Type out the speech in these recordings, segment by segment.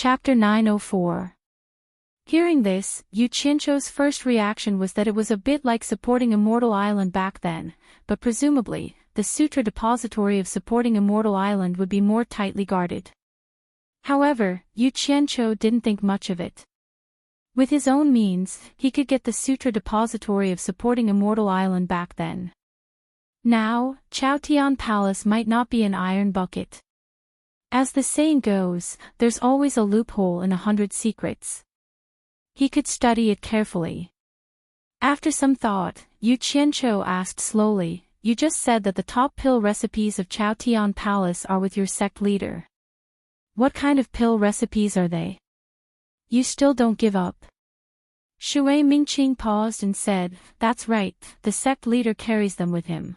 Chapter 904. Hearing this, Yu Qianzhou's first reaction was that it was a bit like supporting Immortal Island back then, but presumably, the Sutra depository of supporting Immortal Island would be more tightly guarded. However, Yu Qianzhou didn't think much of it. With his own means, he could get the Sutra depository of supporting Immortal Island back then. Now, Chaotian Palace might not be an iron bucket. As the saying goes, there's always a loophole in 100 secrets. He could study it carefully. After some thought, Yu Qianzhou asked slowly, "You just said that the top pill recipes of Chaotian Palace are with your sect leader. What kind of pill recipes are they? You still don't give up?" Shui Mingqing paused and said, "That's right, the sect leader carries them with him.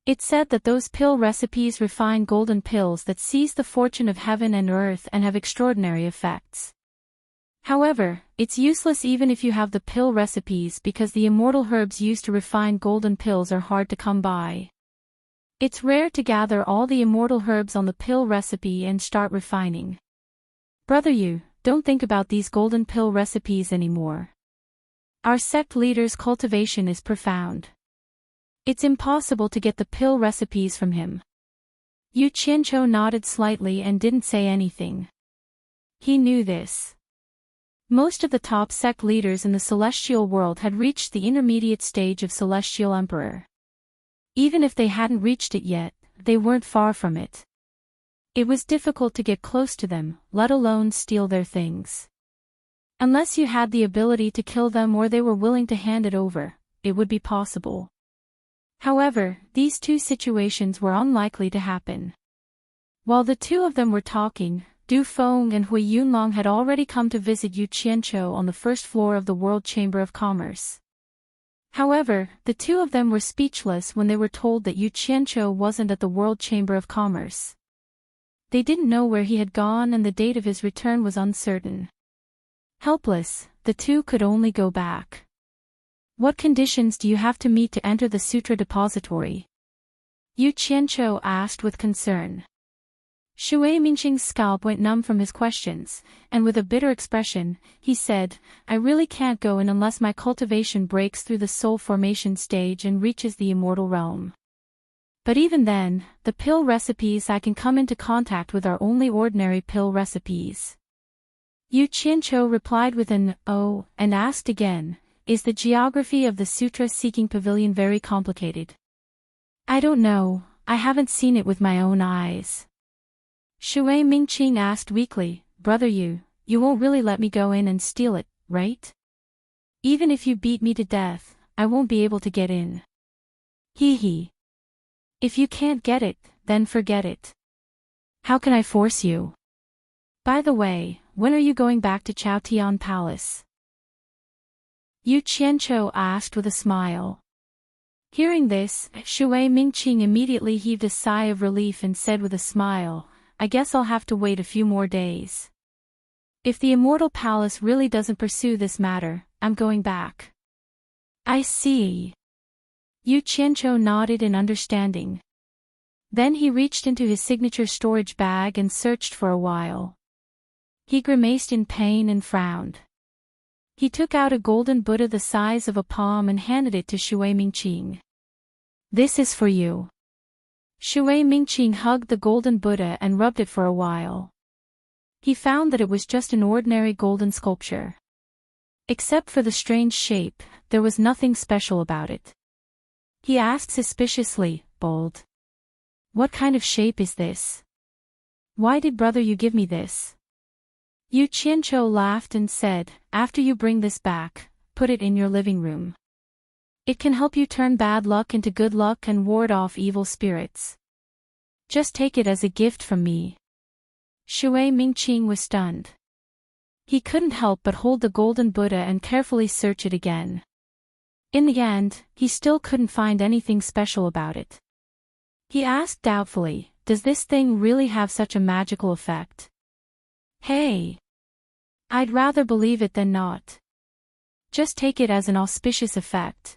It's said that those pill recipes refine golden pills that seize the fortune of heaven and earth and have extraordinary effects. However, it's useless even if you have the pill recipes because the immortal herbs used to refine golden pills are hard to come by. It's rare to gather all the immortal herbs on the pill recipe and start refining. Brother Yu, don't think about these golden pill recipes anymore. Our sect leader's cultivation is profound. It's impossible to get the pill recipes from him." Yu Qianzhou nodded slightly and didn't say anything. He knew this. Most of the top sect leaders in the celestial world had reached the intermediate stage of celestial emperor. Even if they hadn't reached it yet, they weren't far from it. It was difficult to get close to them, let alone steal their things. Unless you had the ability to kill them or they were willing to hand it over, it would be possible. However, these two situations were unlikely to happen. While the two of them were talking, Du Feng and Hui Yunlong had already come to visit Yu Qianzhou on the first floor of the World Chamber of Commerce. However, the two of them were speechless when they were told that Yu Qianzhou wasn't at the World Chamber of Commerce. They didn't know where he had gone and the date of his return was uncertain. Helpless, the two could only go back. "What conditions do you have to meet to enter the Sutra depository?" Yu Qianzhou asked with concern. Shui Mingqing's scalp went numb from his questions, and with a bitter expression, he said, "I really can't go in unless my cultivation breaks through the soul formation stage and reaches the immortal realm. But even then, the pill recipes I can come into contact with are only ordinary pill recipes." Yu Qianzhou replied with an "oh," and asked again, "Is the geography of the sutra-seeking pavilion very complicated?" "I don't know, I haven't seen it with my own eyes." Shui Mingqing asked weakly, "Brother Yu, you won't really let me go in and steal it, right? Even if you beat me to death, I won't be able to get in." Hee. "If you can't get it, then forget it. How can I force you? By the way, when are you going back to Chaotian Palace?" Yu Qianzhou asked with a smile. Hearing this, Shui Mingqing immediately heaved a sigh of relief and said with a smile, "I guess I'll have to wait a few more days. If the Immortal Palace really doesn't pursue this matter, I'm going back." "I see." Yu Qianzhou nodded in understanding. Then he reached into his signature storage bag and searched for a while. He grimaced in pain and frowned. He took out a golden Buddha the size of a palm and handed it to Shui Mingqing. "This is for you." Shui Mingqing hugged the golden Buddha and rubbed it for a while. He found that it was just an ordinary golden sculpture. Except for the strange shape, there was nothing special about it. He asked suspiciously, "Bold. What kind of shape is this? Why did brother you give me this?" Yu Qianzhou laughed and said, "After you bring this back, put it in your living room. It can help you turn bad luck into good luck and ward off evil spirits. Just take it as a gift from me." Shui Mingqing was stunned. He couldn't help but hold the golden Buddha and carefully search it again. In the end, he still couldn't find anything special about it. He asked doubtfully, "Does this thing really have such a magical effect?" "Hey. I'd rather believe it than not. Just take it as an auspicious effect,"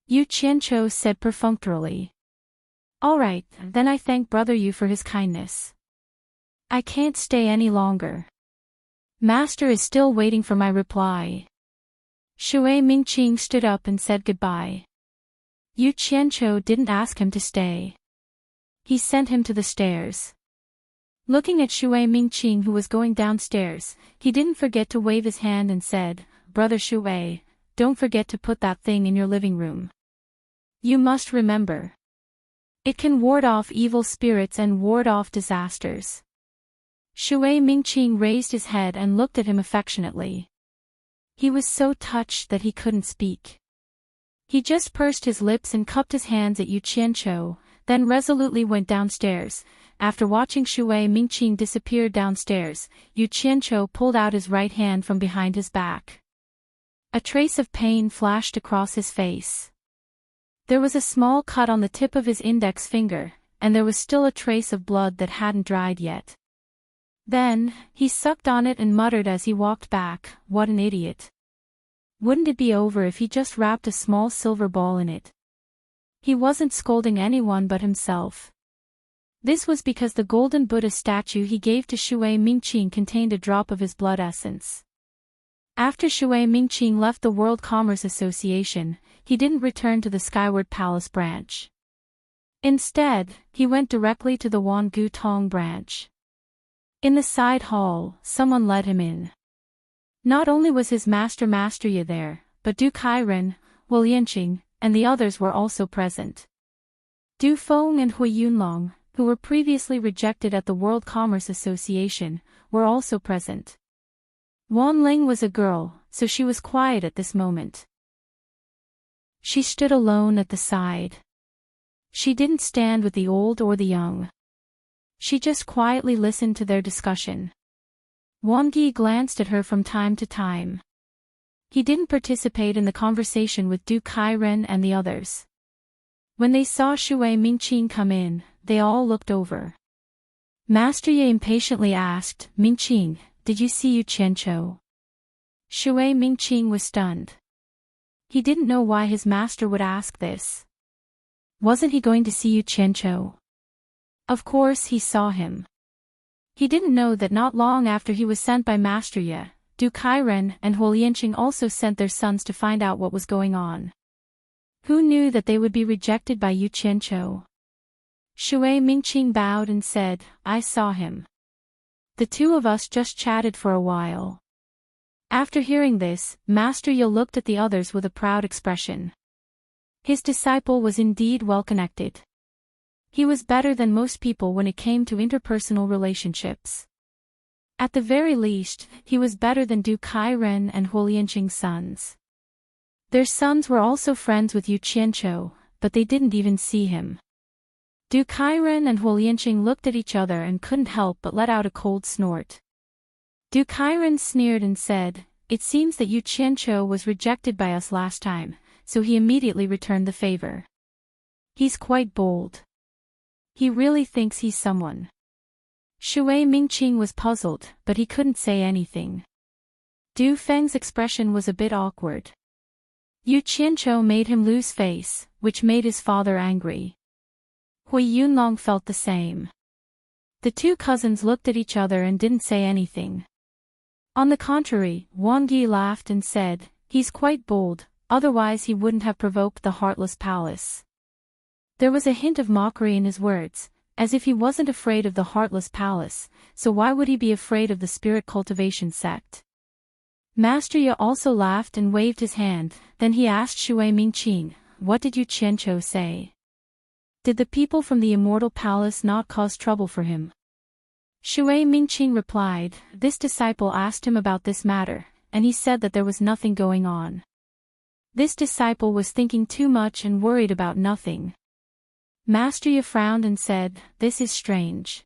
Yu Qianzhou said perfunctorily. "All right, then I thank brother Yu for his kindness. I can't stay any longer. Master is still waiting for my reply. Shui Mingqing stood up and said goodbye. Yu Qianqiu didn't ask him to stay. He sent him to the stairs. Looking at Shui Mingqing who was going downstairs, he didn't forget to wave his hand and said, Brother Shui, don't forget to put that thing in your living room. You must remember. It can ward off evil spirits and ward off disasters. Shui Mingqing raised his head and looked at him affectionately. He was so touched that he couldn't speak. He just pursed his lips and cupped his hands at Yu Qianqiu, then resolutely went downstairs. After watching Shui Mingqing disappear downstairs, Yu Qianqiu pulled out his right hand from behind his back. A trace of pain flashed across his face. There was a small cut on the tip of his index finger, and there was still a trace of blood that hadn't dried yet. Then, he sucked on it and muttered as he walked back, what an idiot. Wouldn't it be over if he just wrapped a small silver ball in it? He wasn't scolding anyone but himself. This was because the golden Buddha statue he gave to Shui Mingqing contained a drop of his blood essence. After Shui Mingqing left the World Commerce Association, he didn't return to the Skyward Palace branch. Instead, he went directly to the Wangu Tong branch. In the side hall, someone led him in. Not only was his Master Yi there, but Du Kairen, Wu Yanqing, and the others were also present. Du Feng and Hui Yunlong, who were previously rejected at the World Commerce Association, were also present. Wan Ling was a girl, so she was quiet at this moment. She stood alone at the side. She didn't stand with the old or the young. She just quietly listened to their discussion. Wang Yi glanced at her from time to time. He didn't participate in the conversation with Du Kairen and the others. When they saw Shui Mingqing come in, they all looked over. Master Ye impatiently asked, Mingqing, did you see Yu Qianqiu? Shui Mingqing was stunned. He didn't know why his master would ask this. Wasn't he going to see Yu Qianqiu? Of course he saw him. He didn't know that not long after he was sent by Master Ye, Du Kairen and Hu Lianqing also sent their sons to find out what was going on. Who knew that they would be rejected by Yu Qianqiu? Shui Mingqing bowed and said, I saw him. The two of us just chatted for a while. After hearing this, Master Ye looked at the others with a proud expression. His disciple was indeed well connected. He was better than most people when it came to interpersonal relationships. At the very least, he was better than Du Kairen and Hu Lianqing's sons. Their sons were also friends with Yu Qianqiu, but they didn't even see him. Du Kairen and Hu Lianqing looked at each other and couldn't help but let out a cold snort. Du Kairen sneered and said, It seems that Yu Qianqiu was rejected by us last time, so he immediately returned the favor. He's quite bold. He really thinks he's someone. Shui Mingqing was puzzled, but he couldn't say anything. Du Feng's expression was a bit awkward. Yu Qianqiu made him lose face, which made his father angry. Hui Yunlong felt the same. The two cousins looked at each other and didn't say anything. On the contrary, Wang Yi laughed and said, He's quite bold, otherwise he wouldn't have provoked the Heartless Palace. There was a hint of mockery in his words, as if he wasn't afraid of the Heartless Palace, so why would he be afraid of the Spirit Cultivation sect? Master Ye also laughed and waved his hand, then he asked Shui Mingqing, What did Yu Qianqiu say? Did the people from the Immortal Palace not cause trouble for him? Shui Mingqing replied, This disciple asked him about this matter, and he said that there was nothing going on. This disciple was thinking too much and worried about nothing. Master Ye frowned and said, This is strange.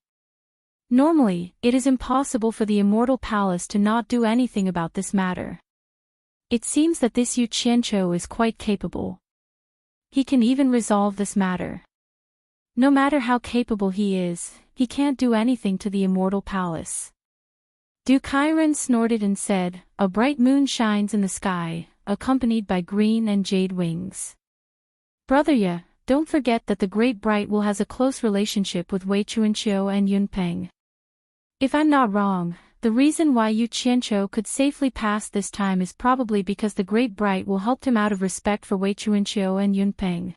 Normally, it is impossible for the Immortal Palace to not do anything about this matter. It seems that this Yu Qianqiu is quite capable. He can even resolve this matter. No matter how capable he is, he can't do anything to the Immortal Palace. Du Kairen snorted and said, A bright moon shines in the sky, accompanied by green and jade wings. Brother Ye, don't forget that the Great Bright Will has a close relationship with Wei Chuanqiu and Yun Peng. If I'm not wrong, The reason why Yu Qianqiu could safely pass this time is probably because the Great Bright will help him out of respect for Wei Chuanqiu and Yun Peng.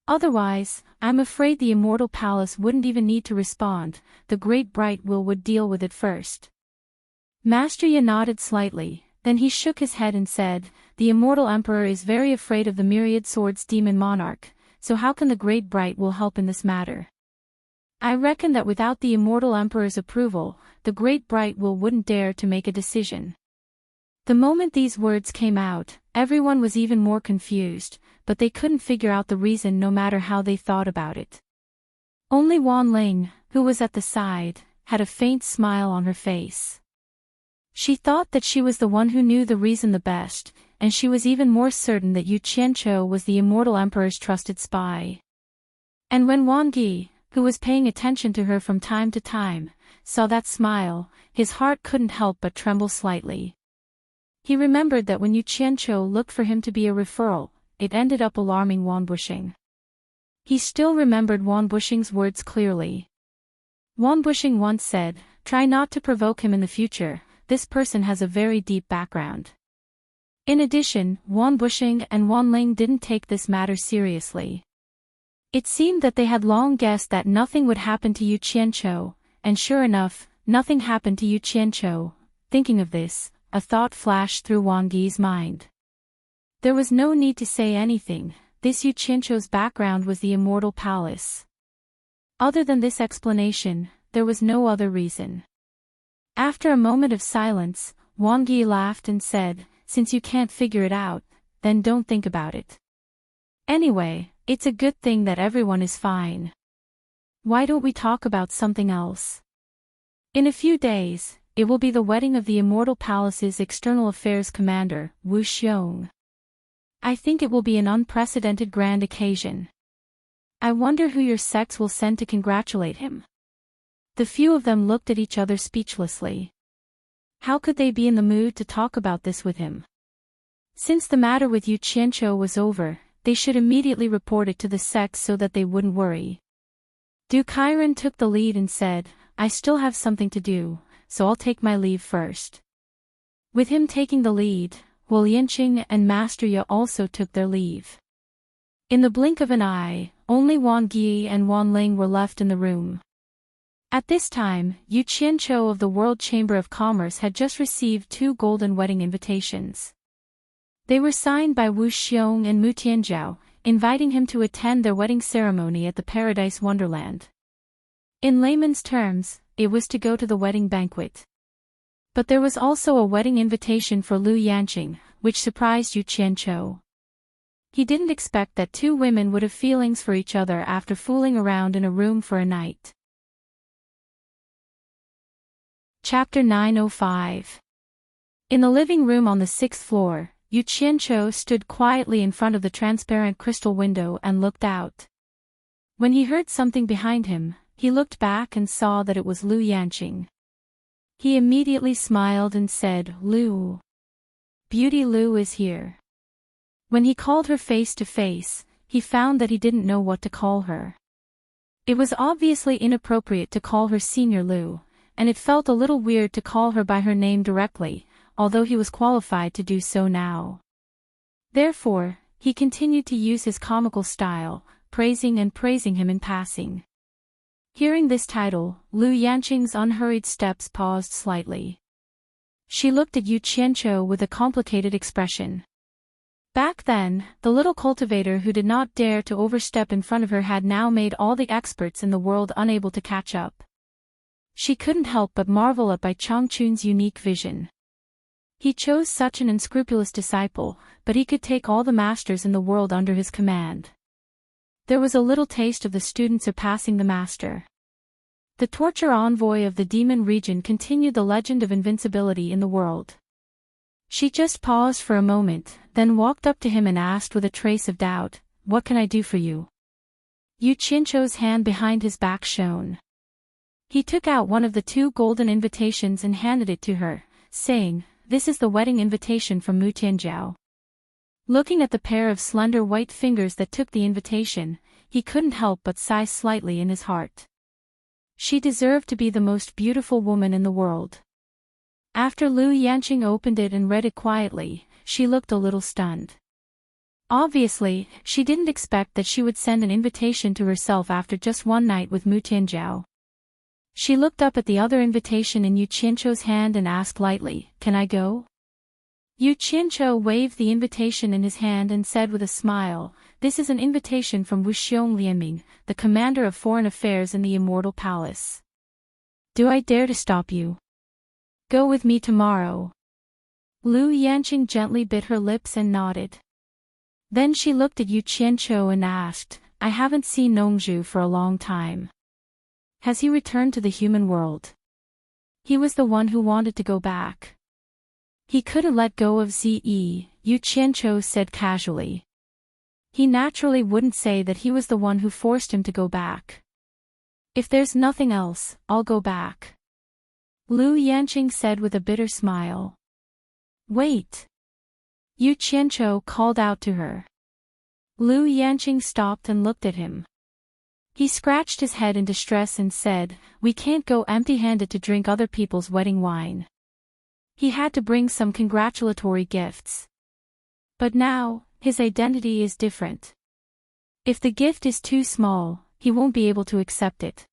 Otherwise, I'm afraid the Immortal Palace wouldn't even need to respond, the Great Bright will would deal with it first. Master Yi nodded slightly, then he shook his head and said, the Immortal Emperor is very afraid of the Myriad Swords Demon Monarch, so how can the Great Bright will help in this matter? I reckon that without the Immortal Emperor's approval, the Great Bright will wouldn't dare to make a decision. The moment these words came out, everyone was even more confused, but they couldn't figure out the reason no matter how they thought about it. Only Wan Ling, who was at the side, had a faint smile on her face. She thought that she was the one who knew the reason the best, and she was even more certain that Yu Qianqiu was the Immortal Emperor's trusted spy. And when Wang Yi, who was paying attention to her from time to time, saw that smile, his heart couldn't help but tremble slightly. He remembered that when Yu Qianqiu looked for him to be a referral, it ended up alarming Wan Bushing. He still remembered Wan Bushing's words clearly. Wan Bushing once said, "Try not to provoke him in the future, this person has a very deep background." In addition, Wan Bushing and Wan Ling didn't take this matter seriously. It seemed that they had long guessed that nothing would happen to Yu Qianqiu, and sure enough, nothing happened to Yu Qianqiu. Thinking of this, a thought flashed through Wang Yi's mind. There was no need to say anything, this Yu Qianqiu's background was the Immortal Palace. Other than this explanation, there was no other reason. After a moment of silence, Wang Yi laughed and said, "Since you can't figure it out, then don't think about it. Anyway, it's a good thing that everyone is fine. Why don't we talk about something else? In a few days, it will be the wedding of the Immortal Palace's External Affairs Commander, Wu Xiong. I think it will be an unprecedented grand occasion. I wonder who your sects will send to congratulate him." The few of them looked at each other speechlessly. How could they be in the mood to talk about this with him? Since the matter with Yu Qianqiu was over, they should immediately report it to the sects so that they wouldn't worry. Du Kairen took the lead and said, "I still have something to do, so I'll take my leave first." With him taking the lead, Wu Yinqing and Master Yi also took their leave. In the blink of an eye, only Wang Yi and Wan Ling were left in the room. At this time, Yu Qianqiu of the World Chamber of Commerce had just received 2 golden wedding invitations. They were signed by Wu Xiong and Mu Tianjiao, inviting him to attend their wedding ceremony at the Paradise Wonderland. In layman's terms, it was to go to the wedding banquet. But there was also a wedding invitation for Lu Yanqing, which surprised Yu Qianqiu. He didn't expect that 2 women would have feelings for each other after fooling around in a room for a night. Chapter 905. In the living room on the 6th floor, Yu Qianqiu stood quietly in front of the transparent crystal window and looked out. When he heard something behind him, he looked back and saw that it was Lu Yanqing. He immediately smiled and said, "Lu. Beauty Lu is here." When he called her face to face, he found that he didn't know what to call her. It was obviously inappropriate to call her Senior Lu, and it felt a little weird to call her by her name directly, although he was qualified to do so now. Therefore, he continued to use his comical style, praising him in passing. Hearing this title, Lu Yanqing's unhurried steps paused slightly. She looked at Yu Qianqiu with a complicated expression. Back then, the little cultivator who did not dare to overstep in front of her had now made all the experts in the world unable to catch up. She couldn't help but marvel at Bai Changchun's unique vision. He chose such an unscrupulous disciple, but he could take all the masters in the world under his command. There was a little taste of the student surpassing the master. The torture envoy of the demon region continued the legend of invincibility in the world. She just paused for a moment, then walked up to him and asked with a trace of doubt, "What can I do for you?" Yu Qianqiu's hand behind his back shone. He took out one of the 2 golden invitations and handed it to her, saying, "This is the wedding invitation from Mu Tianjiao." Looking at the pair of slender white fingers that took the invitation, he couldn't help but sigh slightly in his heart. She deserved to be the most beautiful woman in the world. After Lu Yanqing opened it and read it quietly, she looked a little stunned. Obviously, she didn't expect that she would send an invitation to herself after just one night with Mu Tianzhao. She looked up at the other invitation in Yu Qianzhou's hand and asked lightly, "Can I go?" Yu Qianzhou waved the invitation in his hand and said with a smile, "This is an invitation from Wuxiong Lianming, the commander of foreign affairs in the Immortal Palace. Do I dare to stop you? Go with me tomorrow." Lu Yanqing gently bit her lips and nodded. Then she looked at Yu Qianzhou and asked, "I haven't seen Nongzhu for a long time. Has he returned to the human world? He was the one who wanted to go back. He couldn't let go of Ze," Yu Qianzhou said casually. "He naturally wouldn't say that he was the one who forced him to go back. If there's nothing else, I'll go back," Lu Yanqing said with a bitter smile. "Wait!" Yu Qianzhou called out to her. Lu Yanqing stopped and looked at him. He scratched his head in distress and said, "We can't go empty-handed to drink other people's wedding wine." He had to bring some congratulatory gifts. But now, his identity is different. If the gift is too small, he won't be able to accept it.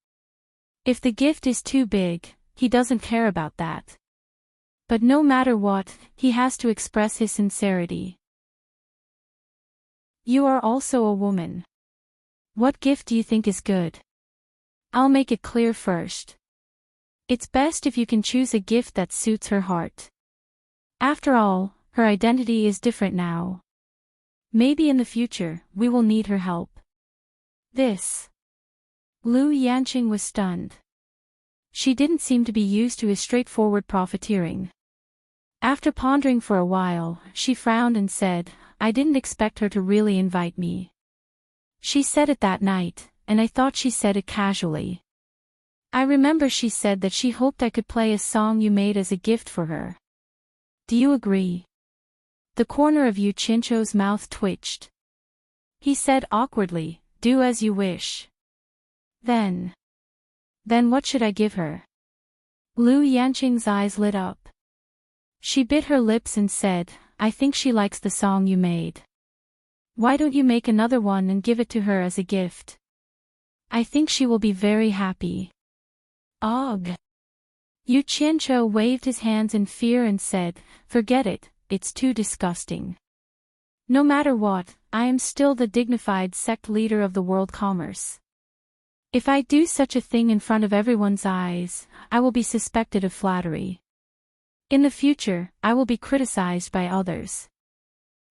If the gift is too big, he doesn't care about that. But no matter what, he has to express his sincerity. "You are also a woman. What gift do you think is good? I'll make it clear first. It's best if you can choose a gift that suits her heart. After all, her identity is different now. Maybe in the future, we will need her help." This. Lu Yanqing was stunned. She didn't seem to be used to his straightforward profiteering. After pondering for a while, she frowned and said, "I didn't expect her to really invite me. She said it that night, and I thought she said it casually. I remember she said that she hoped I could play a song you made as a gift for her. Do you agree?" The corner of Yu Qianzhou's mouth twitched. He said awkwardly, "Do as you wish." Then what should I give her?" Lu Yanqing's eyes lit up. She bit her lips and said, "I think she likes the song you made. Why don't you make another one and give it to her as a gift? I think she will be very happy." "Ugh!" Yu Qianzhou waved his hands in fear and said, "Forget it, it's too disgusting. No matter what, I am still the dignified sect leader of the world commerce. If I do such a thing in front of everyone's eyes, I will be suspected of flattery. In the future, I will be criticized by others.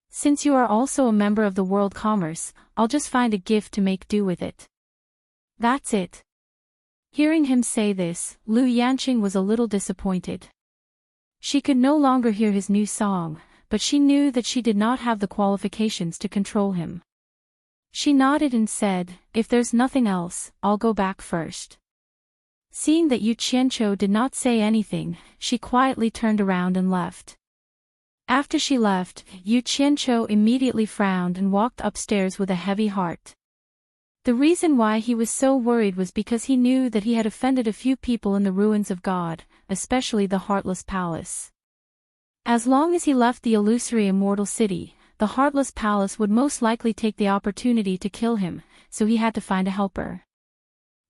Since you are also a member of the world commerce, I'll just find a gift to make do with it. That's it." Hearing him say this, Lu Yanqing was a little disappointed. She could no longer hear his new song, but she knew that she did not have the qualifications to control him. She nodded and said, "If there's nothing else, I'll go back first." Seeing that Yu Qianzhou did not say anything, she quietly turned around and left. After she left, Yu Qianzhou immediately frowned and walked upstairs with a heavy heart. The reason why he was so worried was because he knew that he had offended a few people in the ruins of God, especially the Heartless Palace. As long as he left the illusory immortal city, the Heartless Palace would most likely take the opportunity to kill him, so he had to find a helper.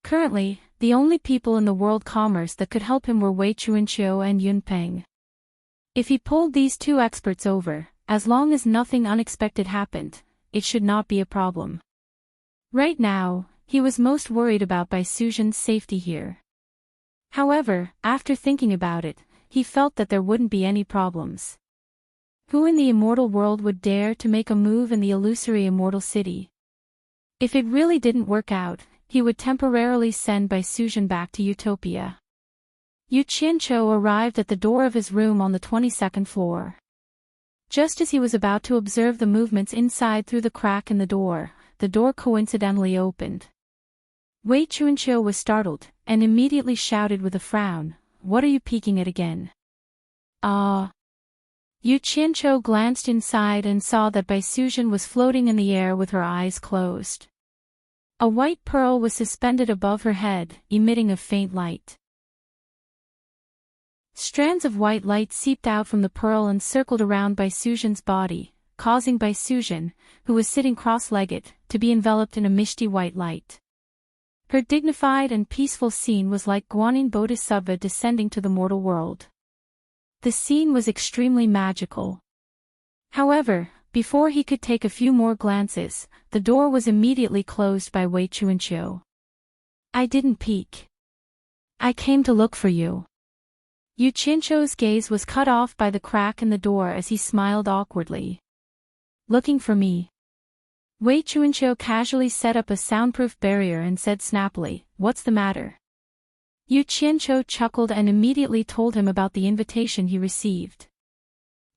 Currently, the only people in the world commerce that could help him were Wei Chuanqiu and Yun Peng. If he pulled these two experts over, as long as nothing unexpected happened, it should not be a problem. Right now, he was most worried about Bai Suzhen's safety here. However, after thinking about it, he felt that there wouldn't be any problems. Who in the immortal world would dare to make a move in the illusory immortal city? If it really didn't work out, he would temporarily send Bai Suzhen back to Utopia. Yu Qianzhou arrived at the door of his room on the 22nd floor. Just as he was about to observe the movements inside through the crack in the door coincidentally opened. Wei Chuanqiu was startled, and immediately shouted with a frown, "What are you peeking at again?" Yu Qianzhou glanced inside and saw that Bai Suzhen was floating in the air with her eyes closed. A white pearl was suspended above her head, emitting a faint light. Strands of white light seeped out from the pearl and circled around Baisujan's body, causing Baisujan, who was sitting cross-legged, to be enveloped in a misty white light. Her dignified and peaceful scene was like Guanyin Bodhisattva descending to the mortal world. The scene was extremely magical. However, before he could take a few more glances, the door was immediately closed by Wei Chuanqiu. I didn't peek. I came to look for you. Yu Qianqiu's gaze was cut off by the crack in the door as he smiled awkwardly. Looking for me? Wei Chuanqiu casually set up a soundproof barrier and said snappily, "What's the matter?" Yu Qianqiu chuckled and immediately told him about the invitation he received.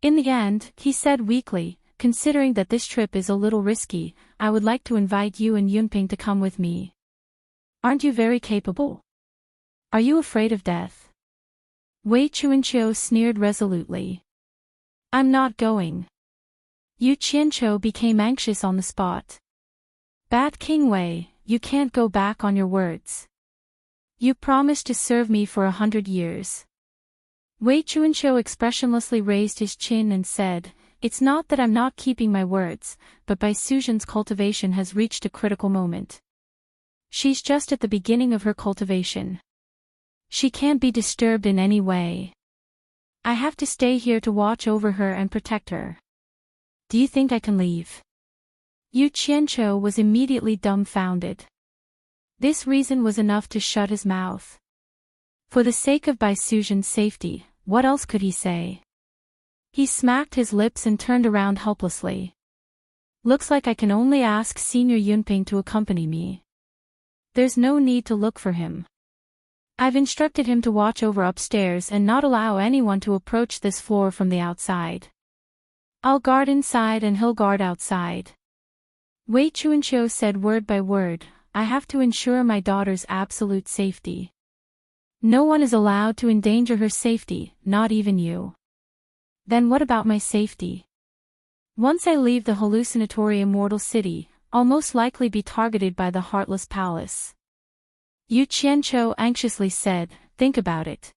In the end, he said weakly, "Considering that this trip is a little risky, I would like to invite you and Yunping to come with me. Aren't you very capable? Are you afraid of death?" Wei Chuanqiu sneered resolutely. "I'm not going." Yu Qianqiu became anxious on the spot. "Bat King Wei, you can't go back on your words. You promised to serve me for 100 years. Wei Chuanqiu expressionlessly raised his chin and said, "It's not that I'm not keeping my words, but Baisujan's cultivation has reached a critical moment. She's just at the beginning of her cultivation. She can't be disturbed in any way. I have to stay here to watch over her and protect her. Do you think I can leave?" Yu Qianqiu was immediately dumbfounded. This reason was enough to shut his mouth. For the sake of Baisujan's safety, what else could he say? He smacked his lips and turned around helplessly. "Looks like I can only ask Senior Yunping to accompany me. There's no need to look for him. I've instructed him to watch over upstairs and not allow anyone to approach this floor from the outside. I'll guard inside and he'll guard outside." Wei Chuanqiu said word by word, "I have to ensure my daughter's absolute safety. No one is allowed to endanger her safety, not even you. Then what about my safety? Once I leave the hallucinatory immortal city, I'll most likely be targeted by the Heartless Palace." Yu Qianqiu anxiously said, "Think about it.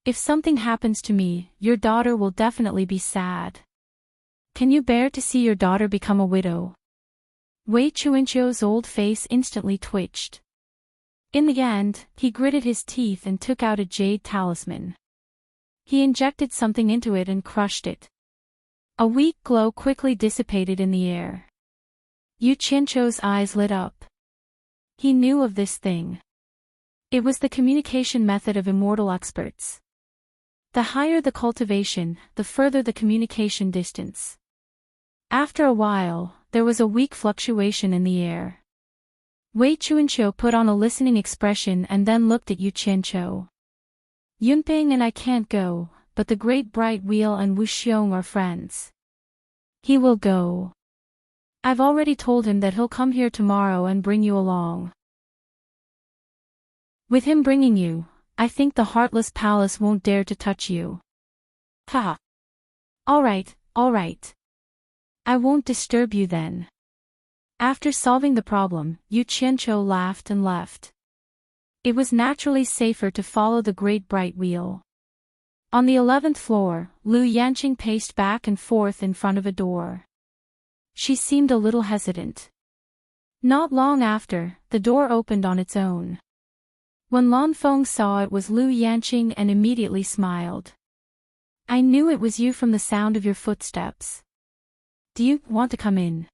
If something happens to me, your daughter will definitely be sad. Can you bear to see your daughter become a widow?" Wei Chuanqiu's old face instantly twitched. In the end, he gritted his teeth and took out a jade talisman. He injected something into it and crushed it. A weak glow quickly dissipated in the air. Yu Qianqiu's eyes lit up. He knew of this thing. It was the communication method of immortal experts. The higher the cultivation, the further the communication distance. After a while, there was a weak fluctuation in the air. Wei Chuanqiu put on a listening expression and then looked at Yu Qianqiu. "Yunping and I can't go, but the Great Bright Wheel and Wu Xiong are friends. He will go. I've already told him that he'll come here tomorrow and bring you along. With him bringing you, I think the Heartless Palace won't dare to touch you." "Ha! All right. I won't disturb you then." After solving the problem, Yu Qianqiu laughed and left. It was naturally safer to follow the Great Bright Wheel. On the 11th floor, Lu Yanqing paced back and forth in front of a door. She seemed a little hesitant. Not long after, the door opened on its own. When Lan Feng saw it was Lu Yanqing and immediately smiled. "I knew it was you from the sound of your footsteps. Do you want to come in?"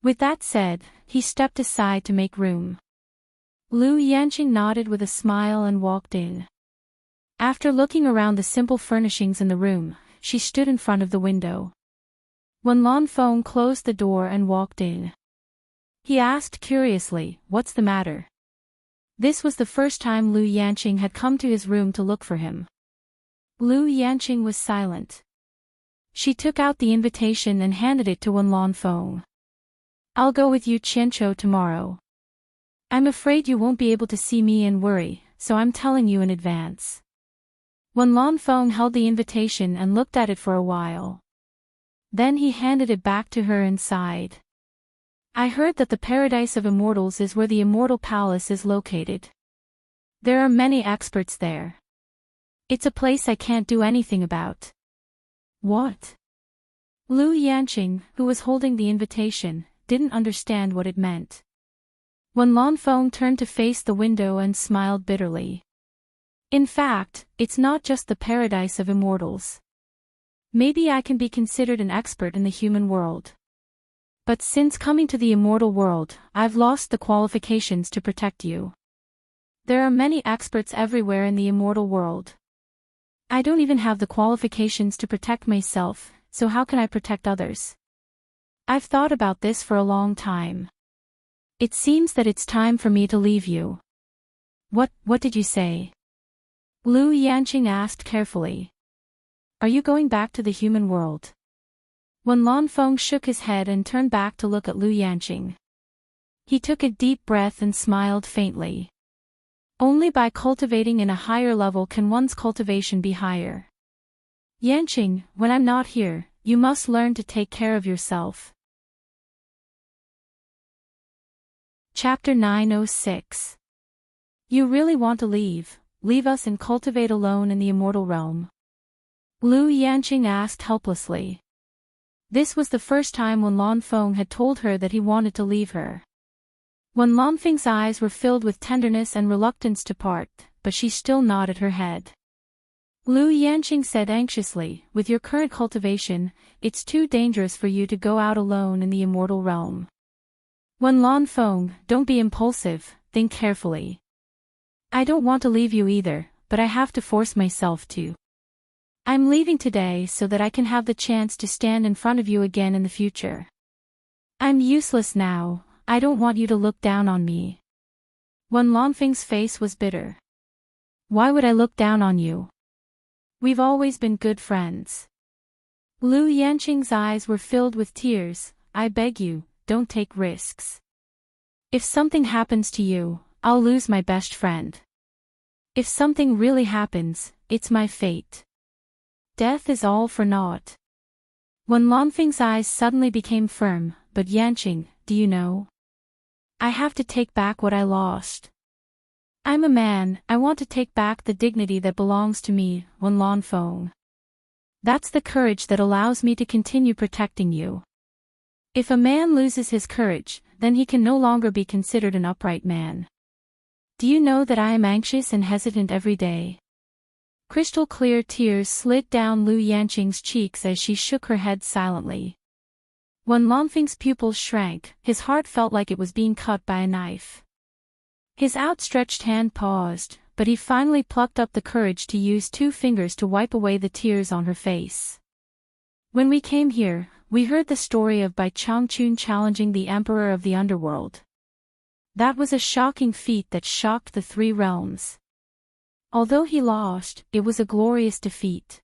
With that said, he stepped aside to make room. Lu Yanqing nodded with a smile and walked in. After looking around the simple furnishings in the room, she stood in front of the window. When Lan Feng closed the door and walked in, he asked curiously, "What's the matter?" This was the first time Lu Yanqing had come to his room to look for him. Lu Yanqing was silent. She took out the invitation and handed it to Wen Lan Feng. "I'll go with you Qianqiu tomorrow. I'm afraid you won't be able to see me and worry, so I'm telling you in advance." Wen Lan Feng held the invitation and looked at it for a while. Then he handed it back to her and sighed. I heard that the paradise of immortals is where the immortal palace is located. There are many experts there. It's a place I can't do anything about. What? Lu Yanqing, who was holding the invitation, didn't understand what it meant. Wen Lanfeng turned to face the window and smiled bitterly. In fact, it's not just the paradise of immortals. Maybe I can be considered an expert in the human world. But since coming to the immortal world, I've lost the qualifications to protect you. There are many experts everywhere in the immortal world. I don't even have the qualifications to protect myself, so how can I protect others? I've thought about this for a long time. It seems that it's time for me to leave you. What did you say? Lu Yanqing asked carefully. Are you going back to the human world? Wen Lanfeng shook his head and turned back to look at Lu Yanqing. He took a deep breath and smiled faintly. Only by cultivating in a higher level can one's cultivation be higher. Yanqing, when I'm not here, you must learn to take care of yourself. Chapter 906. You really want to leave us and cultivate alone in the immortal realm? Lu Yanqing asked helplessly. This was the first time Wen Lanfeng had told her that he wanted to leave her. Wen Lanfeng's eyes were filled with tenderness and reluctance to part, but she still nodded her head. Lu Yanqing said anxiously, with your current cultivation, it's too dangerous for you to go out alone in the immortal realm. Wen Lanfeng, don't be impulsive, think carefully. I don't want to leave you either, but I have to force myself to. I'm leaving today so that I can have the chance to stand in front of you again in the future. I'm useless now, I don't want you to look down on me. Wen Lanfeng's face was bitter. Why would I look down on you? We've always been good friends. Lu Yanqing's eyes were filled with tears. I beg you, don't take risks. If something happens to you, I'll lose my best friend. If something really happens, it's my fate. Death is all for naught. Wen Lanfeng's eyes suddenly became firm, but Yanqing, do you know? I have to take back what I lost. I'm a man, I want to take back the dignity that belongs to me, Wen Lanfeng. That's the courage that allows me to continue protecting you. If a man loses his courage, then he can no longer be considered an upright man. Do you know that I am anxious and hesitant every day? Crystal clear tears slid down Lu Yanqing's cheeks as she shook her head silently. Wen Lanfeng's pupils shrank, his heart felt like it was being cut by a knife. His outstretched hand paused, but he finally plucked up the courage to use 2 fingers to wipe away the tears on her face. When we came here, we heard the story of Bai Changchun challenging the Emperor of the Underworld. That was a shocking feat that shocked the 3 realms. Although he lost, it was a glorious defeat.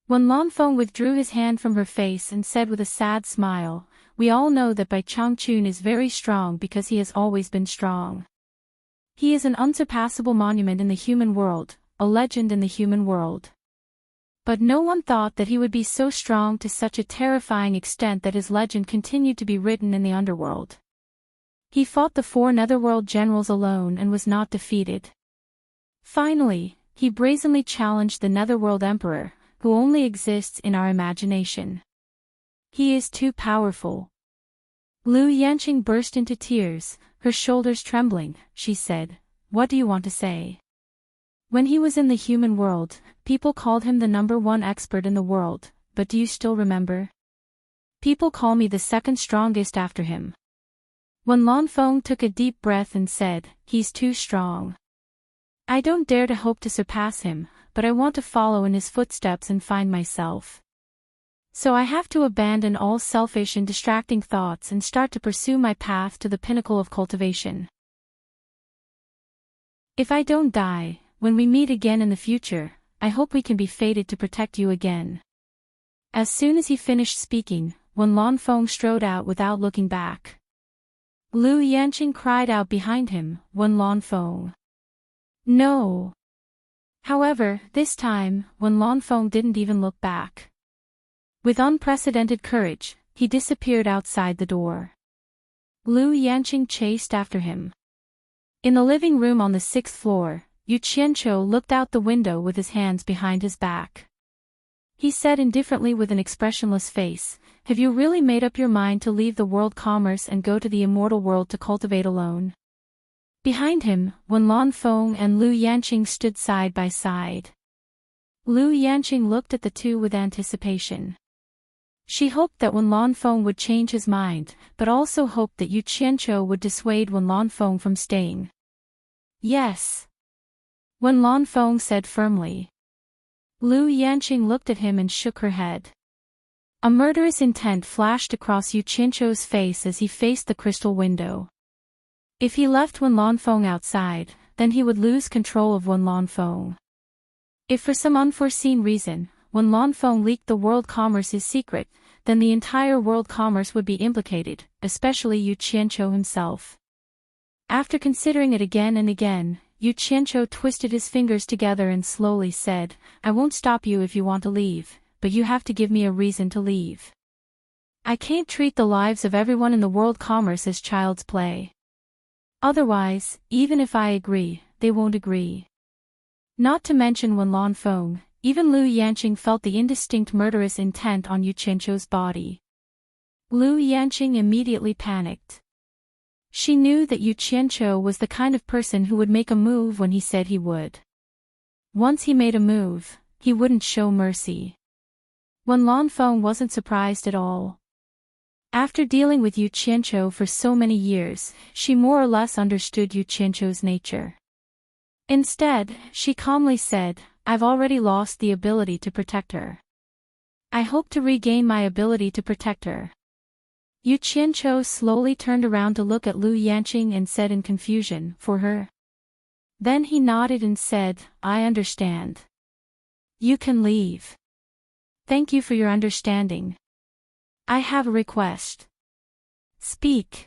Wen Lanfeng withdrew his hand from her face and said with a sad smile, we all know that Bai Changchun is very strong because he has always been strong. He is an unsurpassable monument in the human world, a legend in the human world. But no one thought that he would be so strong to such a terrifying extent that his legend continued to be written in the underworld. He fought the 4 netherworld generals alone and was not defeated. Finally, he brazenly challenged the Netherworld Emperor, who only exists in our imagination. He is too powerful. Lu Yanqing burst into tears, her shoulders trembling. She said, what do you want to say? When he was in the human world, people called him the #1 expert in the world, but do you still remember? People call me the 2nd strongest after him. Wen Lanfeng took a deep breath and said, he's too strong. I don't dare to hope to surpass him, but I want to follow in his footsteps and find myself. So I have to abandon all selfish and distracting thoughts and start to pursue my path to the pinnacle of cultivation. If I don't die, when we meet again in the future, I hope we can be fated to protect you again. As soon as he finished speaking, Wen Lanfeng strode out without looking back. Lu Yanqing cried out behind him, Wen Lanfeng. No. However, this time, Wen Lanfeng didn't even look back. With unprecedented courage, he disappeared outside the door. Lu Yanqing chased after him. In the living room on the 6th floor, Yu Qianqiu looked out the window with his hands behind his back. He said indifferently with an expressionless face, "Have you really made up your mind to leave the world commerce and go to the immortal world to cultivate alone?" Behind him, Wen Lanfeng and Lu Yanqing stood side by side. Lu Yanqing looked at the two with anticipation. She hoped that Wen Lanfeng would change his mind, but also hoped that Yu Qianqiu would dissuade Wen Lanfeng from staying. "Yes," Wen Lanfeng said firmly. Lu Yanqing looked at him and shook her head. A murderous intent flashed across Yu Qianqiu's face as he faced the crystal window. If he left Wen Lanfeng outside, then he would lose control of Wen Lanfeng. If for some unforeseen reason, Wen Lanfeng leaked the world commerce's secret, then the entire world commerce would be implicated, especially Yu Qianqiu himself. After considering it again and again, Yu Qianqiu twisted his fingers together and slowly said, "I won't stop you if you want to leave, but you have to give me a reason to leave. I can't treat the lives of everyone in the world commerce as child's play. Otherwise, even if I agree, they won't agree." Not to mention Wen Lanfeng, even Lu Yanqing felt the indistinct murderous intent on Yu Qianqiu's body. Lu Yanqing immediately panicked. She knew that Yu Qianqiu was the kind of person who would make a move when he said he would. Once he made a move, he wouldn't show mercy. Wen Lanfeng wasn't surprised at all. After dealing with Yu Qianqiu for so many years, she more or less understood Yu Qianqiu's nature. Instead, she calmly said, "I've already lost the ability to protect her. I hope to regain my ability to protect her." Yu Qianqiu slowly turned around to look at Lu Yanqing and said in confusion, "For her?" Then he nodded and said, "I understand. You can leave. Thank you for your understanding. I have a request." "Speak.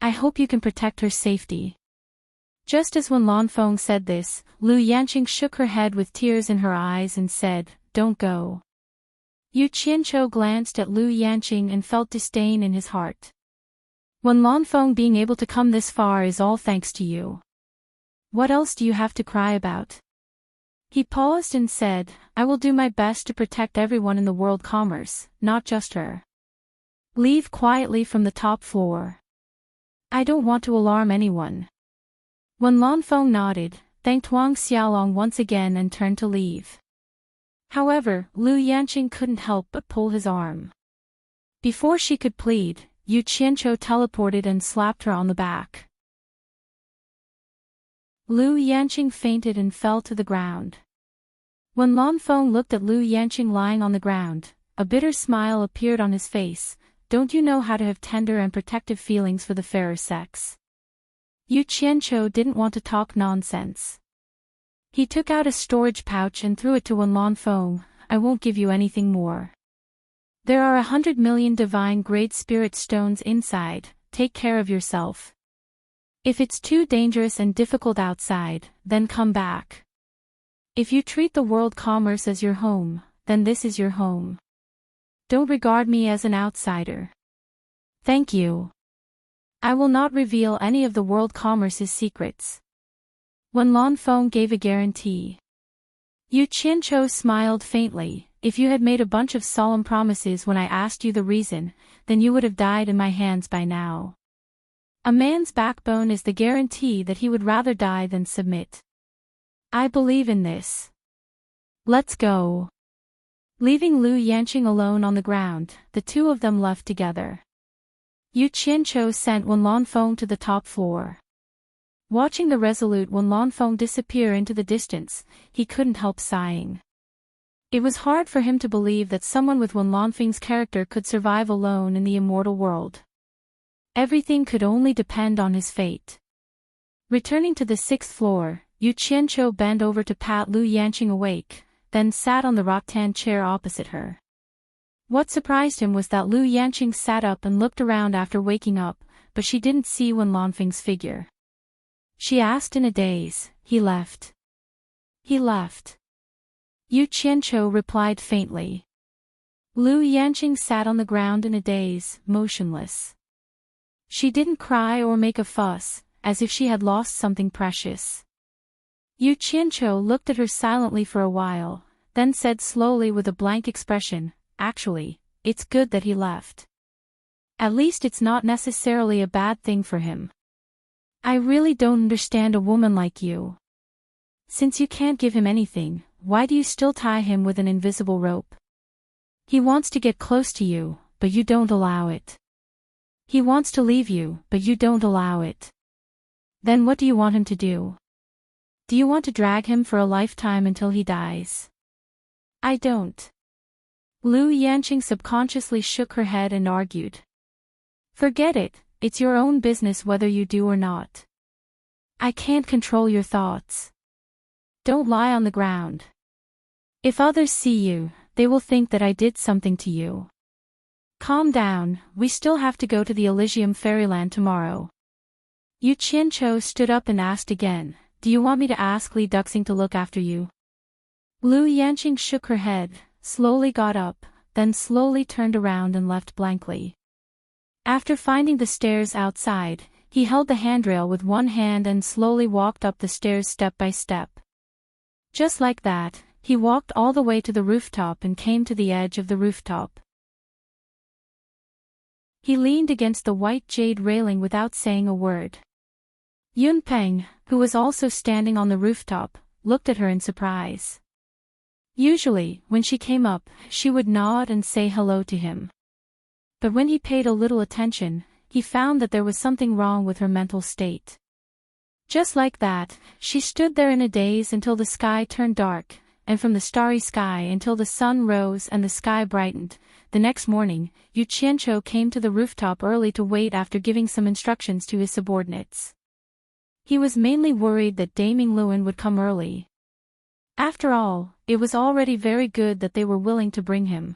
I hope you can protect her safety." Just as Wen Lanfeng said this, Lu Yanqing shook her head with tears in her eyes and said, "Don't go." Yu Qianqiu glanced at Lu Yanqing and felt disdain in his heart. "Wen Lanfeng being able to come this far is all thanks to you. What else do you have to cry about?" He paused and said, "I will do my best to protect everyone in the world commerce, not just her. Leave quietly from the top floor. I don't want to alarm anyone." Wen Lanfeng nodded, thanked Wang Xiaolong once again and turned to leave. However, Lu Yanqing couldn't help but pull his arm. Before she could plead, Yu Qianqiu teleported and slapped her on the back. Lu Yanqing fainted and fell to the ground. When Lanfeng looked at Lu Yanqing lying on the ground, a bitter smile appeared on his face. "Don't you know how to have tender and protective feelings for the fairer sex?" Yu Qianqiu didn't want to talk nonsense. He took out a storage pouch and threw it to Wen Lanfeng. "I won't give you anything more. There are 100 million divine great spirit stones inside, take care of yourself. If it's too dangerous and difficult outside, then come back. If you treat the world commerce as your home, then this is your home. Don't regard me as an outsider. Thank you. I will not reveal any of the world commerce's secrets." Wen Lanfeng gave a guarantee. Yu Qianqiu smiled faintly. "If you had made a bunch of solemn promises when I asked you the reason, then you would have died in my hands by now. A man's backbone is the guarantee that he would rather die than submit. I believe in this. Let's go." Leaving Lu Yanqing alone on the ground, the two of them left together. Yu Qianqiu sent Wen Lanfeng to the top floor. Watching the resolute Wen Lanfeng disappear into the distance, he couldn't help sighing. It was hard for him to believe that someone with Wen Lanfeng's character could survive alone in the immortal world. Everything could only depend on his fate. Returning to the 6th floor, Yu Qianqiu bent over to pat Lu Yanqing awake, then sat on the rattan chair opposite her. What surprised him was that Lu Yanqing sat up and looked around after waking up, but she didn't see Wen Lanfeng's figure. She asked in a daze, "He left?" "He left." Yu Qianqiu replied faintly. Lu Yanqing sat on the ground in a daze, motionless. She didn't cry or make a fuss, as if she had lost something precious. Yu Qianqiu looked at her silently for a while, then said slowly with a blank expression, "Actually, it's good that he left. At least it's not necessarily a bad thing for him. I really don't understand a woman like you. Since you can't give him anything, why do you still tie him with an invisible rope? He wants to get close to you, but you don't allow it. He wants to leave you, but you don't allow it. Then what do you want him to do? Do you want to drag him for a lifetime until he dies? I don't." Lu Yanqing subconsciously shook her head and argued. "Forget it, it's your own business whether you do or not. I can't control your thoughts. Don't lie on the ground. If others see you, they will think that I did something to you. Calm down, we still have to go to the Elysium Fairyland tomorrow." Yu Qianqiu stood up and asked again, "Do you want me to ask Li Duxing to look after you?" Lu Yanqing shook her head, slowly got up, then slowly turned around and left blankly. After finding the stairs outside, he held the handrail with one hand and slowly walked up the stairs step by step. Just like that, he walked all the way to the rooftop and came to the edge of the rooftop. He leaned against the white jade railing without saying a word. Yunpeng, who was also standing on the rooftop, looked at her in surprise. Usually, when she came up, she would nod and say hello to him. But when he paid a little attention, he found that there was something wrong with her mental state. Just like that, she stood there in a daze until the sky turned dark, and from the starry sky until the sun rose and the sky brightened. The next morning, Yu Qianqiu came to the rooftop early to wait after giving some instructions to his subordinates. He was mainly worried that Daming Lewin would come early. After all, it was already very good that they were willing to bring him.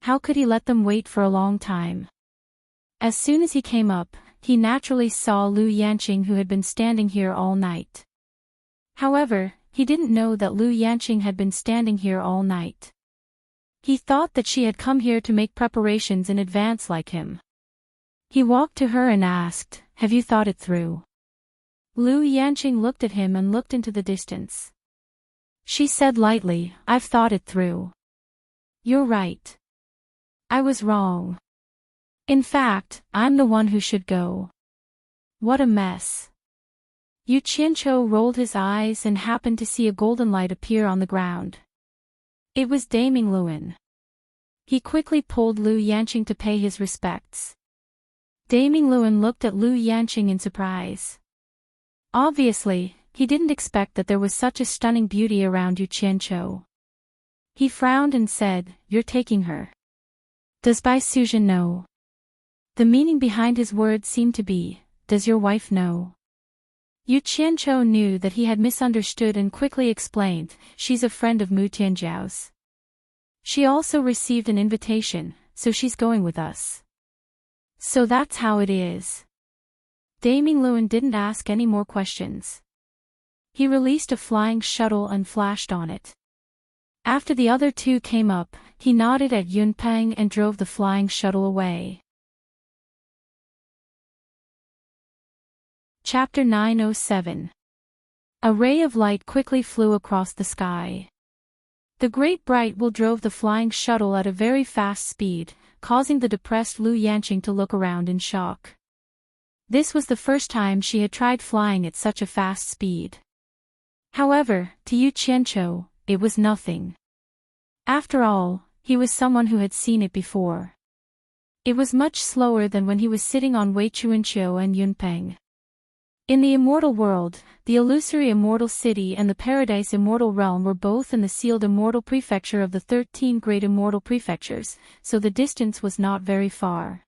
How could he let them wait for a long time? As soon as he came up, he naturally saw Lu Yanqing, who had been standing here all night. However, he didn't know that Lu Yanqing had been standing here all night. He thought that she had come here to make preparations in advance like him. He walked to her and asked, "Have you thought it through?" Lu Yanqing looked at him and looked into the distance. She said lightly, "I've thought it through. You're right. I was wrong. In fact, I'm the one who should go. What a mess." Yu Qianqiu rolled his eyes and happened to see a golden light appear on the ground. It was Daming Lewin. He quickly pulled Lu Yanqing to pay his respects. Daming Lewin looked at Lu Yanqing in surprise. Obviously, he didn't expect that there was such a stunning beauty around Yu Qianqiu. He frowned and said, "You're taking her. Does Bai Suzhen know?" The meaning behind his words seemed to be, "Does your wife know?" Yu Qianqiu knew that he had misunderstood and quickly explained, "She's a friend of Mu Tianjiao's. She also received an invitation, so she's going with us." "So that's how it is." Daming Lewin didn't ask any more questions. He released a flying shuttle and flashed on it. After the other two came up, he nodded at Yunpeng and drove the flying shuttle away. Chapter 907. A ray of light quickly flew across the sky. The great bright wheel drove the flying shuttle at a very fast speed, causing the depressed Lu Yanqing to look around in shock. This was the first time she had tried flying at such a fast speed. However, to Yu Qianqiu, it was nothing. After all, he was someone who had seen it before. It was much slower than when he was sitting on Wei Chuanqiu and Yunpeng. In the immortal world, the illusory immortal city and the paradise immortal realm were both in the sealed immortal prefecture of the 13 great immortal prefectures, so the distance was not very far.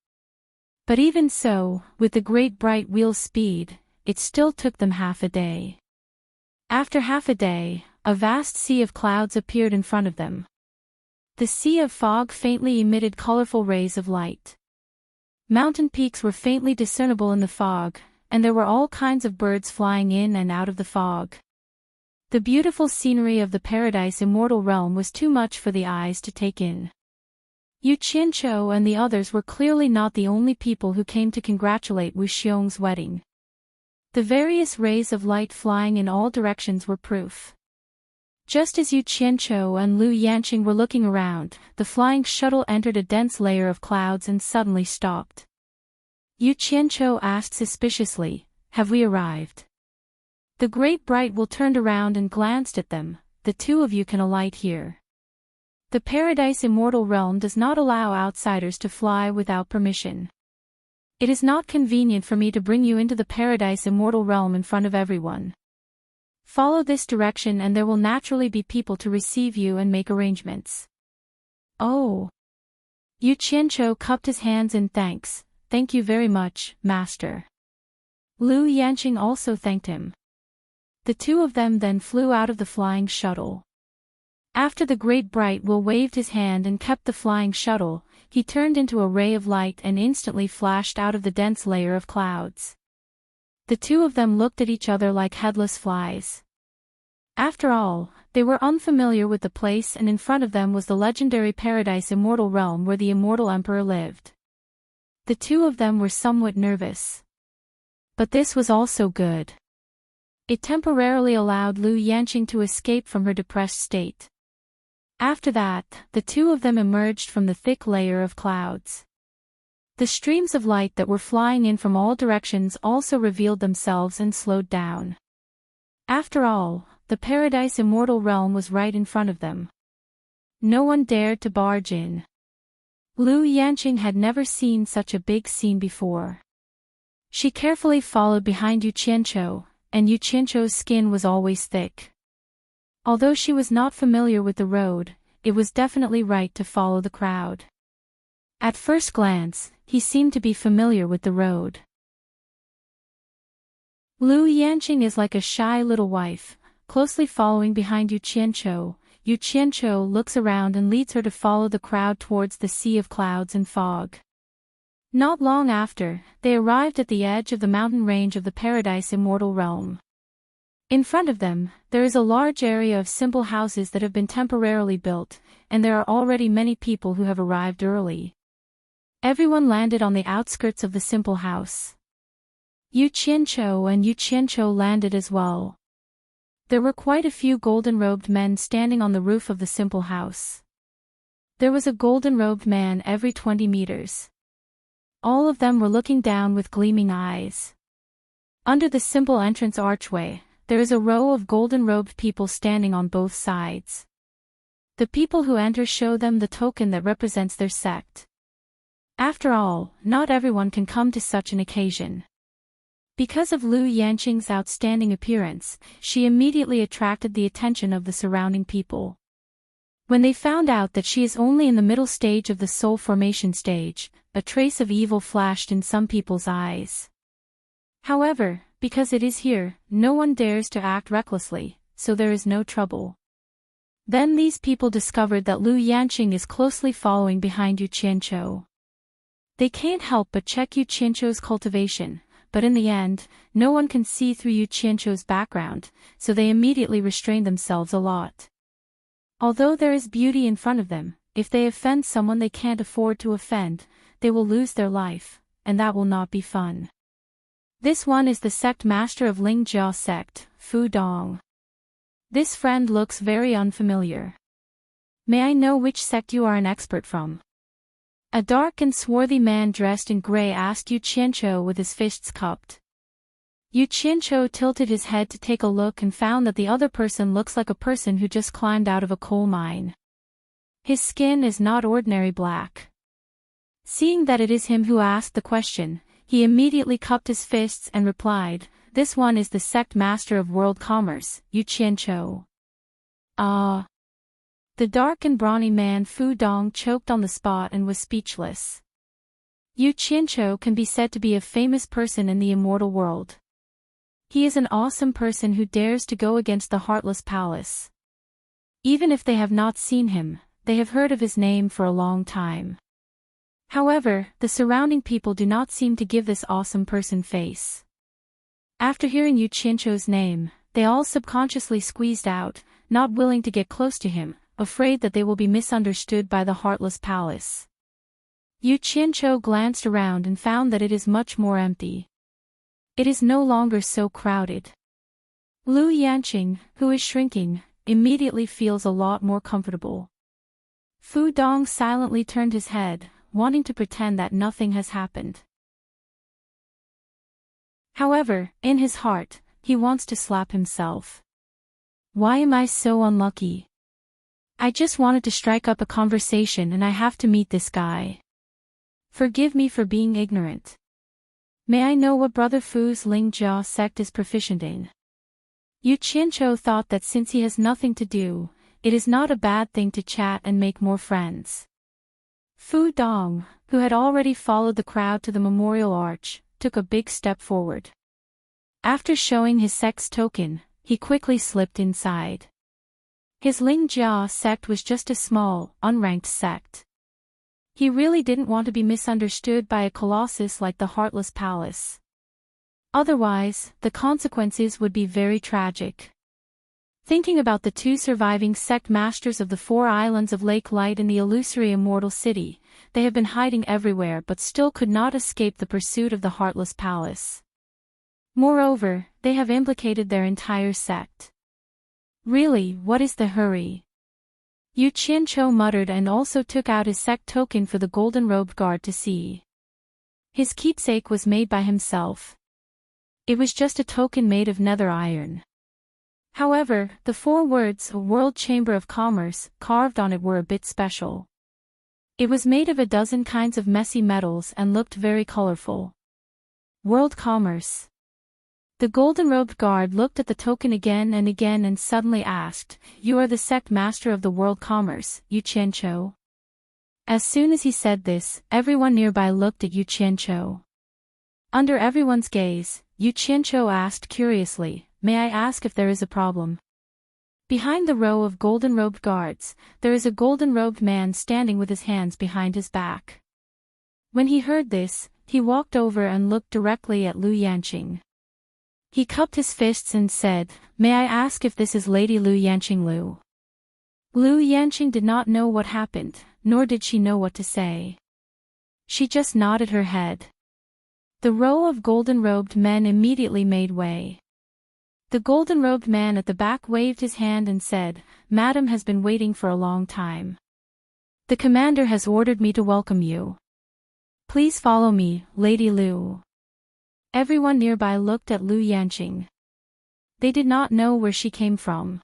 But even so, with the great bright wheel's speed, it still took them half a day. After half a day, a vast sea of clouds appeared in front of them. The sea of fog faintly emitted colorful rays of light. Mountain peaks were faintly discernible in the fog, and there were all kinds of birds flying in and out of the fog. The beautiful scenery of the paradise immortal realm was too much for the eyes to take in. Yu Qianqiu and the others were clearly not the only people who came to congratulate Wu Xiong's wedding. The various rays of light flying in all directions were proof. Just as Yu Qianqiu and Lu Yanqing were looking around, the flying shuttle entered a dense layer of clouds and suddenly stopped. Yu Qianqiu asked suspiciously, "Have we arrived?" The great bright Will turned around and glanced at them. "The two of you can alight here. The Paradise Immortal Realm does not allow outsiders to fly without permission. It is not convenient for me to bring you into the Paradise Immortal Realm in front of everyone. Follow this direction and there will naturally be people to receive you and make arrangements." "Oh." Yu Qianqiu cupped his hands in thanks. "Thank you very much, Master." Lu Yanqing also thanked him. The two of them then flew out of the flying shuttle. After the great bright Will waved his hand and kept the flying shuttle, he turned into a ray of light and instantly flashed out of the dense layer of clouds. The two of them looked at each other like headless flies. After all, they were unfamiliar with the place and in front of them was the legendary Paradise Immortal Realm where the Immortal Emperor lived. The two of them were somewhat nervous. But this was also good. It temporarily allowed Lu Yanqing to escape from her depressed state. After that, the two of them emerged from the thick layer of clouds. The streams of light that were flying in from all directions also revealed themselves and slowed down. After all, the Paradise Immortal Realm was right in front of them. No one dared to barge in. Lu Yanqing had never seen such a big scene before. She carefully followed behind Yu Qianqiu, and Yu Qianqiu's skin was always thick. Although she was not familiar with the road, it was definitely right to follow the crowd. At first glance, he seemed to be familiar with the road. Lu Yanqing is like a shy little wife, closely following behind Yu Qianqiu. Yu Qianqiu looks around and leads her to follow the crowd towards the sea of clouds and fog. Not long after, they arrived at the edge of the mountain range of the Paradise Immortal Realm. In front of them, there is a large area of simple houses that have been temporarily built, and there are already many people who have arrived early. Everyone landed on the outskirts of the simple house. Yu Qianqiu and Yu Qianqiu landed as well. There were quite a few golden-robed men standing on the roof of the simple house. There was a golden-robed man every 20 meters. All of them were looking down with gleaming eyes. Under the simple entrance archway, there is a row of golden-robed people standing on both sides. The people who enter show them the token that represents their sect. After all, not everyone can come to such an occasion. Because of Lu Yanqing's outstanding appearance, she immediately attracted the attention of the surrounding people. When they found out that she is only in the middle stage of the soul formation stage, a trace of evil flashed in some people's eyes. However, because it is here, no one dares to act recklessly, so there is no trouble. Then these people discovered that Lu Yanqing is closely following behind Yu Qianqiu. They can't help but check Yu Qianqiu's cultivation, but in the end, no one can see through Yu Qianqiu's background, so they immediately restrain themselves a lot. Although there is beauty in front of them, if they offend someone they can't afford to offend, they will lose their life, and that will not be fun. This one is the sect master of Lingjia sect, Fu Dong. This friend looks very unfamiliar. May I know which sect you are an expert from? A dark and swarthy man dressed in gray asked Yu Qianqiu with his fists cupped. Yu Qianqiu tilted his head to take a look and found that the other person looks like a person who just climbed out of a coal mine. His skin is not ordinary black. Seeing that it is him who asked the question, he immediately cupped his fists and replied, "This one is the sect master of world commerce, Yu Qianqiu." Ah! The dark and brawny man Fu Dong choked on the spot and was speechless. Yu Qianqiu can be said to be a famous person in the immortal world. He is an awesome person who dares to go against the Heartless Palace. Even if they have not seen him, they have heard of his name for a long time. However, the surrounding people do not seem to give this awesome person face. After hearing Yu Qianqiu's name, they all subconsciously squeezed out, not willing to get close to him, afraid that they will be misunderstood by the Heartless Palace. Yu Qianqiu glanced around and found that it is much more empty. It is no longer so crowded. Lu Yanqing, who is shrinking, immediately feels a lot more comfortable. Fu Dong silently turned his head, wanting to pretend that nothing has happened. However, in his heart, he wants to slap himself. Why am I so unlucky? I just wanted to strike up a conversation and I have to meet this guy. Forgive me for being ignorant. May I know what Brother Fu's Lingjia sect is proficient in? Yu Qianqiu thought that since he has nothing to do, it is not a bad thing to chat and make more friends. Fu Dong, who had already followed the crowd to the memorial arch, took a big step forward. After showing his sect's token, he quickly slipped inside. His Lingjia sect was just a small, unranked sect. He really didn't want to be misunderstood by a colossus like the Heartless Palace. Otherwise, the consequences would be very tragic. Thinking about the two surviving sect masters of the 4 islands of Lake Light in the illusory immortal city, they have been hiding everywhere but still could not escape the pursuit of the Heartless Palace. Moreover, they have implicated their entire sect. Really, what is the hurry? Yu Qianqiu muttered and also took out his sect token for the golden-robed guard to see. His keepsake was made by himself. It was just a token made of nether iron. However, the 4 words, World Chamber of Commerce, carved on it were a bit special. It was made of a dozen kinds of messy metals and looked very colorful. World Commerce. The golden-robed guard looked at the token again and suddenly asked, "You are the sect master of the World Commerce, Yu Qianqiu?" As soon as he said this, everyone nearby looked at Yu Qianqiu. Under everyone's gaze, Yu Qianqiu asked curiously, "May I ask if there is a problem?" Behind the row of golden-robed guards, there is a golden-robed man standing with his hands behind his back. When he heard this, he walked over and looked directly at Lu Yanqing. He cupped his fists and said, "May I ask if this is Lady Lu Yanqing Lu?" Lu Yanqing did not know what happened, nor did she know what to say. She just nodded her head. The row of golden-robed men immediately made way. The golden-robed man at the back waved his hand and said, "Madam has been waiting for a long time. The commander has ordered me to welcome you. Please follow me, Lady Lu." Everyone nearby looked at Lu Yanqing. They did not know where she came from.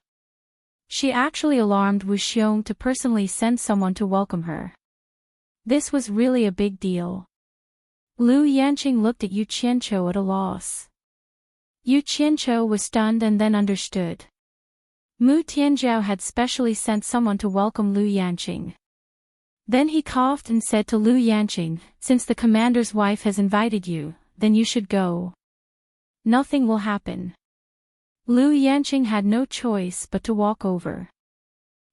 She actually alarmed Wu Xiong to personally send someone to welcome her. This was really a big deal. Lu Yanqing looked at Yu Qianqiu at a loss. Yu Qianqiu was stunned and then understood. Mu Tianjiao had specially sent someone to welcome Lu Yanqing. Then he coughed and said to Lu Yanqing, "Since the commander's wife has invited you, then you should go. Nothing will happen." Lu Yanqing had no choice but to walk over.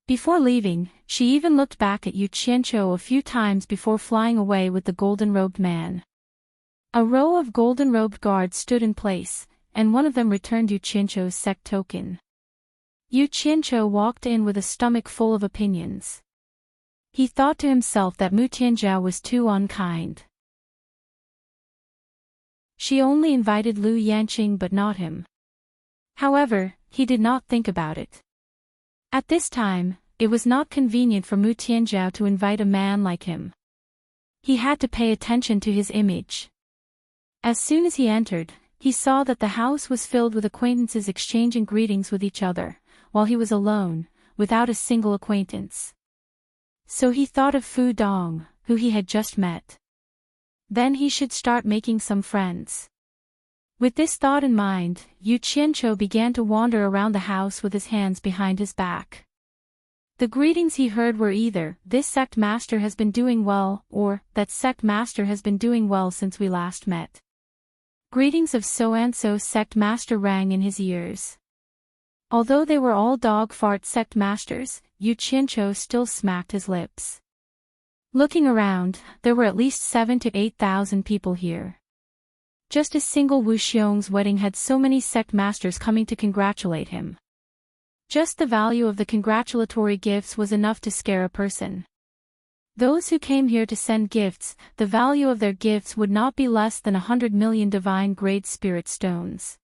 Before leaving, she even looked back at Yu Qianqiu a few times before flying away with the golden-robed man. A row of golden-robed guards stood in place, and one of them returned Yu Qianqiu's sect token. Yu Qianqiu walked in with a stomach full of opinions. He thought to himself that Mu Tianjiao was too unkind. She only invited Lu Yanqing but not him. However, he did not think about it. At this time, it was not convenient for Mu Tianjiao to invite a man like him. He had to pay attention to his image. As soon as he entered, he saw that the house was filled with acquaintances exchanging greetings with each other, while he was alone, without a single acquaintance. So he thought of Fu Dong, who he had just met. Then he should start making some friends. With this thought in mind, Yu Qianqiu began to wander around the house with his hands behind his back. The greetings he heard were either, "This sect master has been doing well," or, "That sect master has been doing well since we last met." Greetings of so-and-so sect master rang in his ears. Although they were all dog-fart sect masters, Yu Qianqiu still smacked his lips. Looking around, there were at least 7,000 to 8,000 people here. Just a single Wu Xiong's wedding had so many sect masters coming to congratulate him. Just the value of the congratulatory gifts was enough to scare a person. Those who came here to send gifts, the value of their gifts would not be less than 100 million divine-grade spirit stones.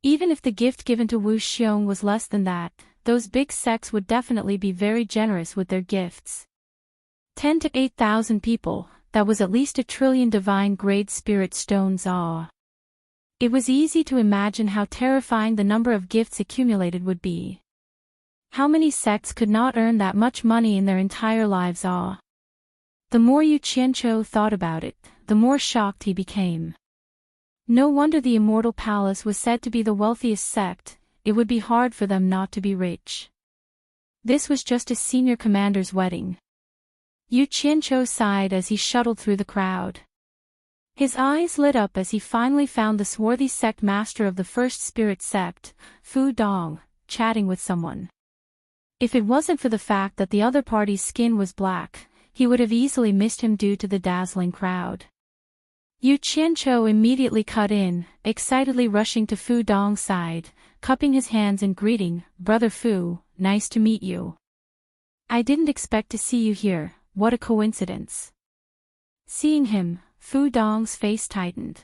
Even if the gift given to Wu Xiong was less than that, those big sects would definitely be very generous with their gifts. 10 to 8,000 people, that was at least 1 trillion divine-grade spirit stones. It was easy to imagine how terrifying the number of gifts accumulated would be. How many sects could not earn that much money in their entire lives? The more Yu Qianqiu thought about it, the more shocked he became. No wonder the Immortal Palace was said to be the wealthiest sect. It would be hard for them not to be rich. This was just a senior commander's wedding. Yu Qianqiu sighed as he shuttled through the crowd. His eyes lit up as he finally found the swarthy sect master of the first spirit sect, Fu Dong, chatting with someone. If it wasn't for the fact that the other party's skin was black, he would have easily missed him due to the dazzling crowd. Yu Qianqiu immediately cut in, excitedly rushing to Fu Dong's side, cupping his hands in greeting. "Brother Fu, nice to meet you. I didn't expect to see you here, what a coincidence." Seeing him, Fu Dong's face tightened.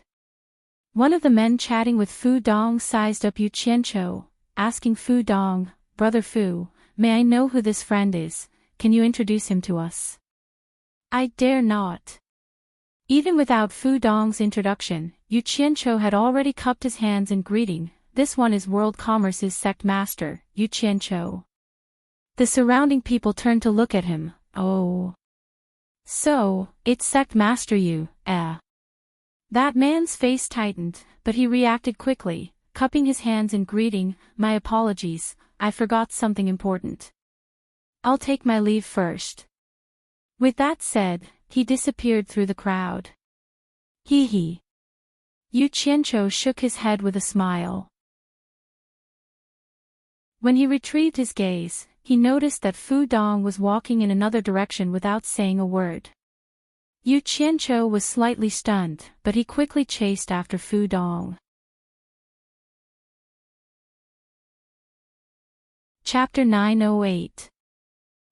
One of the men chatting with Fu Dong sized up Yu Qianqiu, asking Fu Dong, "Brother Fu, may I know who this friend is? Can you introduce him to us?" "I dare not." Even without Fu Dong's introduction, Yu Qianqiu had already cupped his hands in greeting. "This one is World Commerce's sect master, Yu Qianqiu." The surrounding people turned to look at him. "Oh. So, it's sect master Yu, eh?" That man's face tightened, but he reacted quickly, cupping his hands in greeting. "My apologies, I forgot something important. I'll take my leave first." With that said, he disappeared through the crowd. Hee hee. Yu Qianqiu shook his head with a smile. When he retrieved his gaze, he noticed that Fu Dong was walking in another direction without saying a word. Yu Qianqiu was slightly stunned, but he quickly chased after Fu Dong. Chapter 908.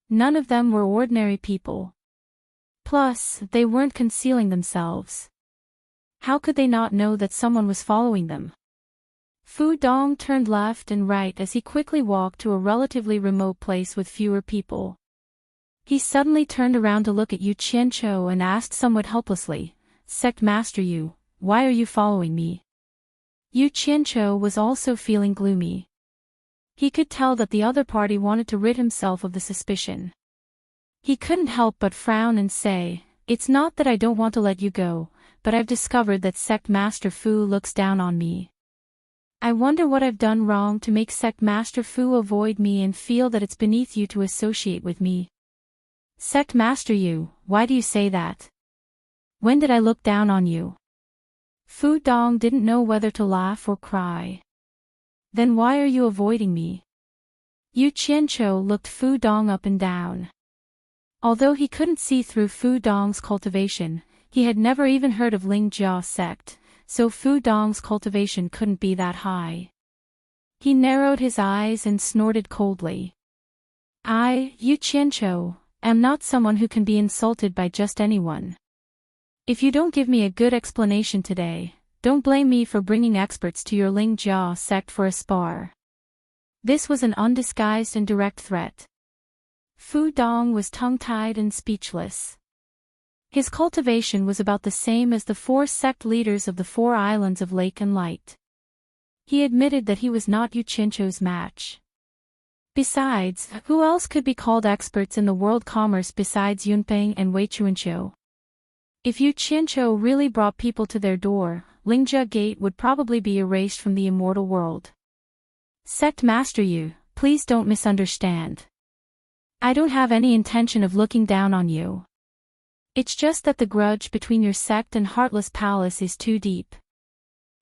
None of them were ordinary people. Plus, they weren't concealing themselves. How could they not know that someone was following them? Fu Dong turned left and right as he quickly walked to a relatively remote place with fewer people. He suddenly turned around to look at Yu Qianqiu and asked somewhat helplessly, "Sect Master Yu, why are you following me?" Yu Qianqiu was also feeling gloomy. He could tell that the other party wanted to rid himself of the suspicion. He couldn't help but frown and say, "It's not that I don't want to let you go, but I've discovered that Sect Master Fu looks down on me. I wonder what I've done wrong to make Sect Master Fu avoid me and feel that it's beneath you to associate with me." "Sect Master Yu, why do you say that? When did I look down on you?" Fu Dong didn't know whether to laugh or cry. "Then why are you avoiding me?" Yu Qianqiu looked Fu Dong up and down. Although he couldn't see through Fu Dong's cultivation, he had never even heard of Ling Jia sect, so Fu Dong's cultivation couldn't be that high. He narrowed his eyes and snorted coldly. "I, Yu Qianqiu, am not someone who can be insulted by just anyone. If you don't give me a good explanation today, don't blame me for bringing experts to your Ling Jia sect for a spar." This was an undisguised and direct threat. Fu Dong was tongue-tied and speechless. His cultivation was about the same as the 4 sect leaders of the 4 islands of Lake and Light. He admitted that he was not Yu Qianqiu's match. Besides, who else could be called experts in the world commerce besides Yunpeng and Wei Chuanqiu? If Yu Qianqiu really brought people to their door, Lingjia Gate would probably be erased from the immortal world. "Sect Master Yu, please don't misunderstand. I don't have any intention of looking down on you. It's just that the grudge between your sect and Heartless Palace is too deep.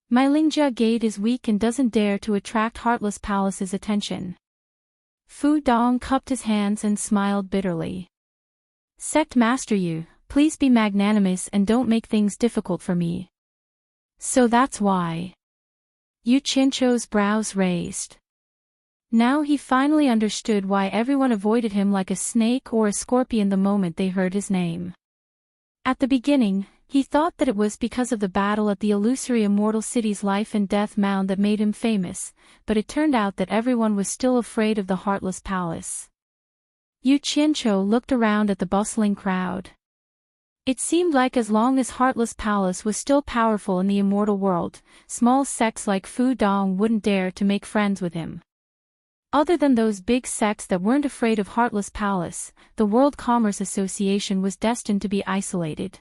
My Lingjia Gate is weak and doesn't dare to attract Heartless Palace's attention." Fu Dong cupped his hands and smiled bitterly. "Sect Master Yu, please be magnanimous and don't make things difficult for me." "So that's why." Yu Qianqiu's brows raised. Now he finally understood why everyone avoided him like a snake or a scorpion the moment they heard his name. At the beginning, he thought that it was because of the battle at the illusory immortal city's life and death mound that made him famous, but it turned out that everyone was still afraid of the Heartless Palace. Yu Qianqiu looked around at the bustling crowd. It seemed like as long as Heartless Palace was still powerful in the immortal world, small sects like Fu Dong wouldn't dare to make friends with him. Other than those big sects that weren't afraid of Heartless Palace, the World Commerce Association was destined to be isolated.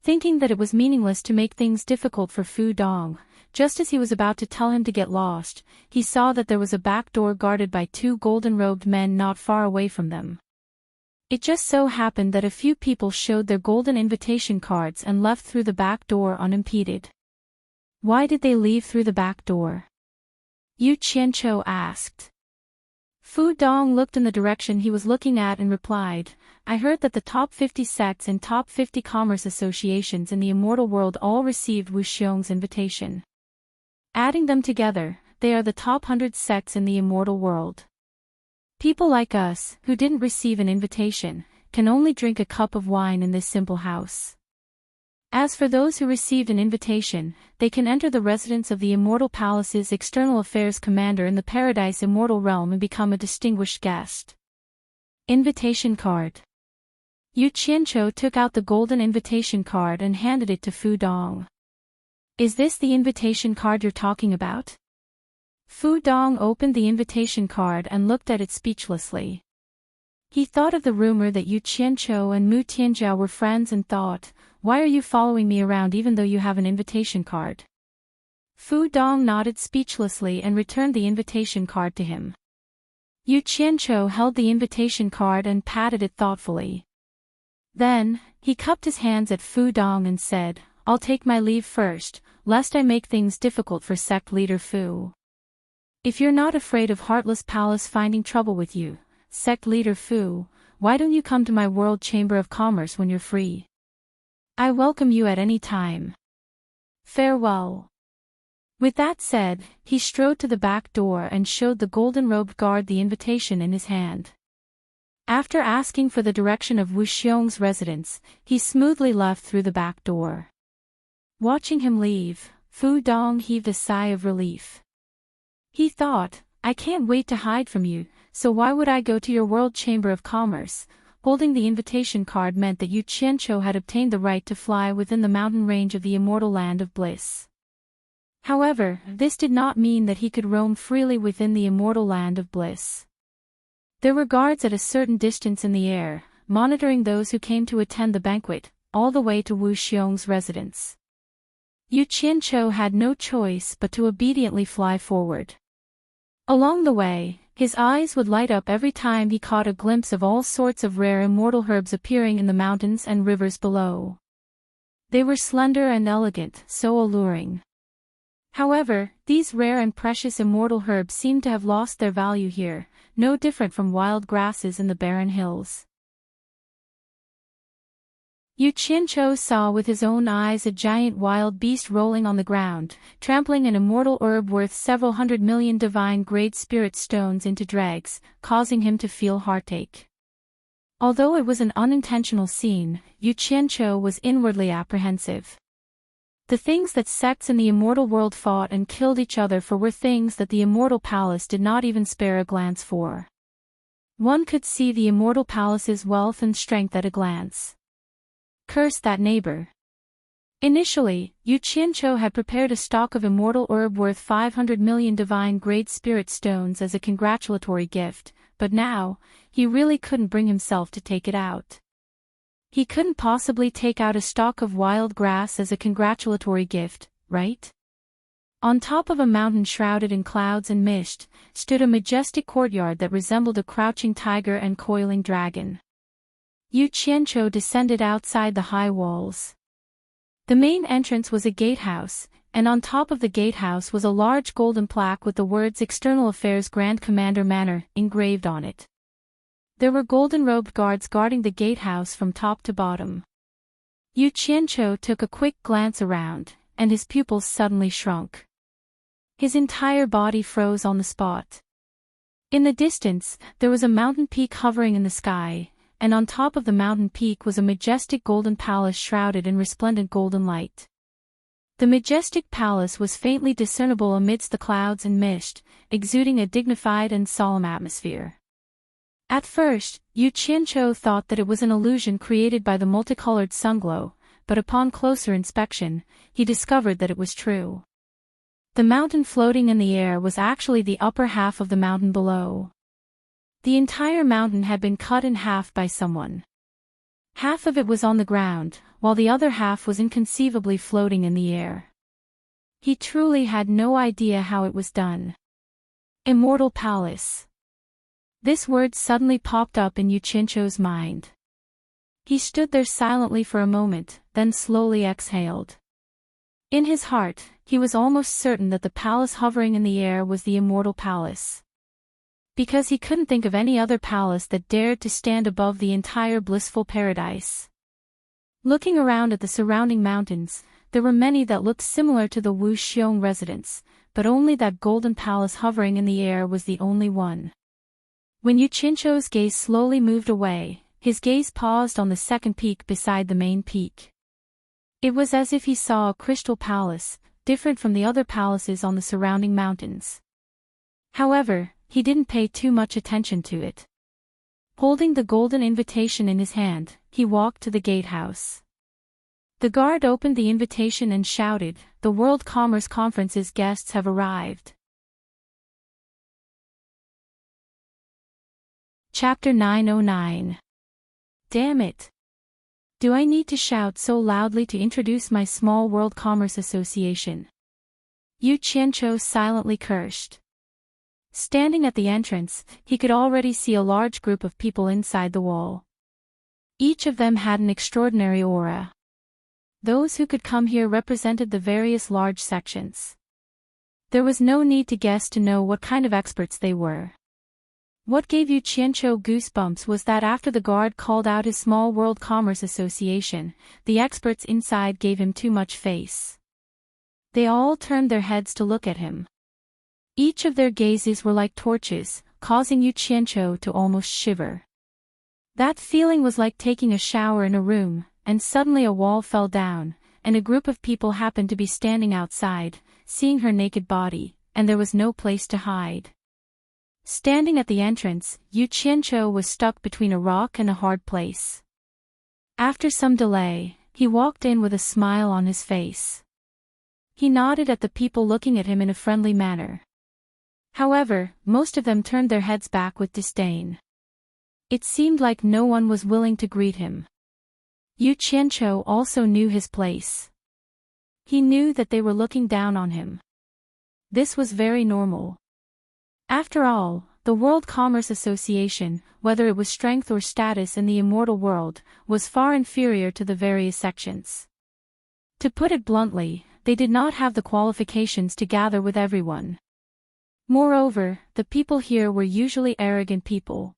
Thinking that it was meaningless to make things difficult for Fu Dong, just as he was about to tell him to get lost, he saw that there was a back door guarded by two golden-robed men not far away from them. It just so happened that a few people showed their golden invitation cards and left through the back door unimpeded. Why did they leave through the back door? Yu Qianqiu asked. Fu Dong looked in the direction he was looking at and replied, I heard that the top 50 sects and top 50 commerce associations in the immortal world all received Wu Xiong's invitation. Adding them together, they are the top 100 sects in the immortal world. People like us, who didn't receive an invitation, can only drink a cup of wine in this simple house. As for those who received an invitation, they can enter the residence of the Immortal Palace's External Affairs Commander in the Paradise Immortal Realm and become a distinguished guest. Invitation card. Yu Qianqiu took out the golden invitation card and handed it to Fu Dong. Is this the invitation card you're talking about? Fu Dong opened the invitation card and looked at it speechlessly. He thought of the rumor that Yu Qianqiu and Mu Tianjiao were friends and thought, why are you following me around even though you have an invitation card? Fu Dong nodded speechlessly and returned the invitation card to him. Yu Qianqiu held the invitation card and patted it thoughtfully. Then, he cupped his hands at Fu Dong and said, I'll take my leave first, lest I make things difficult for sect leader Fu. If you're not afraid of Heartless Palace finding trouble with you, sect leader Fu, why don't you come to my World Chamber of Commerce when you're free? I welcome you at any time. Farewell. With that said, he strode to the back door and showed the golden-robed guard the invitation in his hand. After asking for the direction of Wu Xiong's residence, he smoothly left through the back door. Watching him leave, Fu Dong heaved a sigh of relief. He thought, I can't wait to hide from you, so why would I go to your World Chamber of Commerce? Holding the invitation card meant that Yu Qianqiu had obtained the right to fly within the mountain range of the immortal land of bliss. However, this did not mean that he could roam freely within the immortal land of bliss. There were guards at a certain distance in the air, monitoring those who came to attend the banquet, all the way to Wu Xiong's residence. Yu Qianqiu had no choice but to obediently fly forward. Along the way, his eyes would light up every time he caught a glimpse of all sorts of rare immortal herbs appearing in the mountains and rivers below. They were slender and elegant, so alluring. However, these rare and precious immortal herbs seemed to have lost their value here, no different from wild grasses in the barren hills. Yu Qianqiu saw with his own eyes a giant wild beast rolling on the ground, trampling an immortal herb worth several 100 million divine-grade spirit stones into dregs, causing him to feel heartache. Although it was an unintentional scene, Yu Qianqiu was inwardly apprehensive. The things that sects in the immortal world fought and killed each other for were things that the immortal palace did not even spare a glance for. One could see the immortal palace's wealth and strength at a glance. Curse that neighbor. Initially, Yu Qianqiu had prepared a stock of immortal herb worth 500 million divine-grade spirit stones as a congratulatory gift, but now, he really couldn't bring himself to take it out. He couldn't possibly take out a stalk of wild grass as a congratulatory gift, right? On top of a mountain shrouded in clouds and mist, stood a majestic courtyard that resembled a crouching tiger and coiling dragon. Yu Qianqiu descended outside the high walls. The main entrance was a gatehouse, and on top of the gatehouse was a large golden plaque with the words External Affairs Grand Commander Manor engraved on it. There were golden-robed guards guarding the gatehouse from top to bottom. Yu Qianqiu took a quick glance around, and his pupils suddenly shrunk. His entire body froze on the spot. In the distance, there was a mountain peak hovering in the sky, and on top of the mountain peak was a majestic golden palace shrouded in resplendent golden light. The majestic palace was faintly discernible amidst the clouds and mist, exuding a dignified and solemn atmosphere. At first, Yu Qianqiu thought that it was an illusion created by the multicolored sunglow, but upon closer inspection, he discovered that it was true. The mountain floating in the air was actually the upper half of the mountain below. The entire mountain had been cut in half by someone. Half of it was on the ground, while the other half was inconceivably floating in the air. He truly had no idea how it was done. Immortal Palace. This word suddenly popped up in Yu Qianqiu's mind. He stood there silently for a moment, then slowly exhaled. In his heart, he was almost certain that the palace hovering in the air was the Immortal Palace. Because he couldn't think of any other palace that dared to stand above the entire blissful paradise. Looking around at the surrounding mountains, there were many that looked similar to the Wu Xiong residence, but only that golden palace hovering in the air was the only one. When Yu Qianqiu's gaze slowly moved away, his gaze paused on the second peak beside the main peak. It was as if he saw a crystal palace, different from the other palaces on the surrounding mountains. However, he didn't pay too much attention to it. Holding the golden invitation in his hand, he walked to the gatehouse. The guard opened the invitation and shouted, "The World Commerce Conference's guests have arrived." Chapter 909. Damn it! Do I need to shout so loudly to introduce my small World Commerce Association? Yu Qianqiu silently cursed. Standing at the entrance, he could already see a large group of people inside the wall. Each of them had an extraordinary aura. Those who could come here represented the various large sections. There was no need to guess to know what kind of experts they were. What gave Yu Qianqiu goosebumps was that after the guard called out his small World Commerce Association, the experts inside gave him too much face. They all turned their heads to look at him. Each of their gazes were like torches, causing Yu Qianqiu to almost shiver. That feeling was like taking a shower in a room, and suddenly a wall fell down, and a group of people happened to be standing outside, seeing her naked body, and there was no place to hide. Standing at the entrance, Yu Qianqiu was stuck between a rock and a hard place. After some delay, he walked in with a smile on his face. He nodded at the people looking at him in a friendly manner. However, most of them turned their heads back with disdain. It seemed like no one was willing to greet him. Yu Qianqiu also knew his place. He knew that they were looking down on him. This was very normal. After all, the World Commerce Association, whether it was strength or status in the immortal world, was far inferior to the various sections. To put it bluntly, they did not have the qualifications to gather with everyone. Moreover, the people here were usually arrogant people.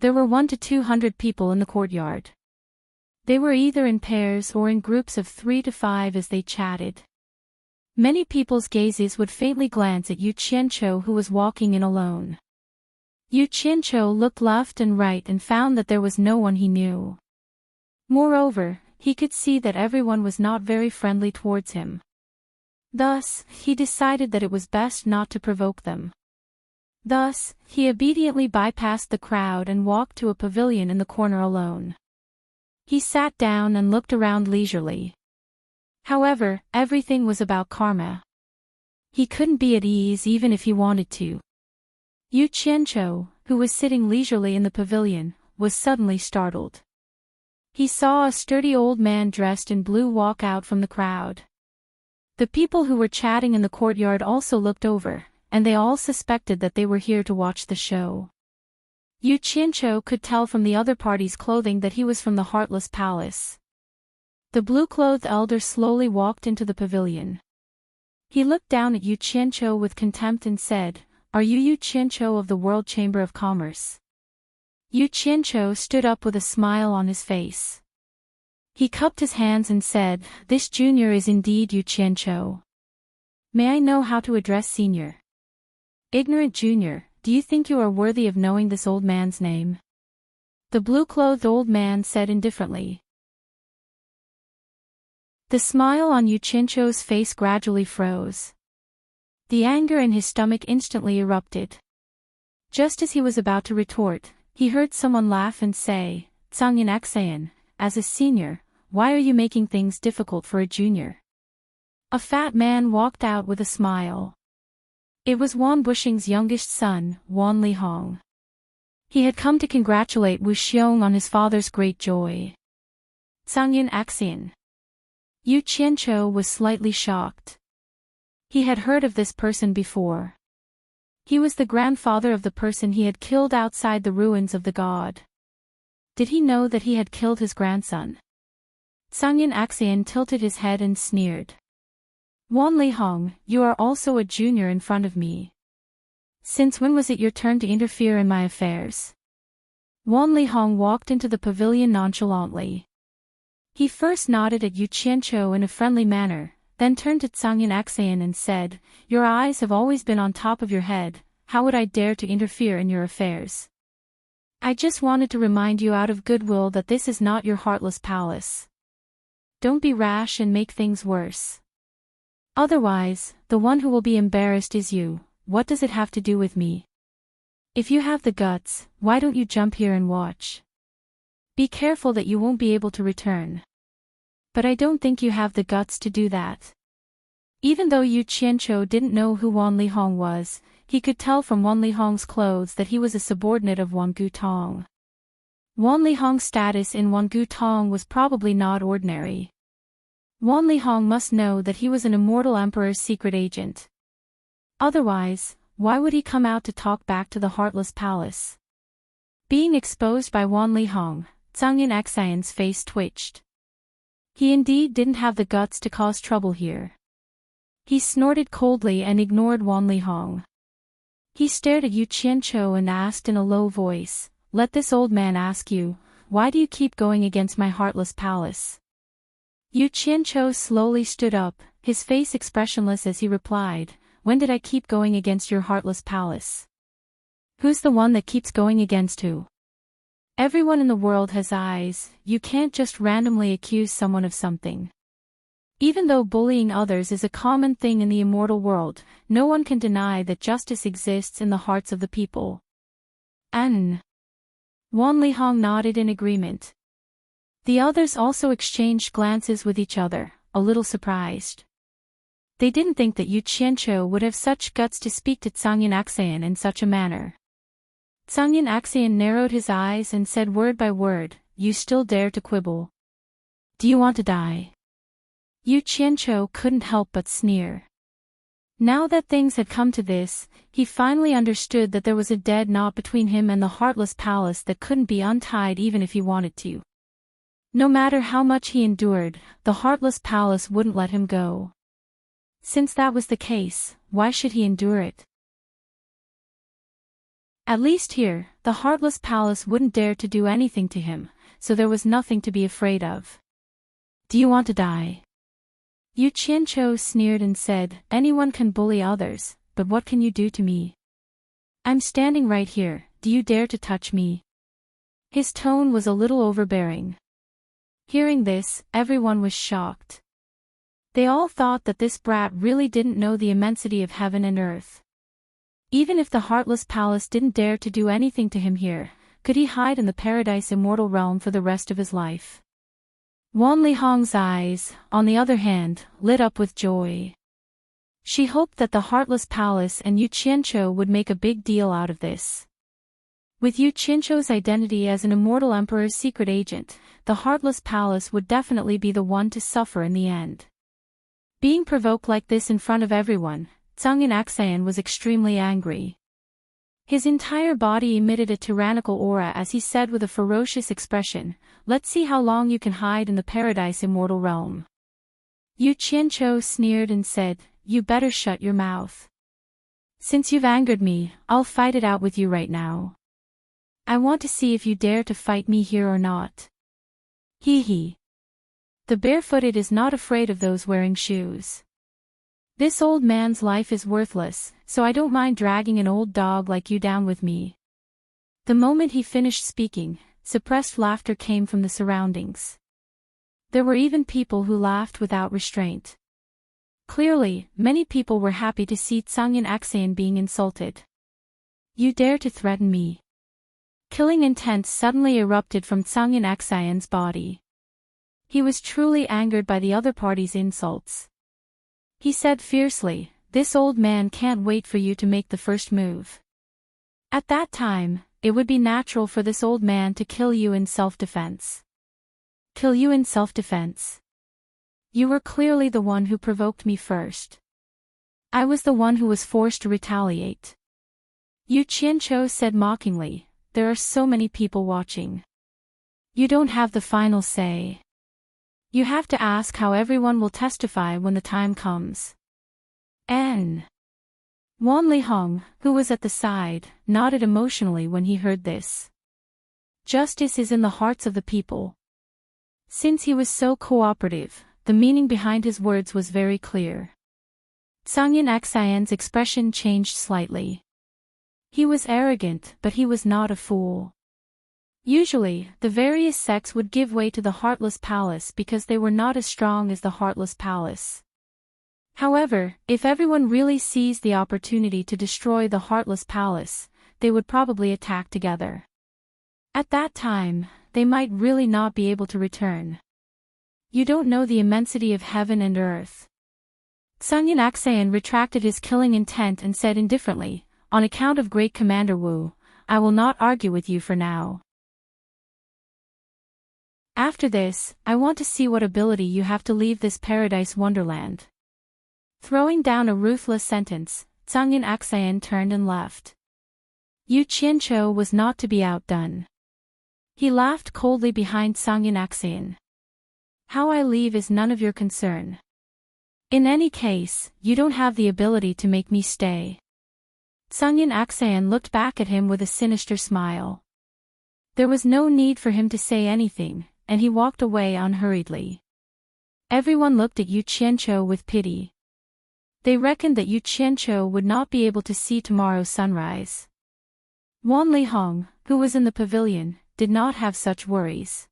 There were 100 to 200 people in the courtyard. They were either in pairs or in groups of 3 to 5 as they chatted. Many people's gazes would faintly glance at Yu Qianqiu, who was walking in alone. Yu Qianqiu looked left and right and found that there was no one he knew. Moreover, he could see that everyone was not very friendly towards him. Thus, he decided that it was best not to provoke them. Thus, he obediently bypassed the crowd and walked to a pavilion in the corner alone. He sat down and looked around leisurely. However, everything was about karma. He couldn't be at ease even if he wanted to. Yu Qianqiu, who was sitting leisurely in the pavilion, was suddenly startled. He saw a sturdy old man dressed in blue walk out from the crowd. The people who were chatting in the courtyard also looked over, and they all suspected that they were here to watch the show. Yu Qianqiu could tell from the other party's clothing that he was from the Heartless Palace. The blue-clothed elder slowly walked into the pavilion. He looked down at Yu Qianqiu with contempt and said, "Are you Yu Qianqiu of the World Chamber of Commerce?" Yu Qianqiu stood up with a smile on his face. He cupped his hands and said, "This junior is indeed Yu Qianqiu." May I know how to address senior? Ignorant junior, do you think you are worthy of knowing this old man's name? The blue-clothed old man said indifferently. The smile on Yuchincho's face gradually froze. The anger in his stomach instantly erupted. Just as he was about to retort, he heard someone laugh and say, "Tsangyin Xayan, as a senior, why are you making things difficult for a junior?" A fat man walked out with a smile. It was Wan Bushing's youngest son, Wan Lihong. He had come to congratulate Wu Xiong on his father's great joy. Tsangyin Xayan. Yu Qianqiu was slightly shocked. He had heard of this person before. He was the grandfather of the person he had killed outside the ruins of the god. Did he know that he had killed his grandson? Tsangyin Xayan tilted his head and sneered. Wan Lihong, you are also a junior in front of me. Since when was it your turn to interfere in my affairs? Wan Lihong walked into the pavilion nonchalantly. He first nodded at Yu Qianqiu in a friendly manner, then turned to Tsangyin Xayan and said, "Your eyes have always been on top of your head, how would I dare to interfere in your affairs? I just wanted to remind you out of goodwill that this is not your heartless palace. Don't be rash and make things worse. Otherwise, the one who will be embarrassed is you. What does it have to do with me? If you have the guts, why don't you jump here and watch? Be careful that you won't be able to return. But I don't think you have the guts to do that." Even though Yu Qianqiu didn't know who Wan Lihong was, he could tell from Wan Lihong's clothes that he was a subordinate of Wan Gutong. Wan Lihong's status in Wan Gutong was probably not ordinary. Wan Lihong must know that he was an immortal emperor's secret agent. Otherwise, why would he come out to talk back to the Heartless Palace? Being exposed by Wan Lihong, Tsangyin Xayan's face twitched. He indeed didn't have the guts to cause trouble here. He snorted coldly and ignored Wan Lihong. He stared at Yu Qianqiu and asked in a low voice, "Let this old man ask you, why do you keep going against my Heartless Palace?" Yu Qianqiu slowly stood up, his face expressionless as he replied, "When did I keep going against your Heartless Palace? Who's the one that keeps going against who? Everyone in the world has eyes, you can't just randomly accuse someone of something. Even though bullying others is a common thing in the immortal world, no one can deny that justice exists in the hearts of the people." Wan Lihong nodded in agreement. The others also exchanged glances with each other, a little surprised. They didn't think that Yu Qianqiu would have such guts to speak to Tsangyin Xayan in such a manner. Tsangyin Xayan narrowed his eyes and said word by word, "You still dare to quibble? Do you want to die?" Yu Qianqiu couldn't help but sneer. Now that things had come to this, he finally understood that there was a dead knot between him and the Heartless Palace that couldn't be untied even if he wanted to. No matter how much he endured, the Heartless Palace wouldn't let him go. Since that was the case, why should he endure it? At least here, the Heartless Palace wouldn't dare to do anything to him, so there was nothing to be afraid of. "Do you want to die?" Yu Qianqiu sneered and said, "Anyone can bully others, but what can you do to me? I'm standing right here, do you dare to touch me?" His tone was a little overbearing. Hearing this, everyone was shocked. They all thought that this brat really didn't know the immensity of heaven and earth. Even if the Heartless Palace didn't dare to do anything to him here, could he hide in the Paradise Immortal Realm for the rest of his life? Wan Lihong's eyes, on the other hand, lit up with joy. She hoped that the Heartless Palace and Yu Qianqiu would make a big deal out of this. With Yu Qianqiu's identity as an immortal emperor's secret agent, the Heartless Palace would definitely be the one to suffer in the end. Being provoked like this in front of everyone, Tsangyin Xayan was extremely angry. His entire body emitted a tyrannical aura as he said with a ferocious expression, "Let's see how long you can hide in the Paradise Immortal Realm." Yu Qianqiu sneered and said, "You better shut your mouth. Since you've angered me, I'll fight it out with you right now. I want to see if you dare to fight me here or not." Hee hee. The barefooted is not afraid of those wearing shoes. This old man's life is worthless, so I don't mind dragging an old dog like you down with me. The moment he finished speaking, suppressed laughter came from the surroundings. There were even people who laughed without restraint. Clearly, many people were happy to see Tsangyan Aksayan being insulted. You dare to threaten me? Killing intent suddenly erupted from Tsangyan Aksayan's body. He was truly angered by the other party's insults. He said fiercely, "This old man can't wait for you to make the first move." At that time, it would be natural for this old man to kill you in self-defense. Kill you in self-defense? You were clearly the one who provoked me first. I was the one who was forced to retaliate. Yu Qianqiu said mockingly, "There are so many people watching. You don't have the final say. You have to ask how everyone will testify when the time comes." Wan Lihong, who was at the side, nodded emotionally when he heard this. Justice is in the hearts of the people. Since he was so cooperative, the meaning behind his words was very clear. Tsangyan Aksayan's expression changed slightly. He was arrogant, but he was not a fool. Usually, the various sects would give way to the Heartless Palace because they were not as strong as the Heartless Palace. However, if everyone really seized the opportunity to destroy the Heartless Palace, they would probably attack together. At that time, they might really not be able to return. You don't know the immensity of heaven and earth. Tsangyan Aksayan retracted his killing intent and said indifferently, "On account of Great Commander Wu, I will not argue with you for now. After this, I want to see what ability you have to leave this paradise wonderland." Throwing down a ruthless sentence, Tsangyan Aksayan turned and left. Yu Qianqiu was not to be outdone. He laughed coldly behind Tsangyan Aksayan. "How I leave is none of your concern. In any case, you don't have the ability to make me stay." Tsangyan Aksayan looked back at him with a sinister smile. There was no need for him to say anything, and he walked away unhurriedly. Everyone looked at Yu Qianqiu with pity. They reckoned that Yu Qianqiu would not be able to see tomorrow's sunrise. Wan Lihong, who was in the pavilion, did not have such worries.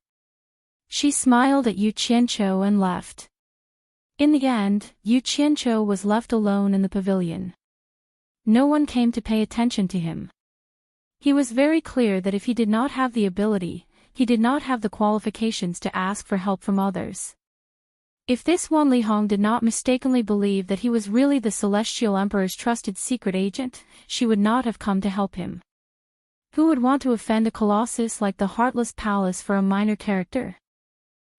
She smiled at Yu Qianqiu and left. In the end, Yu Qianqiu was left alone in the pavilion. No one came to pay attention to him. He was very clear that if he did not have the ability, he did not have the qualifications to ask for help from others. If this Wan Lihong did not mistakenly believe that he was really the Celestial Emperor's trusted secret agent, she would not have come to help him. Who would want to offend a colossus like the Heartless Palace for a minor character?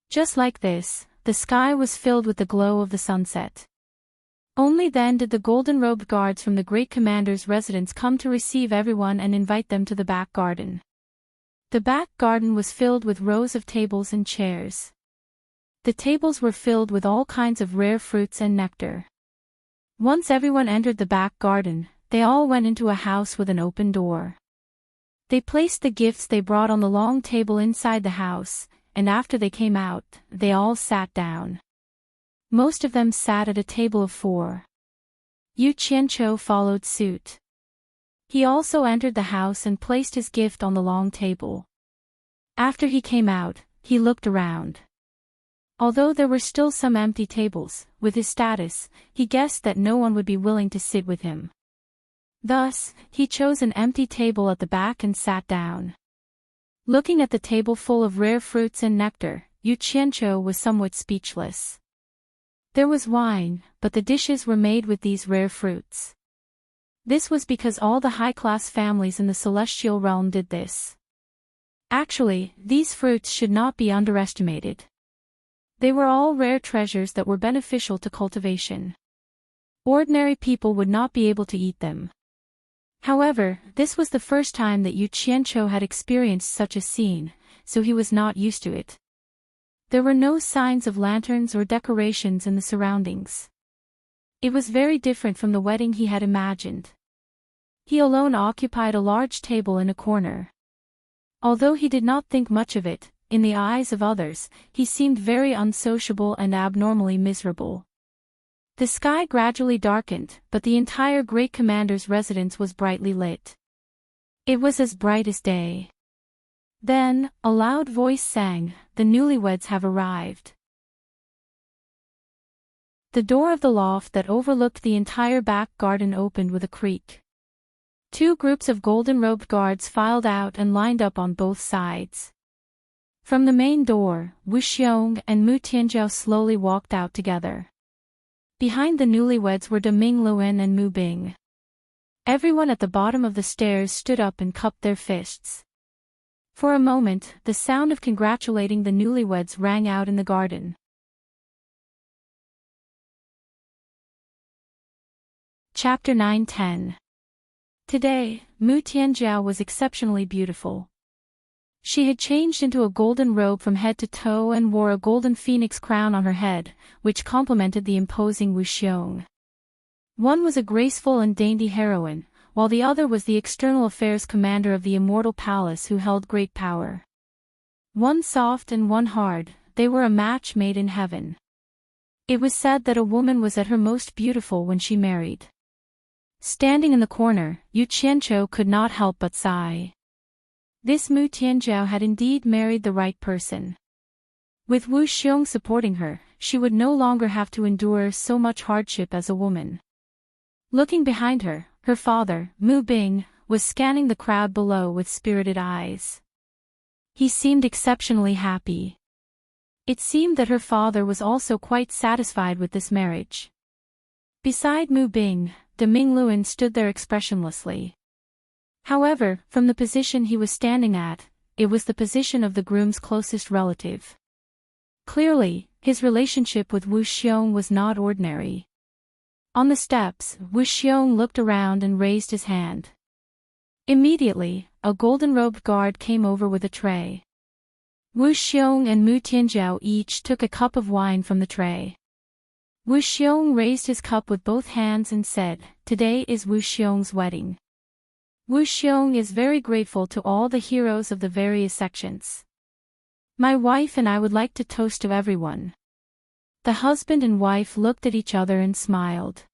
Just like this, the sky was filled with the glow of the sunset. Only then did the golden-robed guards from the great commander's residence come to receive everyone and invite them to the back garden. The back garden was filled with rows of tables and chairs. The tables were filled with all kinds of rare fruits and nectar. Once everyone entered the back garden, they all went into a house with an open door. They placed the gifts they brought on the long table inside the house, and after they came out, they all sat down. Most of them sat at a table of 4. Yu Qianqiu followed suit. He also entered the house and placed his gift on the long table. After he came out, he looked around. Although there were still some empty tables, with his status, he guessed that no one would be willing to sit with him. Thus, he chose an empty table at the back and sat down. Looking at the table full of rare fruits and nectar, Yu Qianqiu was somewhat speechless. There was wine, but the dishes were made with these rare fruits. This was because all the high-class families in the celestial realm did this. Actually, these fruits should not be underestimated. They were all rare treasures that were beneficial to cultivation. Ordinary people would not be able to eat them. However, this was the first time that Yu Qianqiu had experienced such a scene, so he was not used to it. There were no signs of lanterns or decorations in the surroundings. It was very different from the wedding he had imagined. He alone occupied a large table in a corner. Although he did not think much of it, in the eyes of others, he seemed very unsociable and abnormally miserable. The sky gradually darkened, but the entire great commander's residence was brightly lit. It was as bright as day. Then, a loud voice sang, "The newlyweds have arrived." The door of the loft that overlooked the entire back garden opened with a creak. Two groups of golden-robed guards filed out and lined up on both sides. From the main door, Wu Xiong and Mu Tianjiao slowly walked out together. Behind the newlyweds were De Ming Luan and Mu Bing. Everyone at the bottom of the stairs stood up and cupped their fists. For a moment, the sound of congratulating the newlyweds rang out in the garden. Chapter 9-10. Today, Mu Tianjiao was exceptionally beautiful. She had changed into a golden robe from head to toe and wore a golden phoenix crown on her head, which complemented the imposing Wu Xiong. One was a graceful and dainty heroine, while the other was the external affairs commander of the immortal palace who held great power. One soft and one hard, they were a match made in heaven. It was said that a woman was at her most beautiful when she married. Standing in the corner, Yu Qianqiu could not help but sigh. This Mu Tianjiao had indeed married the right person. With Wu Xiong supporting her, she would no longer have to endure so much hardship as a woman. Looking behind her, her father, Mu Bing, was scanning the crowd below with spirited eyes. He seemed exceptionally happy. It seemed that her father was also quite satisfied with this marriage. Beside Mu Bing, De Ming Luan stood there expressionlessly. However, from the position he was standing at, it was the position of the groom's closest relative. Clearly, his relationship with Wu Xiong was not ordinary. On the steps, Wu Xiong looked around and raised his hand. Immediately, a golden-robed guard came over with a tray. Wu Xiong and Mu Tianjiao each took a cup of wine from the tray. Wu Xiong raised his cup with both hands and said, "Today is Wu Xiong's wedding. Wu Xiong is very grateful to all the heroes of the various sections. My wife and I would like to toast to everyone." The husband and wife looked at each other and smiled.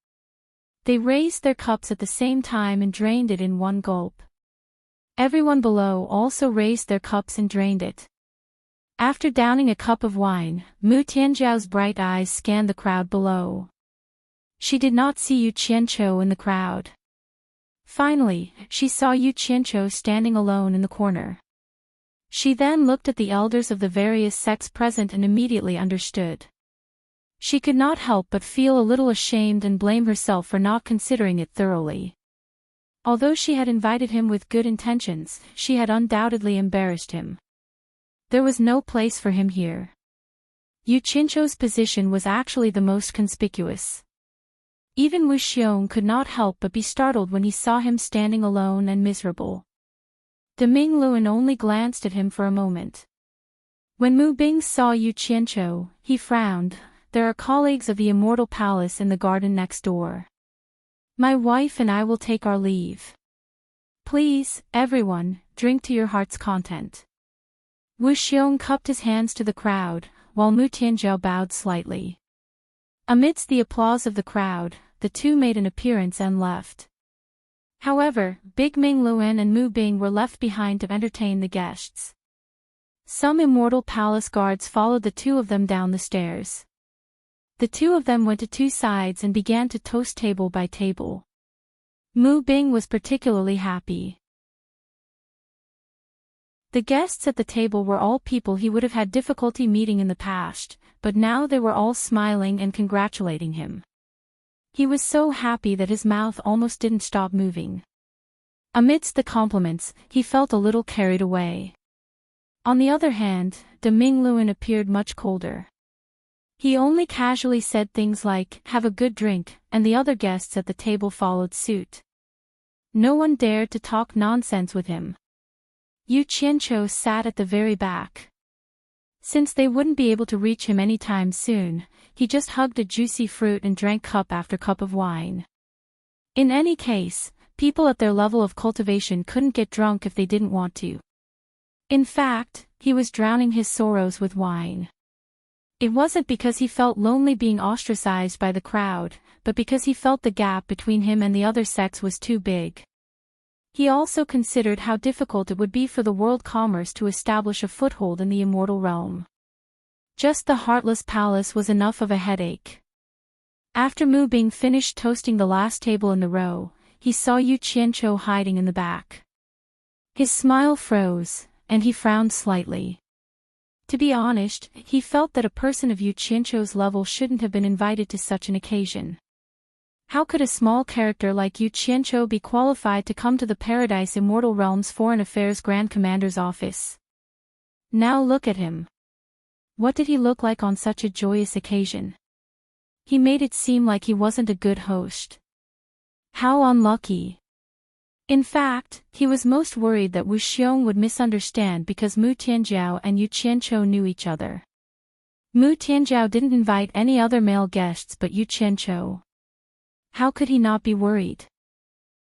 They raised their cups at the same time and drained it in one gulp. Everyone below also raised their cups and drained it. After downing a cup of wine, Mu Tianjiao's bright eyes scanned the crowd below. She did not see Yu Qianqiu in the crowd. Finally, she saw Yu Qianqiu standing alone in the corner. She then looked at the elders of the various sects present and immediately understood. She could not help but feel a little ashamed and blame herself for not considering it thoroughly. Although she had invited him with good intentions, she had undoubtedly embarrassed him. There was no place for him here. Yu Qianqiu's position was actually the most conspicuous. Even Wu Xiong could not help but be startled when he saw him standing alone and miserable. De Ming Luan only glanced at him for a moment. When Mu Bing saw Yu Qianqiu, he frowned. "There are colleagues of the immortal palace in the garden next door. My wife and I will take our leave. Please, everyone, drink to your heart's content." Wu Xiong cupped his hands to the crowd, while Mu Tianjiao bowed slightly. Amidst the applause of the crowd, the two made an appearance and left. However, Big Ming Luan and Mu Bing were left behind to entertain the guests. Some immortal palace guards followed the two of them down the stairs. The two of them went to two sides and began to toast table by table. Mu Bing was particularly happy. The guests at the table were all people he would have had difficulty meeting in the past, but now they were all smiling and congratulating him. He was so happy that his mouth almost didn't stop moving. Amidst the compliments, he felt a little carried away. On the other hand, De Ming Luan appeared much colder. He only casually said things like, "Have a good drink," and the other guests at the table followed suit. No one dared to talk nonsense with him. Yu Qianqiu sat at the very back. Since they wouldn't be able to reach him anytime soon, he just hugged a juicy fruit and drank cup after cup of wine. In any case, people at their level of cultivation couldn't get drunk if they didn't want to. In fact, he was drowning his sorrows with wine. It wasn't because he felt lonely being ostracized by the crowd, but because he felt the gap between him and the other sex was too big. He also considered how difficult it would be for the world commerce to establish a foothold in the immortal realm. Just the heartless palace was enough of a headache. After Mu Bing finished toasting the last table in the row, he saw Yu Qianqiu hiding in the back. His smile froze, and he frowned slightly. To be honest, he felt that a person of Yu Qianqiu's level shouldn't have been invited to such an occasion. How could a small character like Yu Qianqiu be qualified to come to the Paradise Immortal Realms Foreign Affairs Grand Commander's office? Now look at him. What did he look like on such a joyous occasion? He made it seem like he wasn't a good host. How unlucky. In fact, he was most worried that Wu Xiong would misunderstand because Mu Tianjiao and Yu Qianqiu knew each other. Mu Tianjiao didn't invite any other male guests but Yu Qianqiu. How could he not be worried?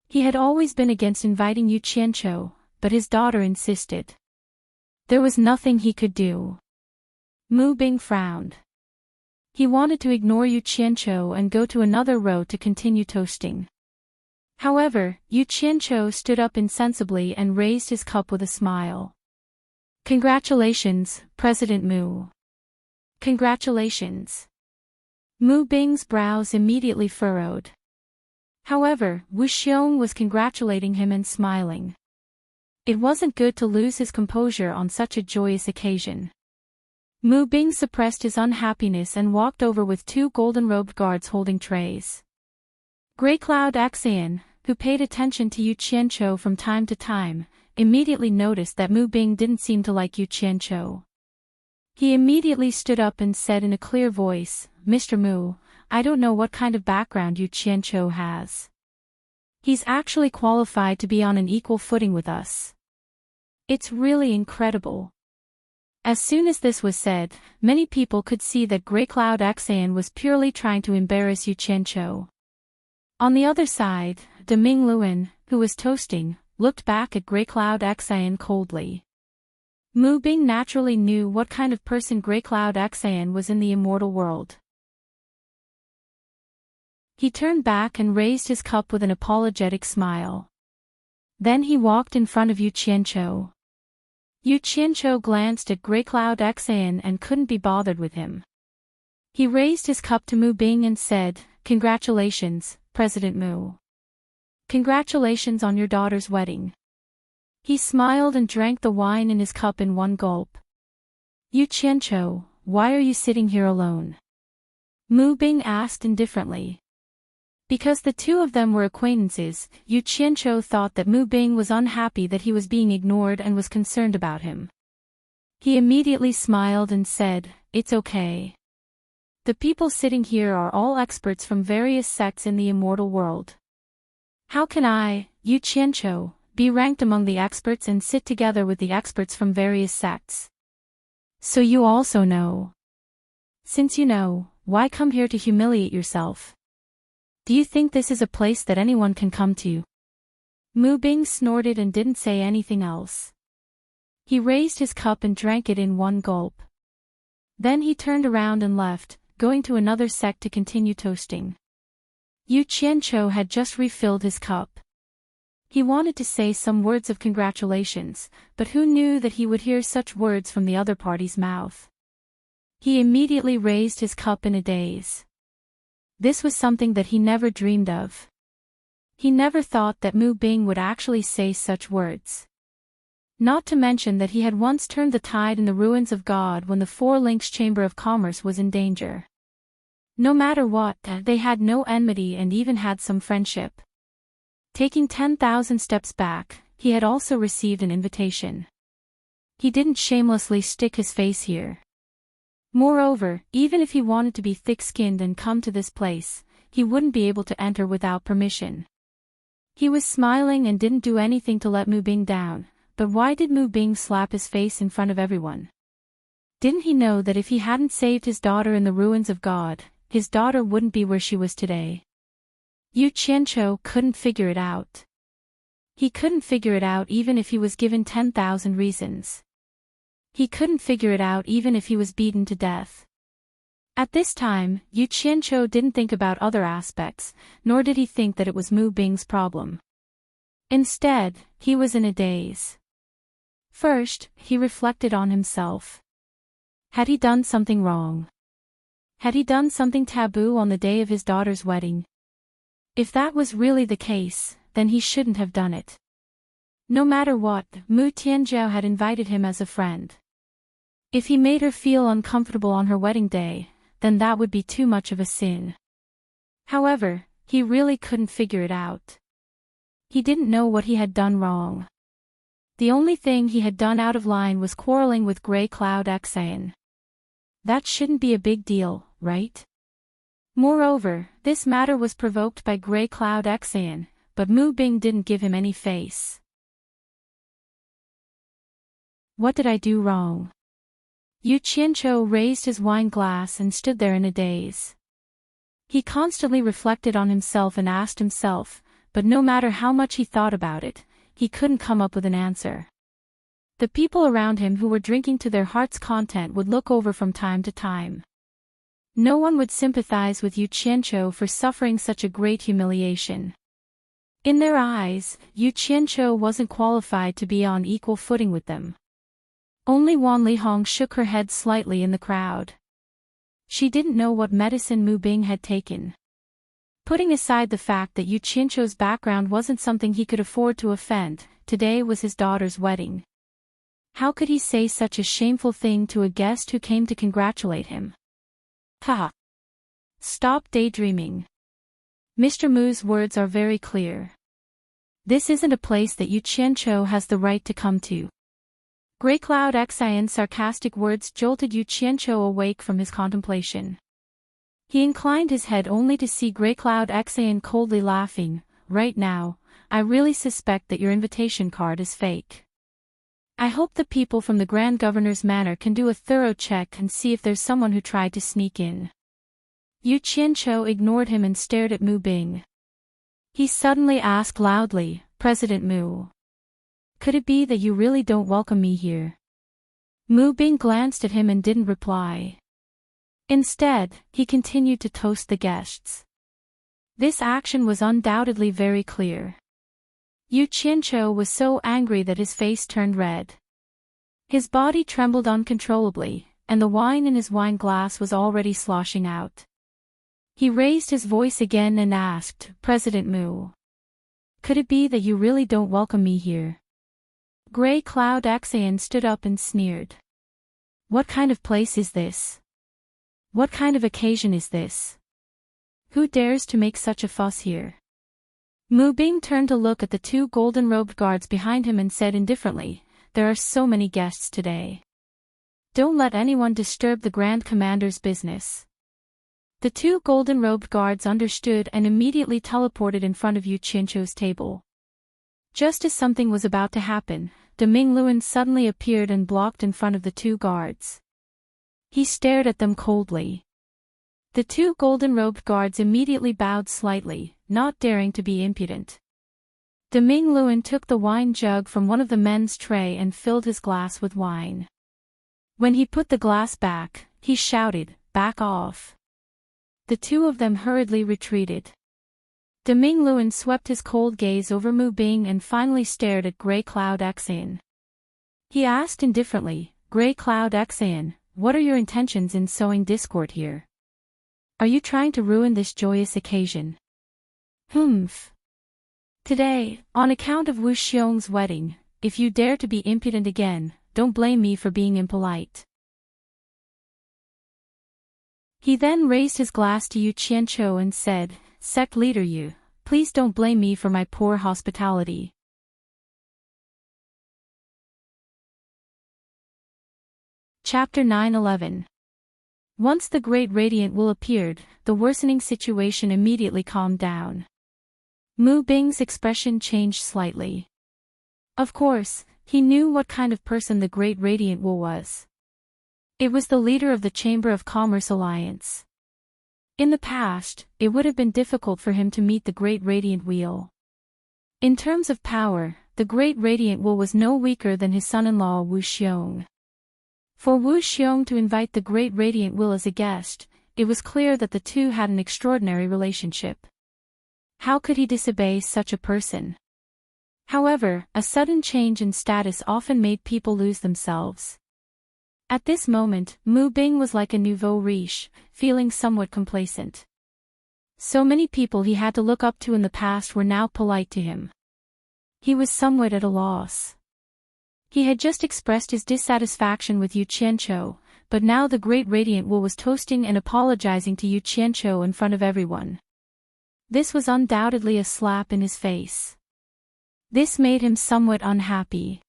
He had always been against inviting Yu Qianqiu, but his daughter insisted. There was nothing he could do. Mu Bing frowned. He wanted to ignore Yu Qianqiu and go to another row to continue toasting. However, Yu Qianqiu stood up insensibly and raised his cup with a smile. Congratulations, President Mu. Congratulations. Mu Bing's brows immediately furrowed. However, Wu Xiong was congratulating him and smiling. It wasn't good to lose his composure on such a joyous occasion. Mu Bing suppressed his unhappiness and walked over with two golden-robed guards holding trays. Grey Cloud Axian, who paid attention to Yu Qianqiu from time to time, immediately noticed that Mu Bing didn't seem to like Yu Qianqiu. He immediately stood up and said in a clear voice, "Mr. Mu, I don't know what kind of background Yu Qianqiu has. He's actually qualified to be on an equal footing with us. It's really incredible." As soon as this was said, many people could see that Grey Cloud Axian was purely trying to embarrass Yu Qianqiu. On the other side, De Ming Luan, who was toasting, looked back at Grey Cloud Axian coldly. Mu Bing naturally knew what kind of person Grey Cloud Axian was in the immortal world. He turned back and raised his cup with an apologetic smile. Then he walked in front of Yu Qianqiu. Yu Qianqiu glanced at Grey Cloud Axian and couldn't be bothered with him. He raised his cup to Mu Bing and said, "Congratulations, President Mu. Congratulations on your daughter's wedding." He smiled and drank the wine in his cup in one gulp. "Yu Qianqiu, why are you sitting here alone?" Mu Bing asked indifferently. Because the two of them were acquaintances, Yu Qianqiu thought that Mu Bing was unhappy that he was being ignored and was concerned about him. He immediately smiled and said, "It's okay. The people sitting here are all experts from various sects in the immortal world. How can I, Yu Qianqiu, be ranked among the experts and sit together with the experts from various sects? So you also know. Since you know, why come here to humiliate yourself? Do you think this is a place that anyone can come to?" Mu Bing snorted and didn't say anything else. He raised his cup and drank it in one gulp. Then he turned around and left, going to another sect to continue toasting. Yu Qianqiu had just refilled his cup. He wanted to say some words of congratulations, but who knew that he would hear such words from the other party's mouth? He immediately raised his cup in a daze. This was something that he never dreamed of. He never thought that Mu Bing would actually say such words. Not to mention that he had once turned the tide in the ruins of God when the Four Links Chamber of Commerce was in danger. No matter what, they had no enmity and even had some friendship. Taking 10,000 steps back, he had also received an invitation. He didn't shamelessly stick his face here. Moreover, even if he wanted to be thick-skinned and come to this place, he wouldn't be able to enter without permission. He was smiling and didn't do anything to let Mu Bing down, but why did Mu Bing slap his face in front of everyone? Didn't he know that if he hadn't saved his daughter in the ruins of God, his daughter wouldn't be where she was today? Yu Qianqiu couldn't figure it out. He couldn't figure it out even if he was given 10,000 reasons. He couldn't figure it out even if he was beaten to death. At this time, Yu Qianqiu didn't think about other aspects, nor did he think that it was Mu Bing's problem. Instead, he was in a daze. First, he reflected on himself. Had he done something wrong? Had he done something taboo on the day of his daughter's wedding? If that was really the case, then he shouldn't have done it. No matter what, Mu Tianjiao had invited him as a friend. If he made her feel uncomfortable on her wedding day, then that would be too much of a sin. However, he really couldn't figure it out. He didn't know what he had done wrong. The only thing he had done out of line was quarreling with Grey Cloud Xan. That shouldn't be a big deal, right? Moreover, this matter was provoked by Grey Cloud Xan, but Mu Bing didn't give him any face. What did I do wrong? Yu Qianqiu raised his wine glass and stood there in a daze. He constantly reflected on himself and asked himself, but no matter how much he thought about it, he couldn't come up with an answer. The people around him who were drinking to their heart's content would look over from time to time. No one would sympathize with Yu Qianqiu for suffering such a great humiliation. In their eyes, Yu Qianqiu wasn't qualified to be on equal footing with them. Only Wan Lihong shook her head slightly in the crowd. She didn't know what medicine Mu Bing had taken. Putting aside the fact that Yu Qianqiu's background wasn't something he could afford to offend, today was his daughter's wedding. How could he say such a shameful thing to a guest who came to congratulate him? Ha! Stop daydreaming. Mr. Mu's words are very clear. This isn't a place that Yu Qianqiu has the right to come to. Grey Cloud Xian's sarcastic words jolted Yu Qianqiu awake from his contemplation. He inclined his head only to see Grey Cloud Xian coldly laughing. Right now, I really suspect that your invitation card is fake. I hope the people from the Grand Governor's Manor can do a thorough check and see if there's someone who tried to sneak in. Yu Qianqiu ignored him and stared at Mu Bing. He suddenly asked loudly, President Mu. Could it be that you really don't welcome me here? Mu Bing glanced at him and didn't reply. Instead, he continued to toast the guests. This action was undoubtedly very clear. Yu Qianqiu was so angry that his face turned red. His body trembled uncontrollably, and the wine in his wine glass was already sloshing out. He raised his voice again and asked, President Mu. Could it be that you really don't welcome me here? Grey Cloud Xian stood up and sneered. What kind of place is this? What kind of occasion is this? Who dares to make such a fuss here? Mu Bing turned to look at the two golden-robed guards behind him and said indifferently, There are so many guests today. Don't let anyone disturb the Grand Commander's business. The two golden-robed guards understood and immediately teleported in front of Yu Qianqiu's table. Just as something was about to happen, De Mingluan suddenly appeared and blocked in front of the two guards. He stared at them coldly. The two golden-robed guards immediately bowed slightly, not daring to be impudent. De Mingluan took the wine jug from one of the men's tray and filled his glass with wine. When he put the glass back, he shouted, Back off. The two of them hurriedly retreated. De Mingluan swept his cold gaze over Mu Bing and finally stared at Grey Cloud Xian. He asked indifferently, Grey Cloud Xian, what are your intentions in sowing discord here? Are you trying to ruin this joyous occasion? Humph. Today, on account of Wu Xiong's wedding, if you dare to be impudent again, don't blame me for being impolite. He then raised his glass to Yu Qianqiu and said, Sect leader Yu, please don't blame me for my poor hospitality. Chapter 9-11. Once the Great Radiant Will appeared, the worsening situation immediately calmed down. Mu Bing's expression changed slightly. Of course, he knew what kind of person the Great Radiant Will was. It was the leader of the Chamber of Commerce Alliance. In the past, it would have been difficult for him to meet the Great Radiant Wheel. In terms of power, the Great Radiant Will was no weaker than his son-in-law Wu Xiong. For Wu Xiong to invite the Great Radiant Will as a guest, it was clear that the two had an extraordinary relationship. How could he disobey such a person? However, a sudden change in status often made people lose themselves. At this moment, Mu Bing was like a nouveau riche, feeling somewhat complacent. So many people he had to look up to in the past were now polite to him. He was somewhat at a loss. He had just expressed his dissatisfaction with Yu Qianqiu, but now the Great Radiant Will was toasting and apologizing to Yu Qianqiu in front of everyone. This was undoubtedly a slap in his face. This made him somewhat unhappy.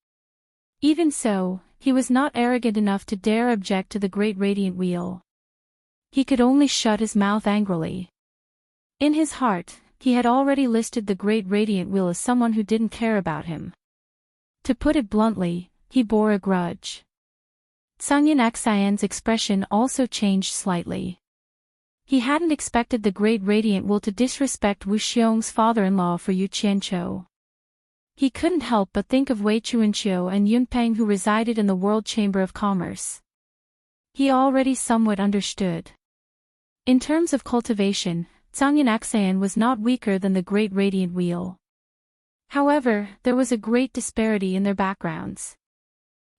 Even so, he was not arrogant enough to dare object to the Great Radiant Wheel. He could only shut his mouth angrily. In his heart, he had already listed the Great Radiant Wheel as someone who didn't care about him. To put it bluntly, he bore a grudge. Cangyan Xian's expression also changed slightly. He hadn't expected the Great Radiant Will to disrespect Wu Xiong's father-in-law for Yu Qianqiu. He couldn't help but think of Wei Chuanqiu and Yunpeng who resided in the World Chamber of Commerce. He already somewhat understood. In terms of cultivation, Cangyan Xian was not weaker than the Great Radiant Wheel. However, there was a great disparity in their backgrounds.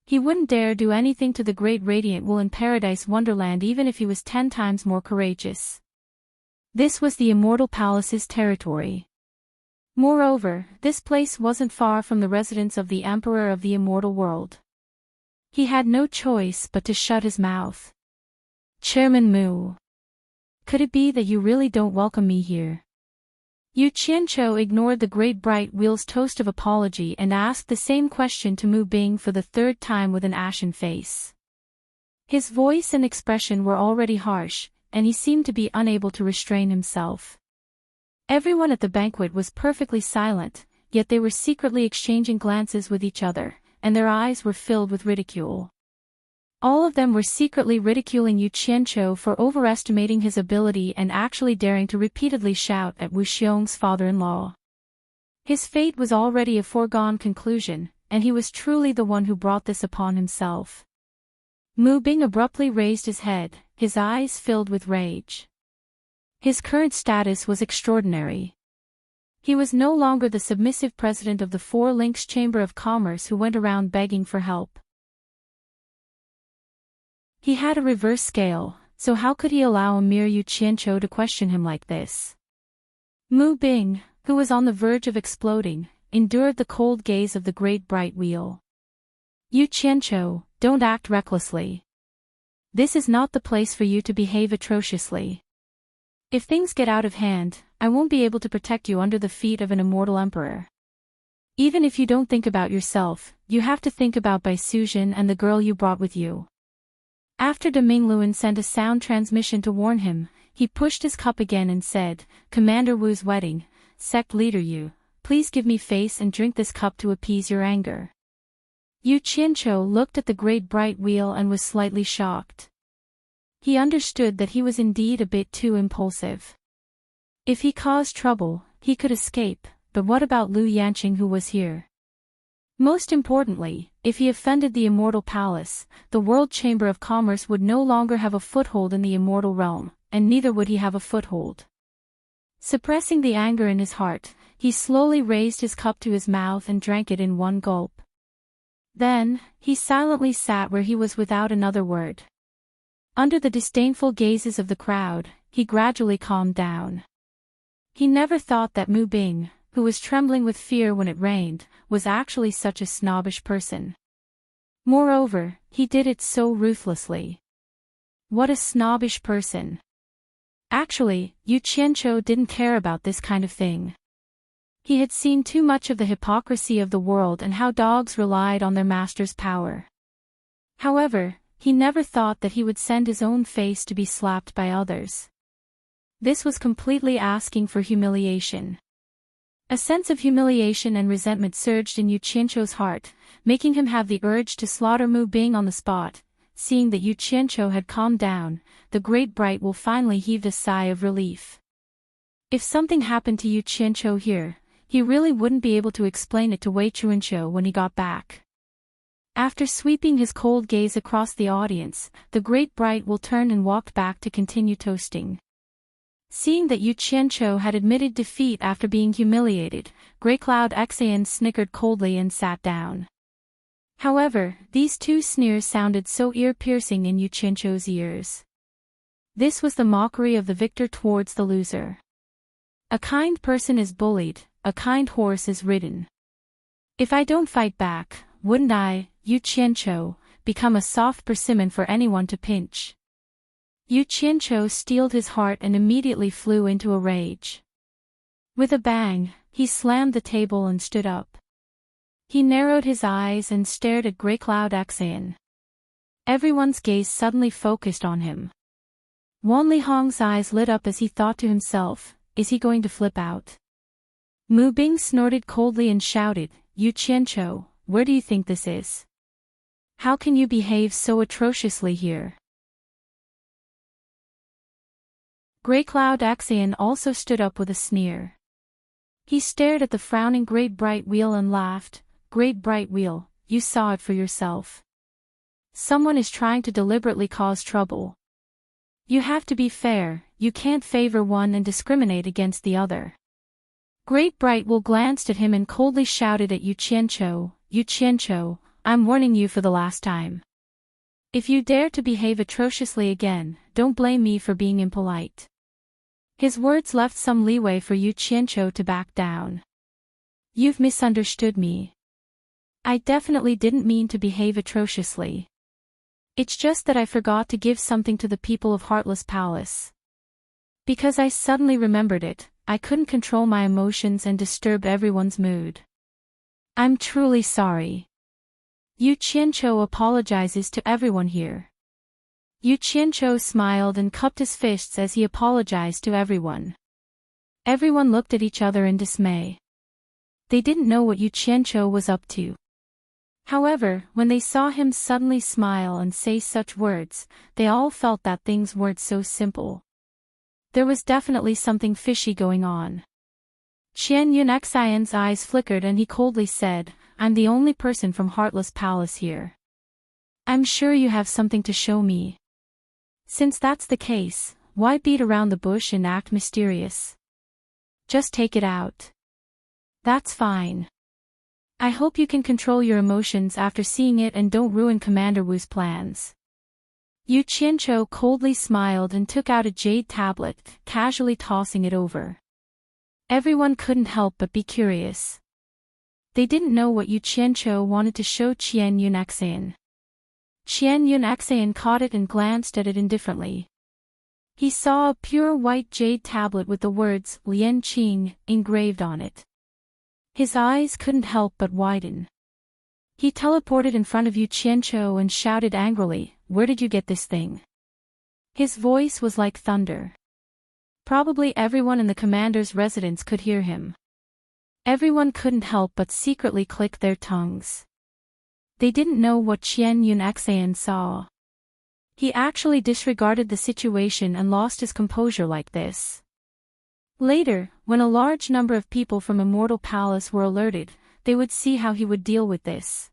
He wouldn't dare do anything to the Great Radiant Will in Paradise Wonderland even if he was 10 times more courageous. This was the Immortal Palace's territory. Moreover, this place wasn't far from the residence of the Emperor of the Immortal World. He had no choice but to shut his mouth. Chairman Mu. Could it be that you really don't welcome me here? Yu Qianqiu ignored the Great Bright Wheel's toast of apology and asked the same question to Mu Bing for the third time with an ashen face. His voice and expression were already harsh, and he seemed to be unable to restrain himself. Everyone at the banquet was perfectly silent, yet they were secretly exchanging glances with each other, and their eyes were filled with ridicule. All of them were secretly ridiculing Yu Qianqiu for overestimating his ability and actually daring to repeatedly shout at Wu Xiong's father-in-law. His fate was already a foregone conclusion, and he was truly the one who brought this upon himself. Mu Bing abruptly raised his head, his eyes filled with rage. His current status was extraordinary. He was no longer the submissive president of the Four Links Chamber of Commerce who went around begging for help. He had a reverse scale, so how could he allow a mere Yu Qianqiu to question him like this? Mu Bing, who was on the verge of exploding, endured the cold gaze of the Great Bright Wheel. Yu Qianqiu, don't act recklessly. This is not the place for you to behave atrociously. If things get out of hand, I won't be able to protect you under the feet of an immortal emperor. Even if you don't think about yourself, you have to think about Bai Suzhen and the girl you brought with you. After De Mingluan sent a sound transmission to warn him, he pushed his cup again and said, Commander Wu's wedding, sect leader Yu, please give me face and drink this cup to appease your anger. Yu Qianqiu looked at the Great Bright Wheel and was slightly shocked. He understood that he was indeed a bit too impulsive. If he caused trouble, he could escape, but what about Lu Yanqing who was here? Most importantly, if he offended the Immortal Palace, the World Chamber of Commerce would no longer have a foothold in the Immortal Realm, and neither would he have a foothold. Suppressing the anger in his heart, he slowly raised his cup to his mouth and drank it in one gulp. Then, he silently sat where he was without another word. Under the disdainful gazes of the crowd, he gradually calmed down. He never thought that Mu Bing, who was trembling with fear when it rained, was actually such a snobbish person. Moreover, he did it so ruthlessly. What a snobbish person. Actually, Yu Qianqiu didn't care about this kind of thing. He had seen too much of the hypocrisy of the world and how dogs relied on their master's power. However, he never thought that he would send his own face to be slapped by others. This was completely asking for humiliation. A sense of humiliation and resentment surged in Yu Qianqiu's heart, making him have the urge to slaughter Mu Bing on the spot. Seeing that Yu Qianqiu had calmed down, the Great Bright Will finally heaved a sigh of relief. If something happened to Yu Qianqiu here, he really wouldn't be able to explain it to Wei Chuanqiu when he got back. After sweeping his cold gaze across the audience, the Great Bright Will turned and walked back to continue toasting. Seeing that Yu Qianqiu had admitted defeat after being humiliated, Grey Cloud Xian snickered coldly and sat down. However, these two sneers sounded so ear-piercing in Yu Qianqiu's ears. This was the mockery of the victor towards the loser. A kind person is bullied, a kind horse is ridden. If I don't fight back, wouldn't I, Yu Qianqiu, become a soft persimmon for anyone to pinch? Yu Qianqiu steeled his heart and immediately flew into a rage. With a bang, he slammed the table and stood up. He narrowed his eyes and stared at Grey Cloud Xian. Everyone's gaze suddenly focused on him. Wan Lihong's eyes lit up as he thought to himself, is he going to flip out? Mu Bing snorted coldly and shouted, Yu Qianqiu, where do you think this is? How can you behave so atrociously here? Grey Cloud Xian also stood up with a sneer. He stared at the frowning Great Bright Wheel and laughed, Great Bright Wheel, you saw it for yourself. Someone is trying to deliberately cause trouble. You have to be fair, you can't favor one and discriminate against the other. Great Bright Wheel glanced at him and coldly shouted at Yu Qianqiu, I'm warning you for the last time. If you dare to behave atrociously again, don't blame me for being impolite. His words left some leeway for Yu Qianqiu to back down. You've misunderstood me. I definitely didn't mean to behave atrociously. It's just that I forgot to give something to the people of Heartless Palace. Because I suddenly remembered it, I couldn't control my emotions and disturbed everyone's mood. I'm truly sorry. Yu Qianqiu apologizes to everyone here. Yu Qianqiu smiled and cupped his fists as he apologized to everyone. Everyone looked at each other in dismay. They didn't know what Yu Qianqiu was up to. However, when they saw him suddenly smile and say such words, they all felt that things weren't so simple. There was definitely something fishy going on. Qian Yunxian's eyes flickered and he coldly said, I'm the only person from Heartless Palace here. I'm sure you have something to show me. Since that's the case, why beat around the bush and act mysterious? Just take it out. That's fine. I hope you can control your emotions after seeing it and don't ruin Commander Wu's plans. Yu Qianqiu coldly smiled and took out a jade tablet, casually tossing it over. Everyone couldn't help but be curious. They didn't know what Yu Qianqiu wanted to show Qian Yunxian. Qian Yunxian caught it and glanced at it indifferently. He saw a pure white jade tablet with the words Lian Qing engraved on it. His eyes couldn't help but widen. He teleported in front of Yu Qianqiu and shouted angrily, where did you get this thing? His voice was like thunder. Probably everyone in the commander's residence could hear him. Everyone couldn't help but secretly click their tongues. They didn't know what Qian Yunxian saw. He actually disregarded the situation and lost his composure like this. Later, when a large number of people from Immortal Palace were alerted, they would see how he would deal with this.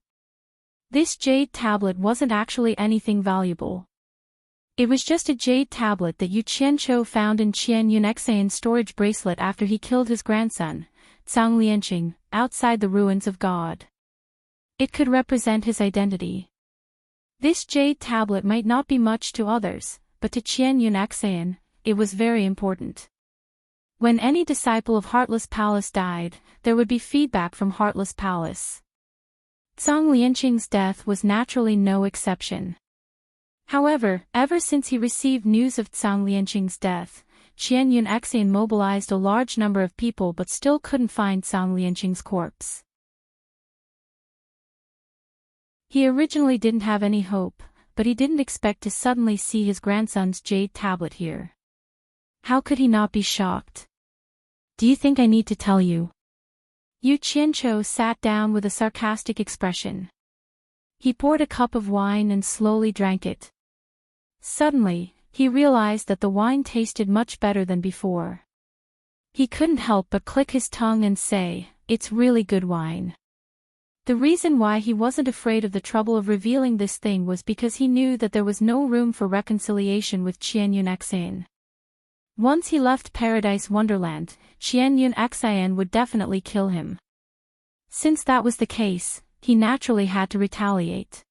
This jade tablet wasn't actually anything valuable. It was just a jade tablet that Yu Qianqiu found in Qian Yunxian's storage bracelet after he killed his grandson, Zhang Lianqing, outside the ruins of God. It could represent his identity. This jade tablet might not be much to others, but to Qian Yunxian, it was very important. When any disciple of Heartless Palace died, there would be feedback from Heartless Palace. Zhang Lianqing's death was naturally no exception. However, ever since he received news of Zhang Lianqing's death, Qian Yunxian mobilized a large number of people but still couldn't find Zhang Lianqing's corpse. He originally didn't have any hope, but he didn't expect to suddenly see his grandson's jade tablet here. How could he not be shocked? Do you think I need to tell you? Yu Qianqiu sat down with a sarcastic expression. He poured a cup of wine and slowly drank it. Suddenly, he realized that the wine tasted much better than before. He couldn't help but click his tongue and say, it's really good wine. The reason why he wasn't afraid of the trouble of revealing this thing was because he knew that there was no room for reconciliation with Qianyun Xian. Once he left Paradise Wonderland, Qianyun Xian would definitely kill him. Since that was the case, he naturally had to retaliate.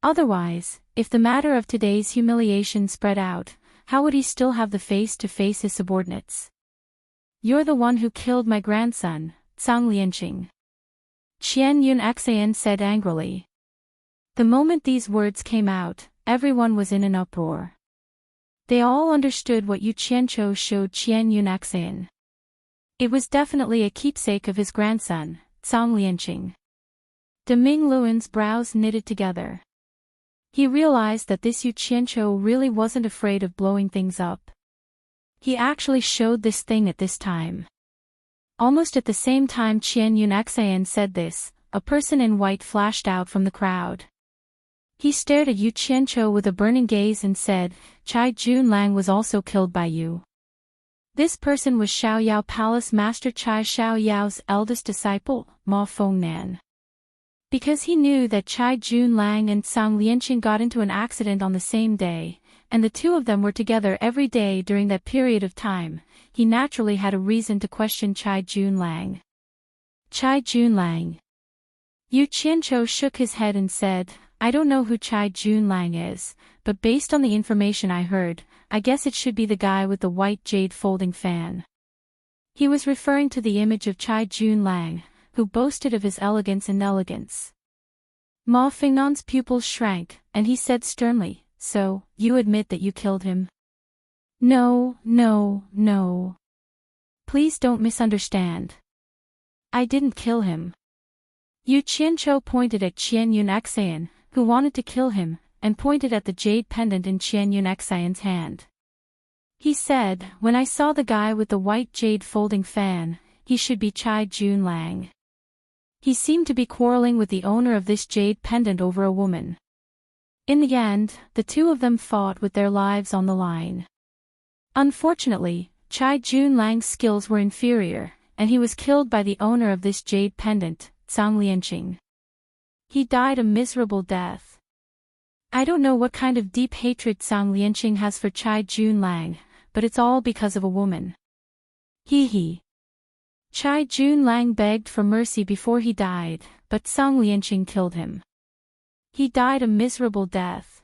Otherwise, if the matter of today's humiliation spread out, how would he still have the face to face his subordinates? "You're the one who killed my grandson, Zhang Lianqing," Qianyun Xian said angrily. The moment these words came out, everyone was in an uproar. They all understood what Yu Qianqiu showed Qianyun Xian. It was definitely a keepsake of his grandson, Zhang Lianqing. De Ming Luan's brows knitted together. He realized that this Yu Qianqiu really wasn't afraid of blowing things up. He actually showed this thing at this time. Almost at the same time Qianyun Xian said this, a person in white flashed out from the crowd. He stared at Yu Qianqiu with a burning gaze and said, "Chai Junlang was also killed by you." This person was Xiaoyao Palace Master Chai Xiaoyao's eldest disciple, Ma Fengnan. Because he knew that Chai Junlang and Zhang Lianqing got into an accident on the same day, and the two of them were together every day during that period of time, he naturally had a reason to question Chai Junlang. Chai Junlang. Yu Qianqiu shook his head and said, "I don't know who Chai Junlang is, but based on the information I heard, I guess it should be the guy with the white jade folding fan." He was referring to the image of Chai Junlang, who boasted of his elegance and elegance. Ma Fengnan's pupils shrank, and he said sternly, "So, you admit that you killed him?" No. Please don't misunderstand. I didn't kill him." Yu Qianqiu pointed at Qianyun Xian, who wanted to kill him, and pointed at the jade pendant in Qianyun Xian's hand. He said, "When I saw the guy with the white jade folding fan, he should be Chai Junlang. He seemed to be quarreling with the owner of this jade pendant over a woman. In the end, the two of them fought with their lives on the line. Unfortunately, Chai Junlang's skills were inferior, and he was killed by the owner of this jade pendant, Zhang Lianqing. He died a miserable death. I don't know what kind of deep hatred Zhang Lianqing has for Chai Junlang, but it's all because of a woman. He. Chai Junlang begged for mercy before he died, but Zhang Lianqing killed him. He died a miserable death."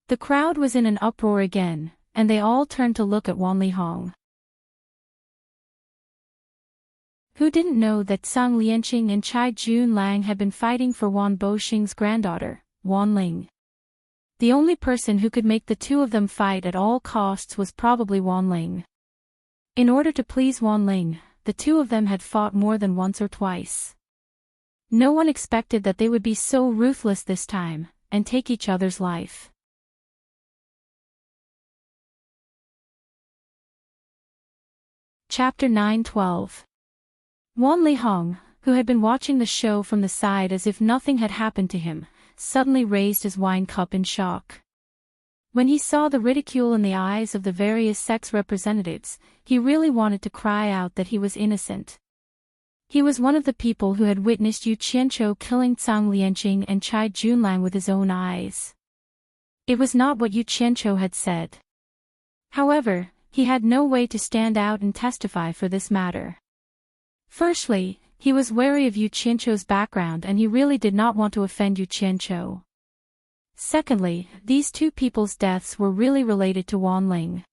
The crowd was in an uproar again, and they all turned to look at Wanli Hong. Who didn't know that Zhang Lianqing and Chai Junlang had been fighting for Wan Boxing's granddaughter, Wan Ling? The only person who could make the two of them fight at all costs was probably Wan Ling. In order to please Wan Ling, the two of them had fought more than once or twice. No one expected that they would be so ruthless this time, and take each other's life. Chapter 9-12. Wanli Hong, who had been watching the show from the side as if nothing had happened to him, suddenly raised his wine cup in shock. When he saw the ridicule in the eyes of the various sex representatives, he really wanted to cry out that he was innocent. He was one of the people who had witnessed Yu Qianqiu killing Zhang Lianqing and Chai Junlang with his own eyes. It was not what Yu Qianqiu had said. However, he had no way to stand out and testify for this matter. Firstly, he was wary of Yu Qianqiu's background and he really did not want to offend Yu Qianqiu. Secondly, these two people's deaths were really related to Wan Ling.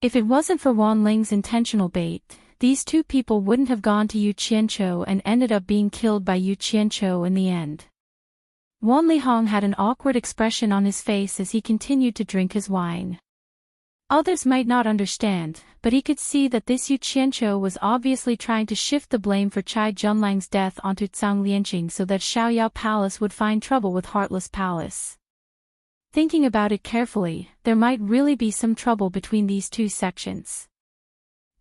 If it wasn't for Wan Ling's intentional bait, these two people wouldn't have gone to Yu Qianqiu and ended up being killed by Yu Qianqiu in the end. Wanli Hong had an awkward expression on his face as he continued to drink his wine. Others might not understand, but he could see that this Yu Qianqiu was obviously trying to shift the blame for Chai Junlang's death onto Zhang Lianqing so that Xiaoyao Palace would find trouble with Heartless Palace. Thinking about it carefully, there might really be some trouble between these two sections.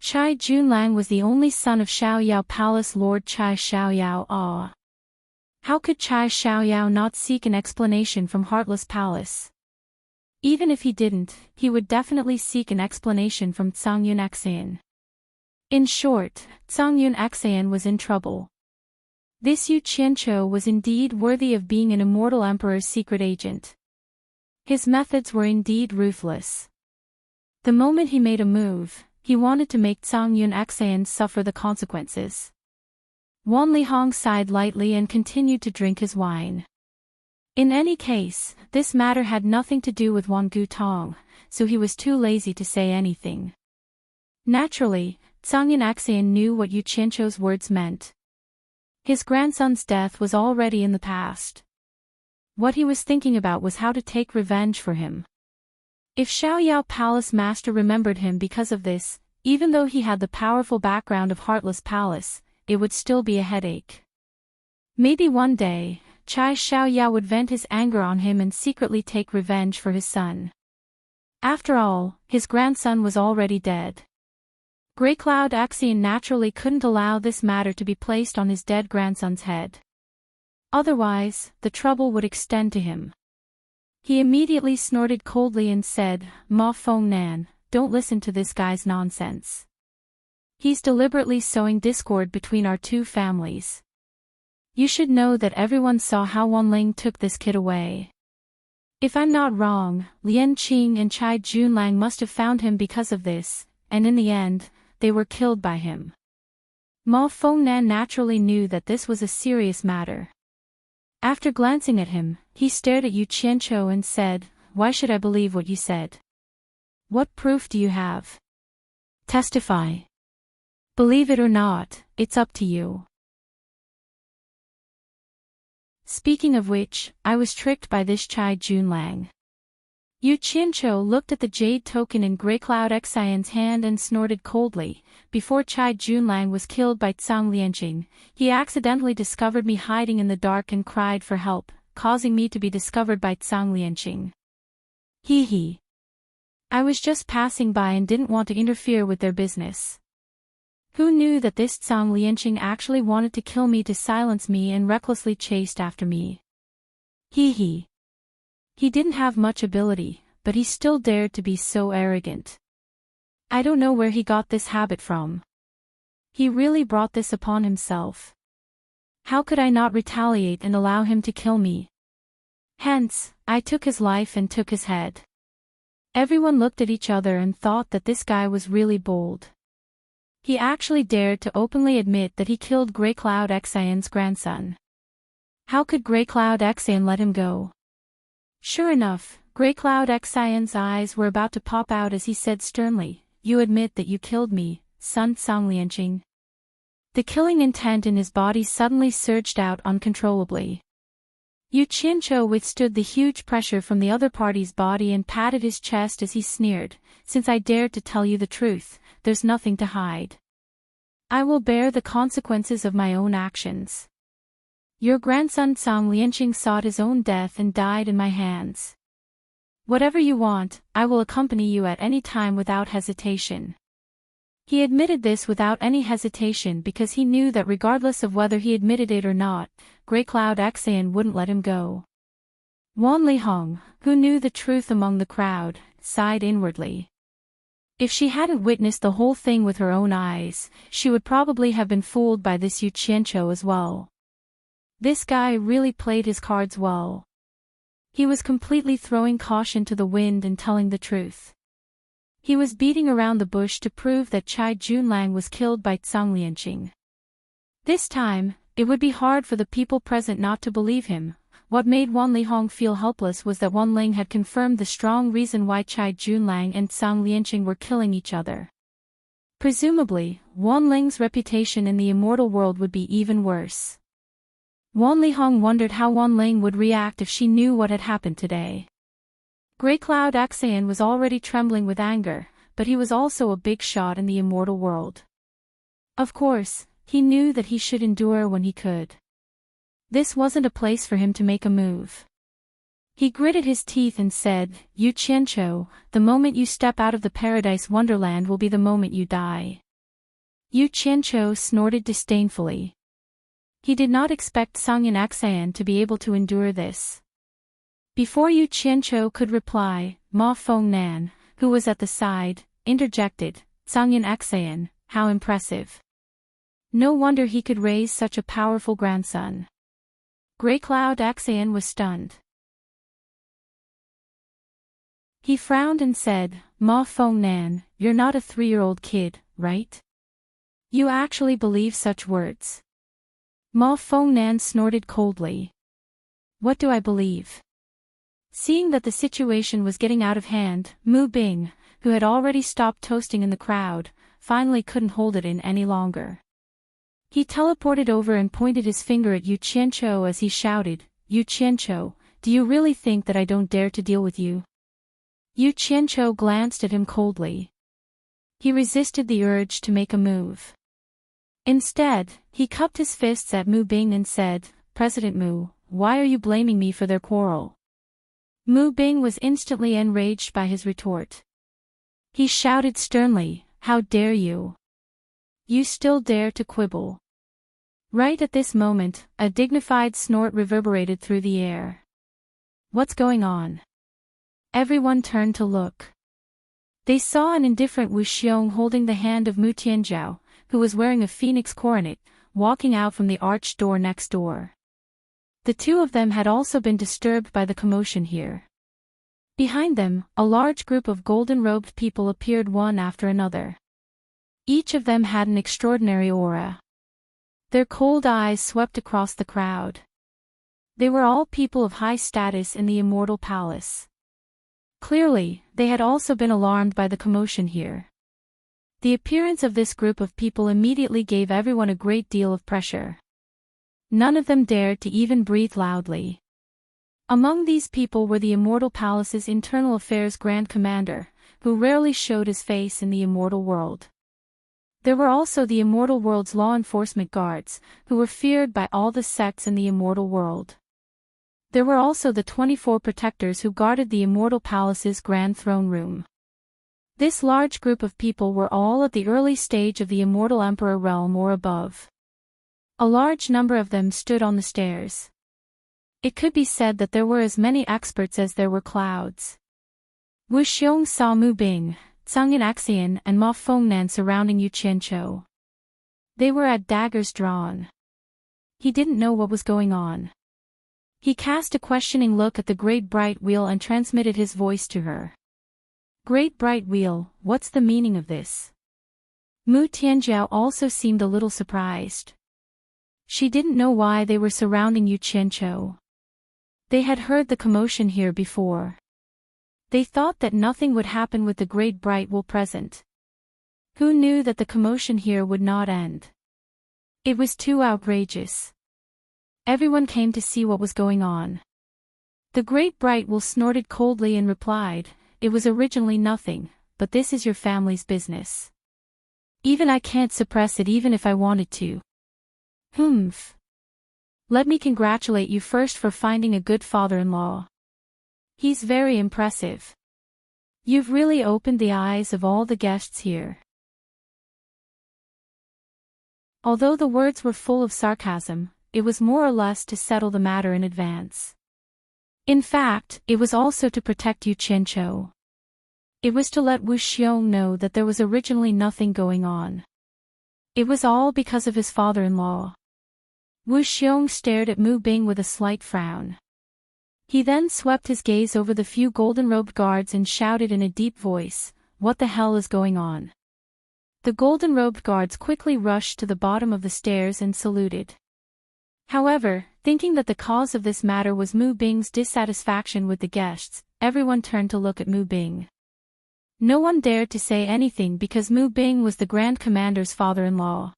Chai Junlang was the only son of Xiaoyao Palace Lord Chai Xiaoyao. How could Chai Xiaoyao not seek an explanation from Heartless Palace? Even if he didn't, he would definitely seek an explanation from Zhangyun Xian. In short, Zhangyun Xian was in trouble. This Yu Qianqiu was indeed worthy of being an immortal emperor's secret agent. His methods were indeed ruthless. The moment he made a move, he wanted to make Zhongyun Xian suffer the consequences. Wanlihong sighed lightly and continued to drink his wine. In any case, this matter had nothing to do with Wan Gutong, so he was too lazy to say anything. Naturally, Zhongyun Xian knew what Yu Qianqiu's words meant. His grandson's death was already in the past. What he was thinking about was how to take revenge for him. If Xiaoyao Palace Master remembered him because of this, even though he had the powerful background of Heartless Palace, it would still be a headache. Maybe one day, Chai Xiaoyao would vent his anger on him and secretly take revenge for his son. After all, his grandson was already dead. Grey Cloud Xian naturally couldn't allow this matter to be placed on his dead grandson's head. Otherwise, the trouble would extend to him. He immediately snorted coldly and said, "Ma Fengnan, don't listen to this guy's nonsense. He's deliberately sowing discord between our two families. You should know that everyone saw how Wanling took this kid away. If I'm not wrong, Lian Qing and Chai Junlang must have found him because of this, and in the end, they were killed by him." Ma Fengnan naturally knew that this was a serious matter. After glancing at him, he stared at Yu Qianqiu and said, "Why should I believe what you said? What proof do you have? Testify. Believe it or not, it's up to you." Speaking of which, I was tricked by this Chai Junlang. Yu Qianqiu looked at the jade token in Grey Cloud Xian's hand and snorted coldly. "Before Chai Junlang was killed by Zhang Lianqing, he accidentally discovered me hiding in the dark and cried for help, causing me to be discovered by Zhang Lianqing. Hee hee. I was just passing by and didn't want to interfere with their business. Who knew that this Zhang Lianqing actually wanted to kill me to silence me and recklessly chased after me? Hee hee. He didn't have much ability, but he still dared to be so arrogant. I don't know where he got this habit from. He really brought this upon himself. How could I not retaliate and allow him to kill me? Hence, I took his life and took his head." Everyone looked at each other and thought that this guy was really bold. He actually dared to openly admit that he killed Grey Cloud Xian's grandson. How could Grey Cloud Xian let him go? Sure enough, Grey Cloud Xian's eyes were about to pop out as he said sternly, "You admit that you killed me, son Zhang Lianqing." The killing intent in his body suddenly surged out uncontrollably. Yu Qianqiu withstood the huge pressure from the other party's body and patted his chest as he sneered, "Since I dared to tell you the truth, there's nothing to hide. I will bear the consequences of my own actions. Your grandson Zhang Lianqing sought his own death and died in my hands. Whatever you want, I will accompany you at any time without hesitation." He admitted this without any hesitation because he knew that regardless of whether he admitted it or not, Grey Cloud Xian wouldn't let him go. Wanlihong, who knew the truth among the crowd, sighed inwardly. If she hadn't witnessed the whole thing with her own eyes, she would probably have been fooled by this Yu Qianqiu as well. This guy really played his cards well. He was completely throwing caution to the wind and telling the truth. He was beating around the bush to prove that Chai Junlang was killed by Zhang Lianqing. This time, it would be hard for the people present not to believe him. What made Wanlihong feel helpless was that Wanling had confirmed the strong reason why Chai Junlang and Zhang Lianqing were killing each other. Presumably, Wanling's reputation in the immortal world would be even worse. Wanlihong wondered how Wanling would react if she knew what had happened today. Grey Cloud Xian was already trembling with anger, but he was also a big shot in the immortal world. Of course, he knew that he should endure when he could. This wasn't a place for him to make a move. He gritted his teeth and said, "Yu Qianqiu, the moment you step out of the paradise wonderland will be the moment you die." Yu Qianqiu snorted disdainfully. He did not expect Zhongyun Xian to be able to endure this. Before Yu Qianqiu could reply, Ma Fengnan, who was at the side, interjected, "Zhongyun Xian, how impressive. No wonder he could raise such a powerful grandson. Grey Cloud Axion was stunned. He frowned and said, "Ma Fong Nan, you're not a 3-year-old kid, right? You actually believe such words?" Ma Fong Nan snorted coldly. "What do I believe?" Seeing that the situation was getting out of hand, Mu Bing, who had already stopped toasting in the crowd, finally couldn't hold it in any longer. He teleported over and pointed his finger at Yu Qianqiu as he shouted, "Yu Qianqiu, do you really think that I don't dare to deal with you?" Yu Qianqiu glanced at him coldly. He resisted the urge to make a move. Instead, he cupped his fists at Mu Bing and said, "President Mu, why are you blaming me for their quarrel?" Mu Bing was instantly enraged by his retort. He shouted sternly, "How dare you? You still dare to quibble?" Right at this moment, a dignified snort reverberated through the air. "What's going on?" Everyone turned to look. They saw an indifferent Wu Xiong holding the hand of Mu Tianjiao, who was wearing a phoenix coronet, walking out from the arched door next door. The two of them had also been disturbed by the commotion here. Behind them, a large group of golden-robed people appeared one after another. Each of them had an extraordinary aura. Their cold eyes swept across the crowd. They were all people of high status in the Immortal Palace. Clearly, they had also been alarmed by the commotion here. The appearance of this group of people immediately gave everyone a great deal of pressure. None of them dared to even breathe loudly. Among these people were the Immortal Palace's Internal Affairs Grand Commander, who rarely showed his face in the immortal world. There were also the immortal world's law enforcement guards, who were feared by all the sects in the immortal world. There were also the 24 protectors who guarded the Immortal Palace's Grand Throne Room. This large group of people were all at the early stage of the Immortal Emperor realm or above. A large number of them stood on the stairs. It could be said that there were as many experts as there were clouds. Wu Xiong saw Mu Bing, Tsungin Axian and Ma Fongnan surrounding Yu Qianqiu. They were at daggers drawn. He didn't know what was going on. He cast a questioning look at the Great Bright Wheel and transmitted his voice to her. "Great Bright Wheel, what's the meaning of this?" Mu Tianjiao also seemed a little surprised. She didn't know why they were surrounding Yu Qianqiu. They had heard the commotion here before. They thought that nothing would happen with the Great Bright Wheel present. Who knew that the commotion here would not end? It was too outrageous. Everyone came to see what was going on. The Great Bright Wheel snorted coldly and replied, "It was originally nothing, but this is your family's business. Even I can't suppress it even if I wanted to." "Humph. Let me congratulate you first for finding a good father-in-law. He's very impressive. You've really opened the eyes of all the guests here." Although the words were full of sarcasm, it was more or less to settle the matter in advance. In fact, it was also to protect Yu Qianqiu. It was to let Wu Xiong know that there was originally nothing going on. It was all because of his father-in-law. Wu Xiong stared at Mu Bing with a slight frown. He then swept his gaze over the few golden-robed guards and shouted in a deep voice, "What the hell is going on?" The golden-robed guards quickly rushed to the bottom of the stairs and saluted. However, thinking that the cause of this matter was Mu Bing's dissatisfaction with the guests, everyone turned to look at Mu Bing. No one dared to say anything because Mu Bing was the Grand Commander's father-in-law.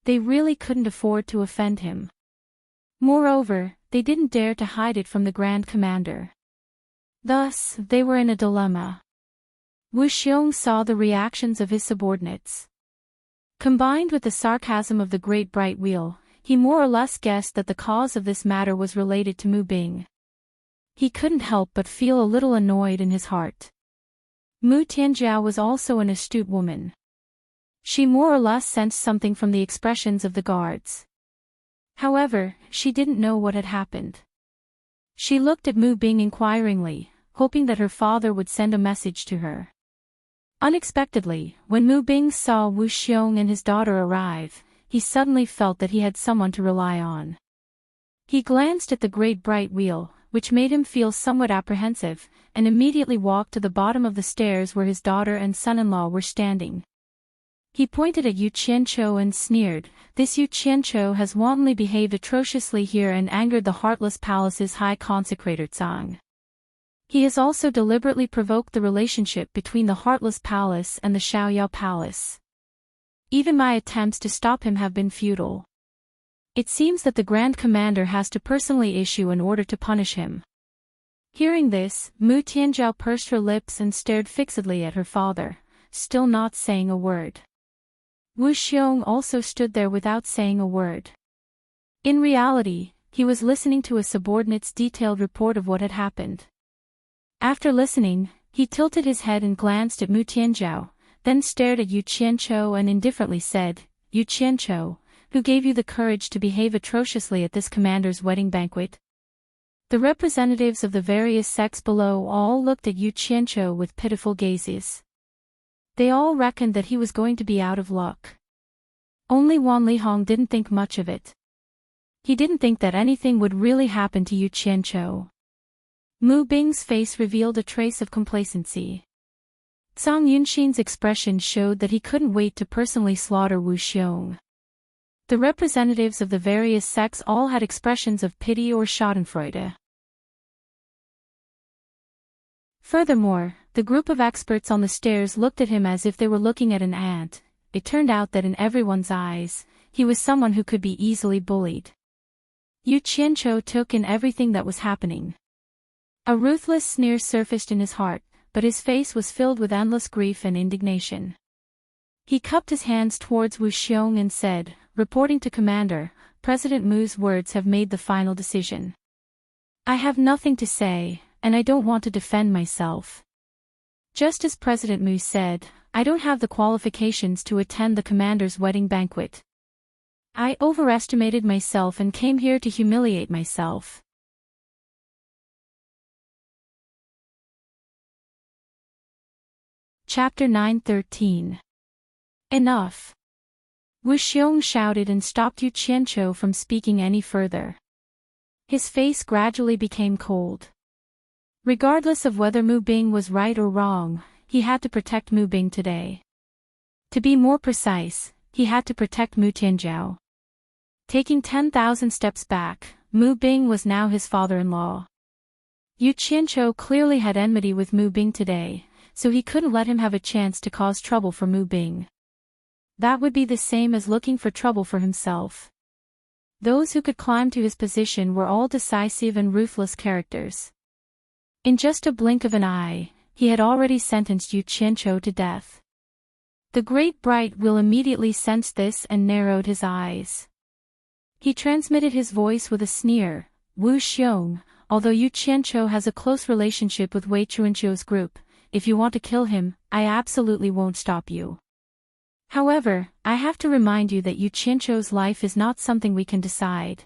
They really couldn't afford to offend him. Moreover, they didn't dare to hide it from the Grand Commander. Thus, they were in a dilemma. Wu Xiong saw the reactions of his subordinates. Combined with the sarcasm of the Great Bright Wheel, he more or less guessed that the cause of this matter was related to Mu Bing. He couldn't help but feel a little annoyed in his heart. Mu Tianjiao was also an astute woman. She more or less sensed something from the expressions of the guards. However, she didn't know what had happened. She looked at Mu Bing inquiringly, hoping that her father would send a message to her. Unexpectedly, when Mu Bing saw Wu Xiong and his daughter arrive, he suddenly felt that he had someone to rely on. He glanced at the great bright wheel, which made him feel somewhat apprehensive, and immediately walked to the bottom of the stairs where his daughter and son-in-law were standing. He pointed at Yu Qianqiu and sneered, "This Yu Qianqiu has wantonly behaved atrociously here and angered the Heartless Palace's high consecrator Zhang. He has also deliberately provoked the relationship between the Heartless Palace and the Xiaoyao Palace. Even my attempts to stop him have been futile. It seems that the Grand Commander has to personally issue an order to punish him." Hearing this, Mu Tianzhao pursed her lips and stared fixedly at her father, still not saying a word. Wu Xiong also stood there without saying a word. In reality, he was listening to a subordinate's detailed report of what had happened. After listening, he tilted his head and glanced at Mu Tianzhao, then stared at Yu Qianqiu and indifferently said, "Yu Qianqiu, who gave you the courage to behave atrociously at this commander's wedding banquet?" The representatives of the various sects below all looked at Yu Qianqiu with pitiful gazes. They all reckoned that he was going to be out of luck. Only Wan Lihong didn't think much of it. He didn't think that anything would really happen to Yu Qianqiu. Mu Bing's face revealed a trace of complacency. Zhang Yunxin's expression showed that he couldn't wait to personally slaughter Wu Xiong. The representatives of the various sects all had expressions of pity or schadenfreude. Furthermore, the group of experts on the stairs looked at him as if they were looking at an ant. It turned out that in everyone's eyes, he was someone who could be easily bullied. Yu Qianqiu took in everything that was happening. A ruthless sneer surfaced in his heart, but his face was filled with endless grief and indignation. He cupped his hands towards Wu Xiong and said, "Reporting to Commander, President Mu's words have made the final decision. I have nothing to say, and I don't want to defend myself. Just as President Mu said, I don't have the qualifications to attend the Commander's wedding banquet. I overestimated myself and came here to humiliate myself." Chapter 9:13. Enough. Wu Xiong shouted and stopped Yu Qianqiu from speaking any further. His face gradually became cold. Regardless of whether Mu Bing was right or wrong, he had to protect Mu Bing today. To be more precise, he had to protect Mu Tianzhao. Taking 10,000 steps back, Mu Bing was now his father-in-law. Yu Qianqiu clearly had enmity with Mu Bing today, so he couldn't let him have a chance to cause trouble for Mu Bing. That would be the same as looking for trouble for himself. Those who could climb to his position were all decisive and ruthless characters. In just a blink of an eye, he had already sentenced Yu Qianqiu to death. The great bright wheel immediately sensed this and narrowed his eyes. He transmitted his voice with a sneer, "Wu Xiong, although Yu Qianqiu has a close relationship with Wei Chuanqiu's group, if you want to kill him, I absolutely won't stop you. However, I have to remind you that Yu Qianqiu's life is not something we can decide.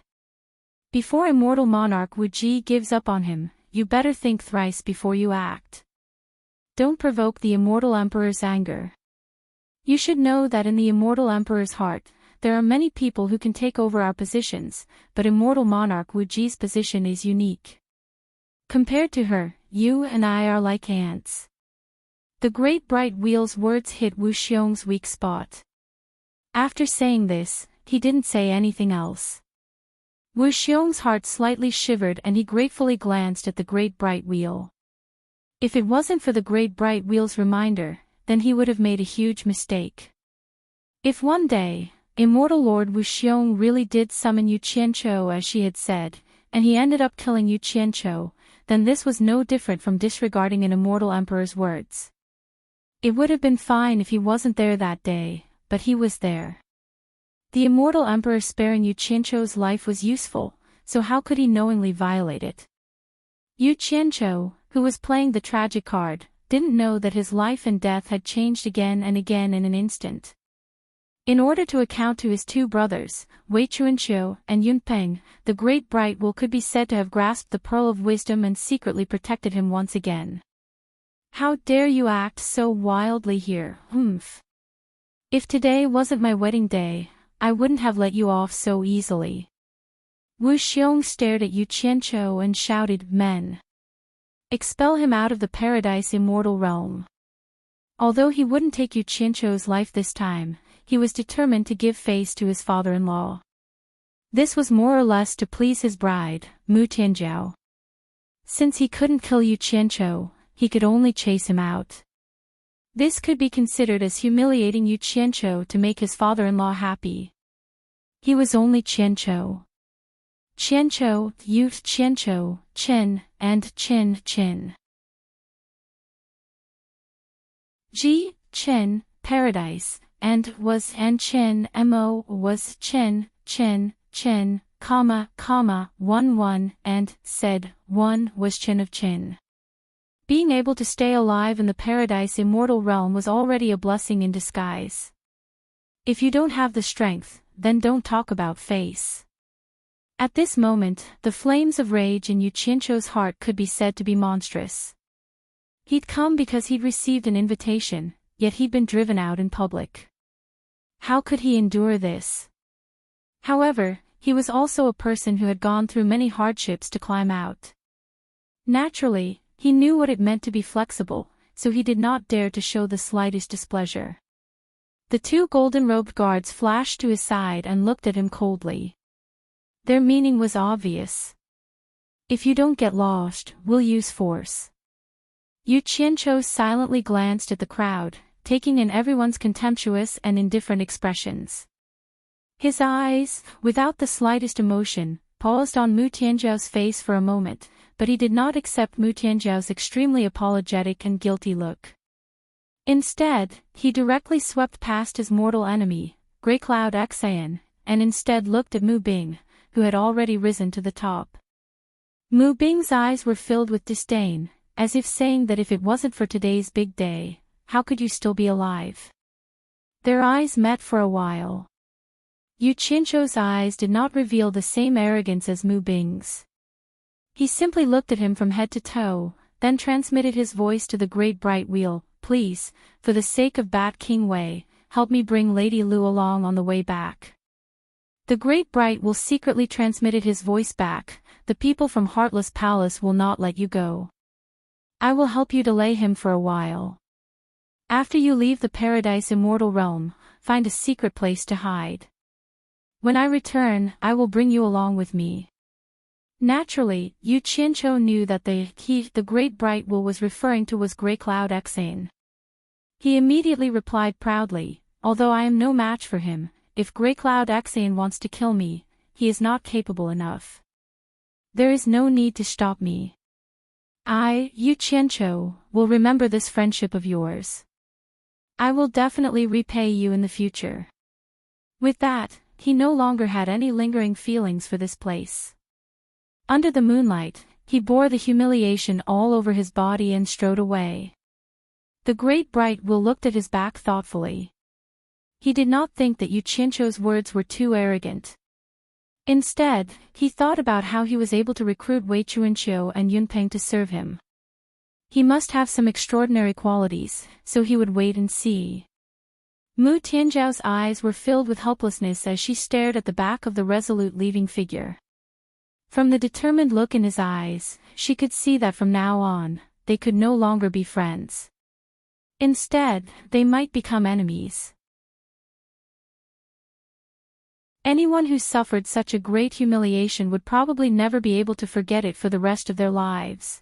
Before immortal monarch Wu Ji gives up on him, you better think thrice before you act. Don't provoke the immortal emperor's anger. You should know that in the immortal emperor's heart, there are many people who can take over our positions, but immortal monarch Wu Ji's position is unique. Compared to her, you and I are like ants." The great bright wheel's words hit Wu Xiong's weak spot. After saying this, he didn't say anything else. Wu Xiong's heart slightly shivered and he gratefully glanced at the great bright wheel. If it wasn't for the great bright wheel's reminder, then he would have made a huge mistake. If one day, immortal Lord Wu Xiong really did summon Yu Qianqiu as she had said, and he ended up killing Yu Qianqiu, then this was no different from disregarding an immortal emperor's words. It would have been fine if he wasn't there that day, but he was there. The immortal emperor sparing Yu Qianqiu's life was useful, so how could he knowingly violate it? Yu Qianqiu, who was playing the tragic card, didn't know that his life and death had changed again and again in an instant. In order to account to his two brothers, Wei Chuanqiu and Yun Peng, the great bright will could be said to have grasped the pearl of wisdom and secretly protected him once again. "How dare you act so wildly here, humph? If today wasn't my wedding day, I wouldn't have let you off so easily. Wu Xiong stared at Yu Qianqiu and shouted, "Men! Expel him out of the paradise immortal realm." Although he wouldn't take Yu Qianqiu's life this time, he was determined to give face to his father-in-law. This was more or less to please his bride, Mu Tianjiao. Since he couldn't kill Yu Qianqiu, he could only chase him out. This could be considered as humiliating Yu Qianqiu to make his father-in-law happy. He was only Qianqiu. Qianqiu, Yu Qianqiu, Qin, and Qin, Qin. Ji, Qin, paradise, and was and Qin, Mo was Qin, Qin, Qin, comma, 1 and said 1 was Qin of Qin. Being able to stay alive in the paradise immortal realm was already a blessing in disguise. If you don't have the strength, then don't talk about face. At this moment, the flames of rage in Yu Qianqiu's heart could be said to be monstrous. He'd come because he'd received an invitation, yet he'd been driven out in public. How could he endure this? However, he was also a person who had gone through many hardships to climb out. Naturally, he knew what it meant to be flexible, so he did not dare to show the slightest displeasure. The two golden-robed guards flashed to his side and looked at him coldly. Their meaning was obvious. If you don't get lost, we'll use force. Yu Qianqiu silently glanced at the crowd, taking in everyone's contemptuous and indifferent expressions. His eyes, without the slightest emotion, paused on Mu Tianjiao's face for a moment, but he did not accept Mu Tianjiao's extremely apologetic and guilty look. Instead, he directly swept past his mortal enemy, Grey Cloud Xan, and instead looked at Mu Bing, who had already risen to the top. Mu Bing's eyes were filled with disdain, as if saying that if it wasn't for today's big day, how could you still be alive? Their eyes met for a while. Yu Qianqiu's eyes did not reveal the same arrogance as Mu Bing's. He simply looked at him from head to toe, then transmitted his voice to the great bright wheel, "Please, for the sake of Bat King Wei, help me bring Lady Lu along on the way back." The great bright wheel secretly transmitted his voice back, "The people from Heartless Palace will not let you go. I will help you delay him for a while. After you leave the paradise immortal realm, find a secret place to hide. When I return, I will bring you along with me." Naturally, Yu Qianqiu knew that the great bright wheel was referring to was Grey Cloud Xan. He immediately replied proudly, "Although I am no match for him, if Grey Cloud Xan wants to kill me, he is not capable enough. There is no need to stop me. I, Yu Qianqiu, will remember this friendship of yours. I will definitely repay you in the future." With that, he no longer had any lingering feelings for this place. Under the moonlight, he bore the humiliation all over his body and strode away. The great bright wheel looked at his back thoughtfully. He did not think that Yu Qianqiu's words were too arrogant. Instead, he thought about how he was able to recruit Wei Chuanqiu and Yunpeng to serve him. He must have some extraordinary qualities, so he would wait and see. Mu Tianjiao's eyes were filled with helplessness as she stared at the back of the resolute leaving figure. From the determined look in his eyes, she could see that from now on, they could no longer be friends. Instead, they might become enemies. Anyone who suffered such a great humiliation would probably never be able to forget it for the rest of their lives.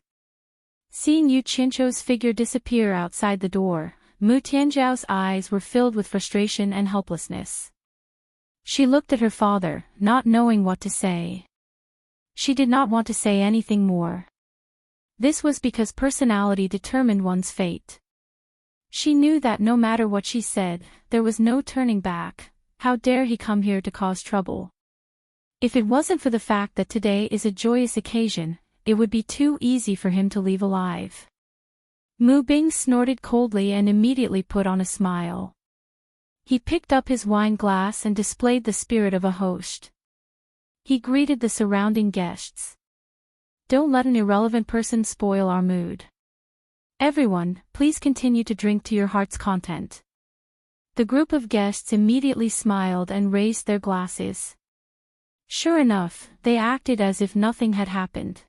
Seeing Yu Qianqiu's figure disappear outside the door, Mu Tianjiao's eyes were filled with frustration and helplessness. She looked at her father, not knowing what to say. She did not want to say anything more. This was because personality determined one's fate. She knew that no matter what she said, there was no turning back. How dare he come here to cause trouble? If it wasn't for the fact that today is a joyous occasion, it would be too easy for him to leave alive. Mu Bing snorted coldly and immediately put on a smile. He picked up his wine glass and displayed the spirit of a host. He greeted the surrounding guests. "Don't let an irrelevant person spoil our mood. Everyone, please continue to drink to your heart's content." The group of guests immediately smiled and raised their glasses. Sure enough, they acted as if nothing had happened.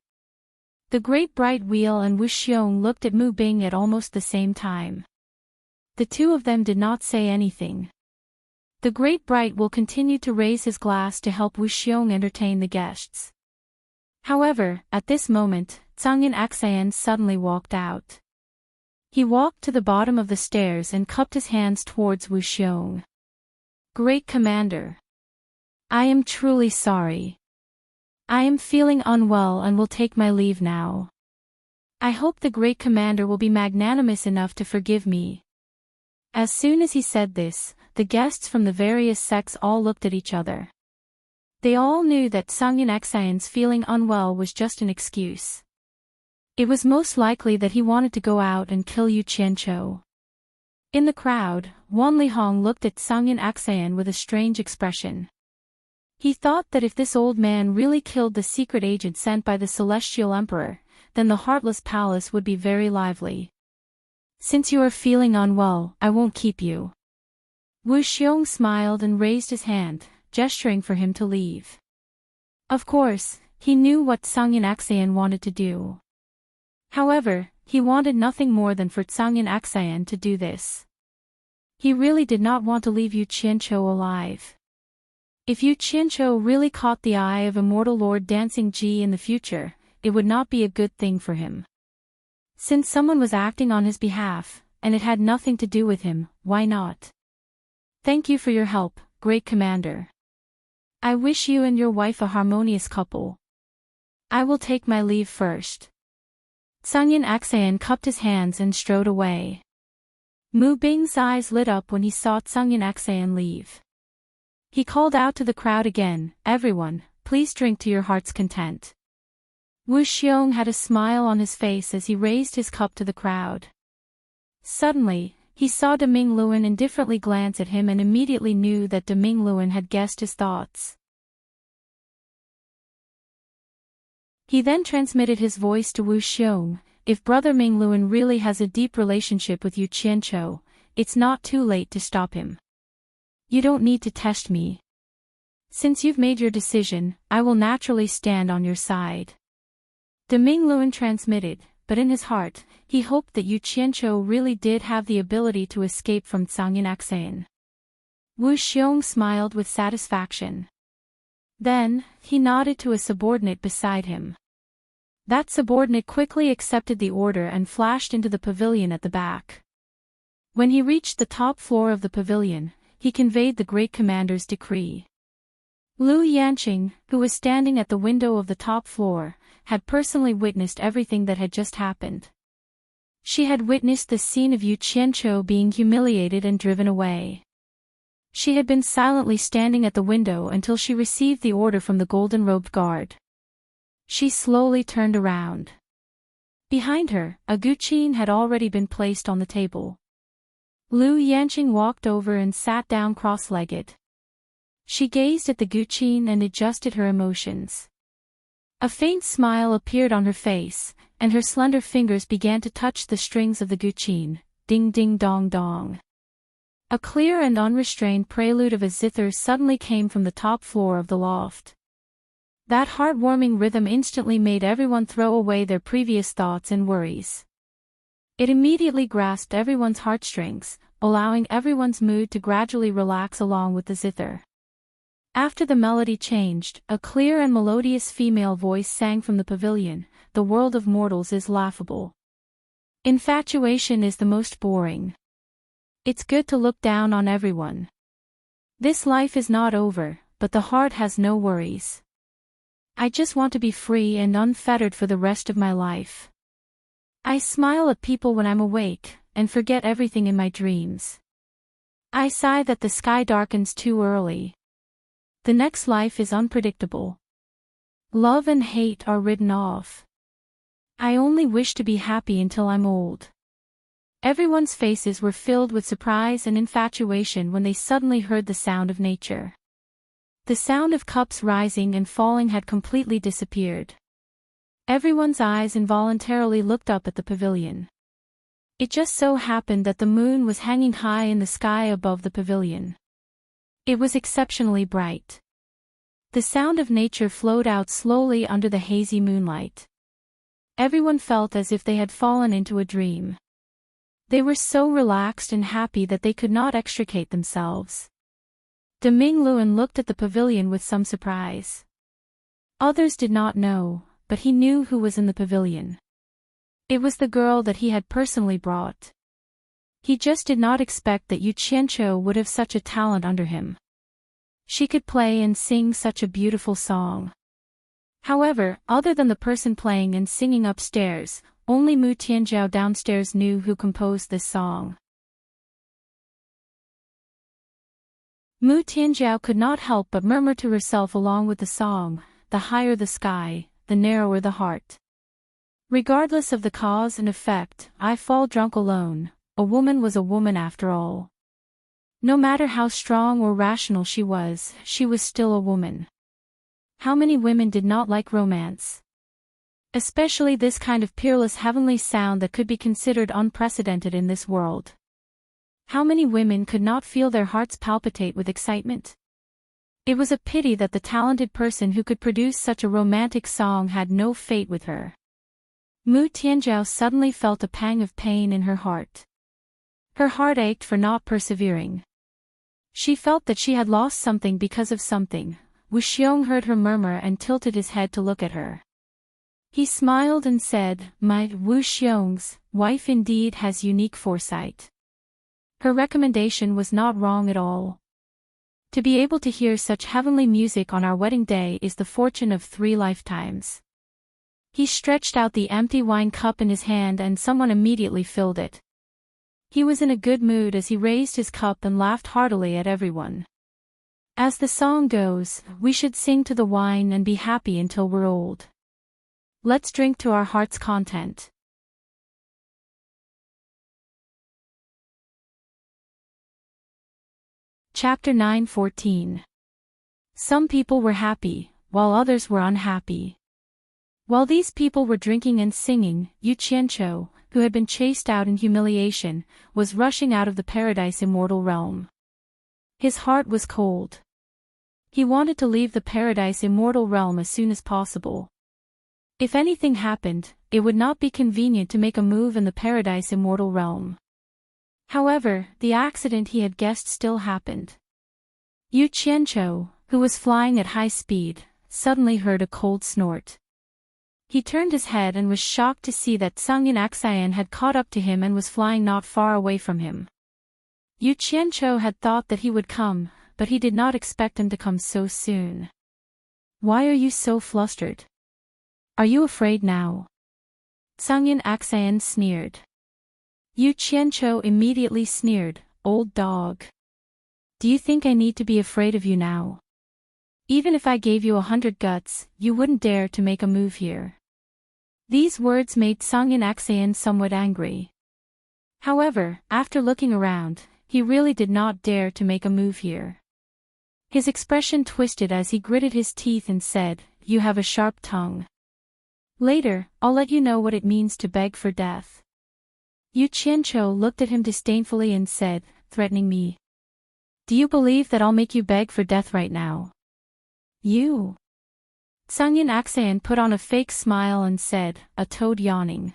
The Great Bright Wheel and Wu Xiong looked at Mu Bing at almost the same time. The two of them did not say anything. The Great Bright Wheel continued to raise his glass to help Wu Xiong entertain the guests. However, at this moment, Tsangyin Axayan suddenly walked out. He walked to the bottom of the stairs and cupped his hands towards Wu Xiong. Great Commander. I am truly sorry. I am feeling unwell and will take my leave now. I hope the Great Commander will be magnanimous enough to forgive me. As soon as he said this, the guests from the various sects all looked at each other. They all knew that Tsangyin Axayan's feeling unwell was just an excuse. It was most likely that he wanted to go out and kill Yu Qianqiu. In the crowd, Wan Lihong looked at Tsangyin Axayan with a strange expression. He thought that if this old man really killed the secret agent sent by the Celestial Emperor, then the Heartless Palace would be very lively. Since you are feeling unwell, I won't keep you. Wu Xiong smiled and raised his hand, gesturing for him to leave. Of course, he knew what Tsangyin Axayan wanted to do. However, he wanted nothing more than for Tsangyin Axayan to do this. He really did not want to leave Yu Qianqiu alive. If Yu Qianqiu really caught the eye of Immortal Lord Dancing Ji in the future, it would not be a good thing for him. Since someone was acting on his behalf, and it had nothing to do with him, why not? Thank you for your help, Great Commander. I wish you and your wife a harmonious couple. I will take my leave first. Tsangyin Axayan cupped his hands and strode away. Mu Bing's eyes lit up when he saw Tsangyin Axayan leave. He called out to the crowd again, "Everyone, please drink to your heart's content." Wu Xiong had a smile on his face as he raised his cup to the crowd. Suddenly, he saw De Mingluan indifferently glance at him and immediately knew that De Mingluan had guessed his thoughts. He then transmitted his voice to Wu Xiong, "If Brother Mingluan really has a deep relationship with Yu Qianqiu, it's not too late to stop him. You don't need to test me. Since you've made your decision, I will naturally stand on your side." De Mingluan transmitted, but in his heart, he hoped that Yu Qianqiu really did have the ability to escape from Tsangyin Axayan. Wu Xiong smiled with satisfaction. Then, he nodded to a subordinate beside him. That subordinate quickly accepted the order and flashed into the pavilion at the back. When he reached the top floor of the pavilion, he conveyed the Great Commander's decree. Lu Yanqing, who was standing at the window of the top floor, had personally witnessed everything that had just happened. She had witnessed the scene of Yu Qianqiu being humiliated and driven away. She had been silently standing at the window until she received the order from the golden-robed guard. She slowly turned around. Behind her, a guqin had already been placed on the table. Lu Yanqing walked over and sat down cross-legged. She gazed at the guqin and adjusted her emotions. A faint smile appeared on her face, and her slender fingers began to touch the strings of the guqin, ding ding dong dong. A clear and unrestrained prelude of a zither suddenly came from the top floor of the loft. That heartwarming rhythm instantly made everyone throw away their previous thoughts and worries. It immediately grasped everyone's heartstrings, allowing everyone's mood to gradually relax along with the zither. After the melody changed, a clear and melodious female voice sang from the pavilion, "The world of mortals is laughable. Infatuation is the most boring. It's good to look down on everyone. This life is not over, but the heart has no worries. I just want to be free and unfettered for the rest of my life. I smile at people when I'm awake, and forget everything in my dreams. I sigh that the sky darkens too early. The next life is unpredictable. Love and hate are written off. I only wish to be happy until I'm old." Everyone's faces were filled with surprise and infatuation when they suddenly heard the sound of nature. The sound of cups rising and falling had completely disappeared. Everyone's eyes involuntarily looked up at the pavilion. It just so happened that the moon was hanging high in the sky above the pavilion. It was exceptionally bright. The sound of nature flowed out slowly under the hazy moonlight. Everyone felt as if they had fallen into a dream. They were so relaxed and happy that they could not extricate themselves. De Mingluan looked at the pavilion with some surprise. Others did not know, but he knew who was in the pavilion. It was the girl that he had personally brought. He just did not expect that Yu Qianqiu would have such a talent under him. She could play and sing such a beautiful song. However, other than the person playing and singing upstairs, only Mu Tianjiao downstairs knew who composed this song. Mu Tianjiao could not help but murmur to herself along with the song, "The higher the sky, the narrower the heart. Regardless of the cause and effect, I fall drunk alone, a woman was a woman after all." No matter how strong or rational she was still a woman. How many women did not like romance? Especially this kind of peerless heavenly sound that could be considered unprecedented in this world. How many women could not feel their hearts palpitate with excitement? It was a pity that the talented person who could produce such a romantic song had no fate with her. Mu Tianjiao suddenly felt a pang of pain in her heart. Her heart ached for not persevering. She felt that she had lost something because of something. Wu Xiong heard her murmur and tilted his head to look at her. He smiled and said, "My Wu Xiong's wife indeed has unique foresight. Her recommendation was not wrong at all. To be able to hear such heavenly music on our wedding day is the fortune of 3 lifetimes." He stretched out the empty wine cup in his hand and someone immediately filled it. He was in a good mood as he raised his cup and laughed heartily at everyone. As the song goes, we should sing to the wine and be happy until we're old. Let's drink to our heart's content. Chapter 9:14. Some people were happy, while others were unhappy. While these people were drinking and singing, Yu Qianqiu, who had been chased out in humiliation, was rushing out of the paradise immortal realm. His heart was cold. He wanted to leave the paradise immortal realm as soon as possible. If anything happened, it would not be convenient to make a move in the paradise immortal realm. However, the accident he had guessed still happened. Yu Qianqiu, who was flying at high speed, suddenly heard a cold snort. He turned his head and was shocked to see that Sungyin Axian had caught up to him and was flying not far away from him. Yu Qianqiu had thought that he would come, but he did not expect him to come so soon. "Why are you so flustered? Are you afraid now?" Sungyin Axian sneered. Yu Qianqiu immediately sneered, "Old dog. Do you think I need to be afraid of you now? Even if I gave you 100 guts, you wouldn't dare to make a move here." These words made Sungyin Axian somewhat angry. However, after looking around, he really did not dare to make a move here. His expression twisted as he gritted his teeth and said, "You have a sharp tongue. Later, I'll let you know what it means to beg for death." Yu Qianqiu looked at him disdainfully and said, "Threatening me? Do you believe that I'll make you beg for death right now? You?" Sungyin Axian put on a fake smile and said, a toad yawning.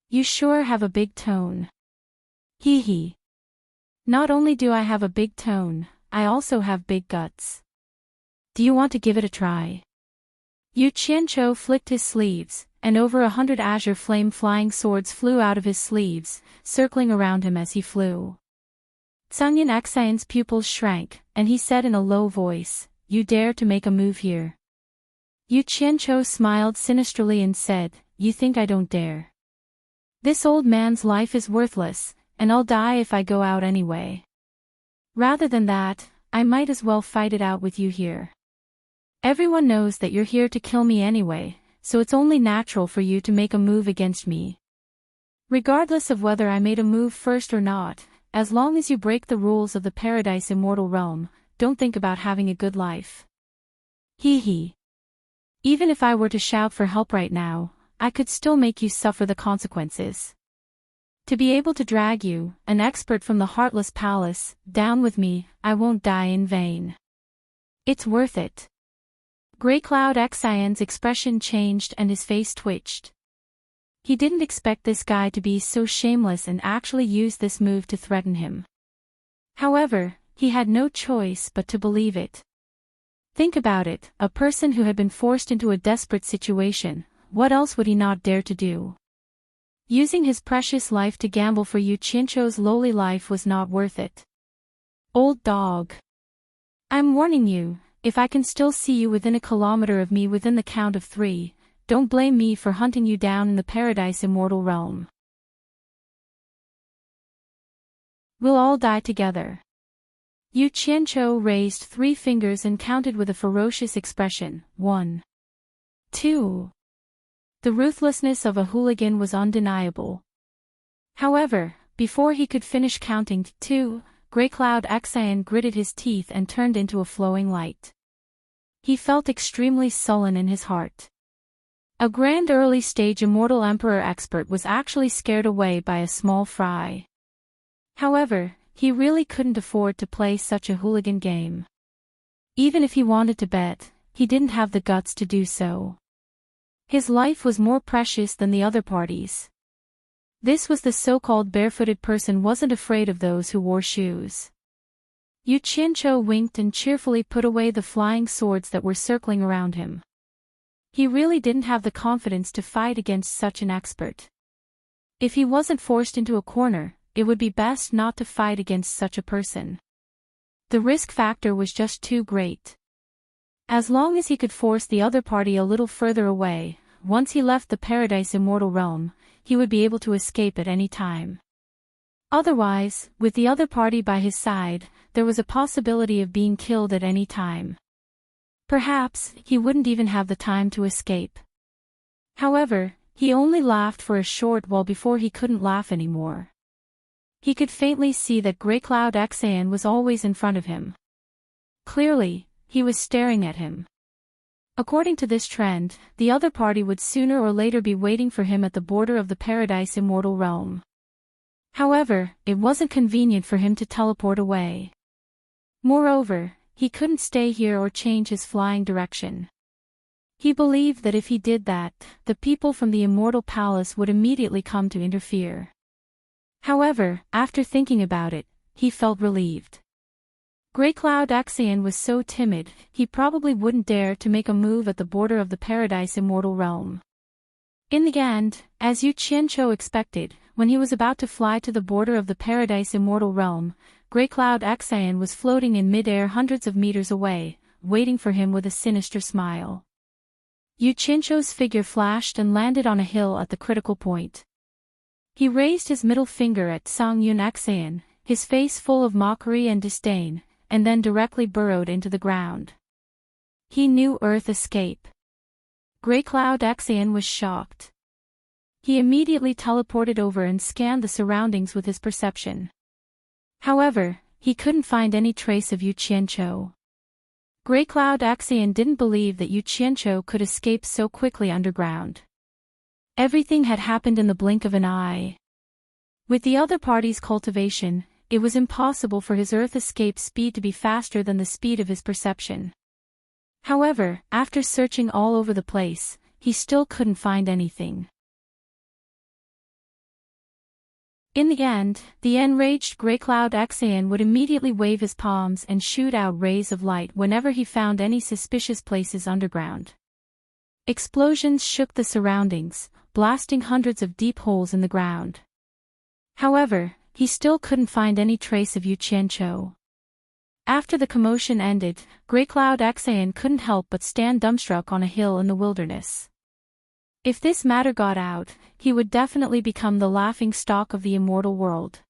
"You sure have a big tone. Hee hee. Not only do I have a big tone, I also have big guts. Do you want to give it a try?" Yu Qianqiu flicked his sleeves, and over 100 azure flame flying swords flew out of his sleeves, circling around him as he flew. Sungyin Axian's pupils shrank, and he said in a low voice, "You dare to make a move here?" Yu Qianqiu smiled sinisterly and said, "You think I don't dare? This old man's life is worthless, and I'll die if I go out anyway. Rather than that, I might as well fight it out with you here. Everyone knows that you're here to kill me anyway, so it's only natural for you to make a move against me. Regardless of whether I made a move first or not, as long as you break the rules of the Paradise Immortal Realm, don't think about having a good life. Hee hee. Even if I were to shout for help right now, I could still make you suffer the consequences." To be able to drag you, an expert from the Heartless Palace, down with me, I won't die in vain. It's worth it. Greycloud Xian's expression changed and his face twitched. He didn't expect this guy to be so shameless and actually use this move to threaten him. However, he had no choice but to believe it. Think about it, a person who had been forced into a desperate situation, what else would he not dare to do? Using his precious life to gamble for Yu Qianzhou's lowly life was not worth it. Old dog. I'm warning you, if I can still see you within a kilometer of me within the count of 3, don't blame me for hunting you down in the Paradise Immortal realm. We'll all die together. Yu Qianzhou raised 3 fingers and counted with a ferocious expression, 1. 2. The ruthlessness of a hooligan was undeniable. However, before he could finish counting 2, Greycloud Xian gritted his teeth and turned into a flowing light. He felt extremely sullen in his heart. A grand early-stage Immortal Emperor expert was actually scared away by a small fry. However, he really couldn't afford to play such a hooligan game. Even if he wanted to bet, he didn't have the guts to do so. His life was more precious than the other parties. This was the so-called barefooted person wasn't afraid of those who wore shoes. Yu Qianzhou winked and cheerfully put away the flying swords that were circling around him. He really didn't have the confidence to fight against such an expert. If he wasn't forced into a corner, it would be best not to fight against such a person. The risk factor was just too great. As long as he could force the other party a little further away, once he left the Paradise Immortal realm, he would be able to escape at any time. Otherwise, with the other party by his side, there was a possibility of being killed at any time. Perhaps, he wouldn't even have the time to escape. However, he only laughed for a short while before he couldn't laugh anymore. He could faintly see that Greycloud Xian was always in front of him. Clearly, he was staring at him. According to this trend, the other party would sooner or later be waiting for him at the border of the Paradise Immortal realm. However, it wasn't convenient for him to teleport away. Moreover, he couldn't stay here or change his flying direction. He believed that if he did that, the people from the Immortal Palace would immediately come to interfere. However, after thinking about it, he felt relieved. Greycloud Xian was so timid, he probably wouldn't dare to make a move at the border of the Paradise Immortal realm. In the end, as Yu Qianzhou expected, when he was about to fly to the border of the Paradise Immortal realm, Greycloud Xian was floating in mid-air hundreds of meters away, waiting for him with a sinister smile. Yu Qianzhou's figure flashed and landed on a hill at the critical point. He raised his middle finger at Songyun Xian, his face full of mockery and disdain, and then directly burrowed into the ground. He knew Earth escape. Greycloud Xian was shocked. He immediately teleported over and scanned the surroundings with his perception. However, he couldn't find any trace of Yu Qianzhou. Greycloud Xian didn't believe that Yu Qianzhou could escape so quickly underground. Everything had happened in the blink of an eye. With the other party's cultivation, it was impossible for his Earth escape speed to be faster than the speed of his perception. However, after searching all over the place, he still couldn't find anything. In the end, the enraged Greycloud Xian would immediately wave his palms and shoot out rays of light whenever he found any suspicious places underground. Explosions shook the surroundings, blasting hundreds of deep holes in the ground. However, he still couldn't find any trace of Yu Qianzhou. After the commotion ended, Greycloud Xian couldn't help but stand dumbstruck on a hill in the wilderness. If this matter got out, he would definitely become the laughing stock of the immortal world.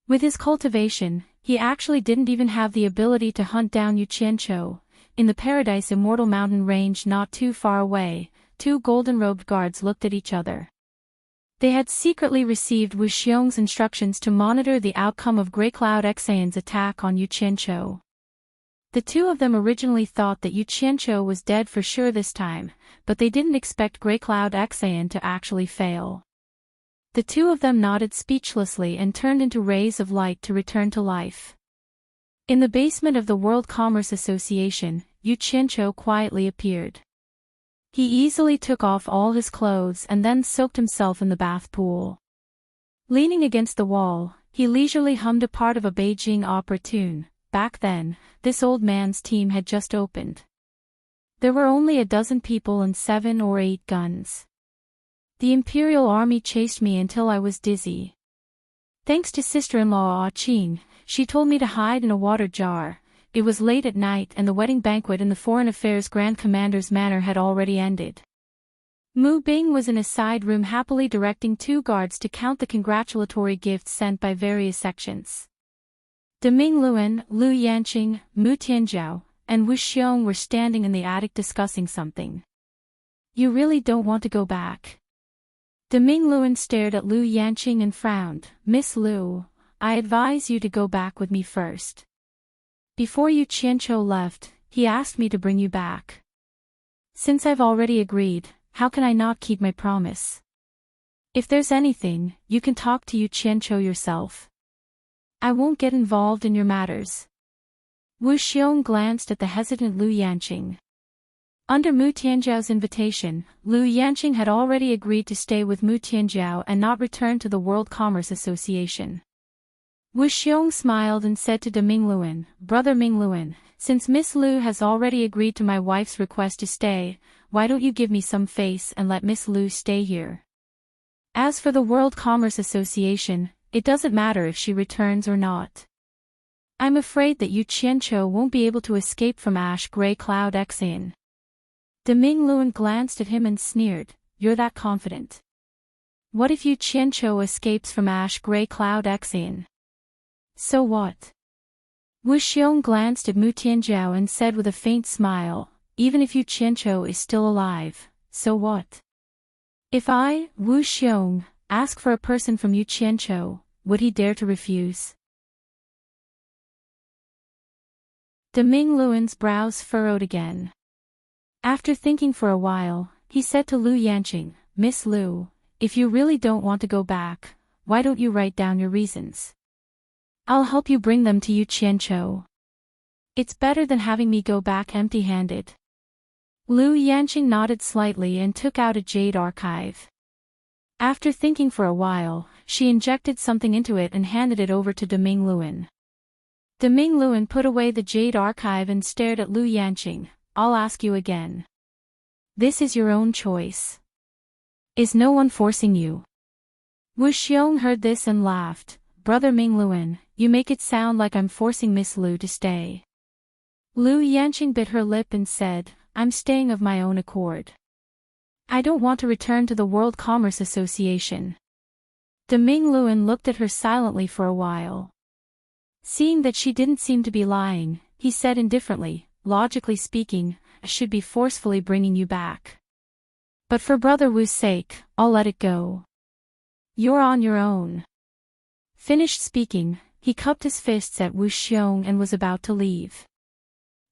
With his cultivation, he actually didn't even have the ability to hunt down Yu Qianzhou. In the Paradise Immortal mountain range not too far away, 2 golden-robed guards looked at each other. They had secretly received Wu Xiong's instructions to monitor the outcome of Greycloud Xian's attack on Yu Qianzhou. The 2 of them originally thought that Yu Qianzhou was dead for sure this time, but they didn't expect Greycloud Xian to actually fail. The two of them nodded speechlessly and turned into rays of light to return to life. In the basement of the World Commerce Association, Yu Qianqiu quietly appeared. He easily took off all his clothes and then soaked himself in the bath pool. Leaning against the wall, he leisurely hummed a part of a Beijing opera tune. Back then, this old man's team had just opened. There were only a dozen people and 7 or 8 guns. The Imperial Army chased me until I was dizzy. Thanks to sister-in-law Ah Qing, she told me to hide in a water jar. It was late at night and the wedding banquet in the Foreign Affairs Grand Commander's manor had already ended. Mu Bing was in a side room happily directing 2 guards to count the congratulatory gifts sent by various sections. Deming Luan, Lu Yanqing, Mu Tianzhao, and Wu Xiong were standing in the attic discussing something. You really don't want to go back? Deming Luan stared at Lu Yanqing and frowned. Miss Lu, I advise you to go back with me first. Before Yu Qianqiu left, he asked me to bring you back. Since I've already agreed, how can I not keep my promise? If there's anything, you can talk to Yu Qianqiu yourself. I won't get involved in your matters. Wu Xiong glanced at the hesitant Lu Yanqing. Under Mu Tianzhao's invitation, Lu Yanqing had already agreed to stay with Mu Tianzhao and not return to the World Commerce Association. Wu Xiong smiled and said to Deming Luan, Brother Ming Luan, since Miss Lu has already agreed to my wife's request to stay, why don't you give me some face and let Miss Lu stay here? As for the World Commerce Association, it doesn't matter if she returns or not. I'm afraid that Yu Qianqiu won't be able to escape from Ash Gray Cloud Exean. Deming Luan glanced at him and sneered, You're that confident? What if Yu Qianqiu escapes from Ash Gray Cloud Exean? So what? Wu Xiong glanced at Mu Tianzhao and said with a faint smile, Even if Yu Qianqiu is still alive, so what? If I, Wu Xiong, ask for a person from Yu Qianqiu, would he dare to refuse? Deming Luan's brows furrowed again. After thinking for a while, he said to Lu Yanqing, Miss Lu, if you really don't want to go back, why don't you write down your reasons? I'll help you bring them to Yu Qianqiu. It's better than having me go back empty-handed. Lu Yanqing nodded slightly and took out a jade archive. After thinking for a while, she injected something into it and handed it over to Deming Luan. Deming Luan put away the jade archive and stared at Lu Yanqing. I'll ask you again. This is your own choice. Is no one forcing you? Wu Xiong heard this and laughed. Brother Ming Luan, you make it sound like I'm forcing Miss Lu to stay. Lu Yanqing bit her lip and said, I'm staying of my own accord. I don't want to return to the World Commerce Association. Deming Luan looked at her silently for a while. Seeing that she didn't seem to be lying, he said indifferently, logically speaking, I should be forcefully bringing you back. But for Brother Wu's sake, I'll let it go. You're on your own. Finished speaking, he cupped his fists at Wu Xiong and was about to leave.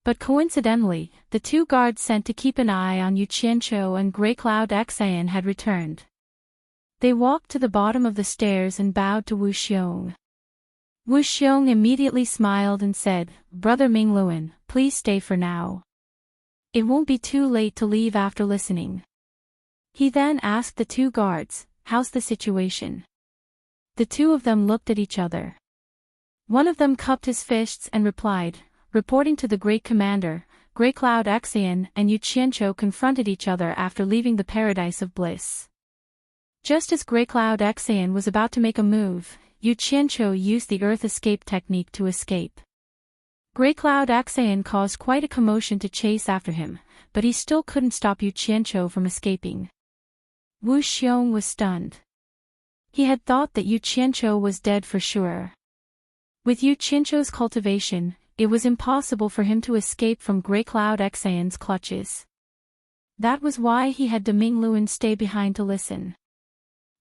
But coincidentally, the 2 guards sent to keep an eye on Yu Qianqiu and Grey Cloud Exean had returned. They walked to the bottom of the stairs and bowed to Wu Xiong. Wu Xiong immediately smiled and said, Brother Ming Luan, please stay for now. It won't be too late to leave after listening. He then asked the 2 guards, How's the situation? The 2 of them looked at each other. One of them cupped his fists and replied, Reporting to the Great Commander, Grey Cloud Exean and Yu Qianqiu confronted each other after leaving the Paradise of Bliss. Just as Grey Cloud Exean was about to make a move, Yu Qianqiu used the Earth Escape technique to escape. Grey Cloud Exean caused quite a commotion to chase after him, but he still couldn't stop Yu Qianqiu from escaping. Wu Xiong was stunned. He had thought that Yu Qianqiu was dead for sure. With Yu Qianqiu's cultivation, it was impossible for him to escape from Grey Cloud Exean's clutches. That was why he had Deming Luan stay behind to listen.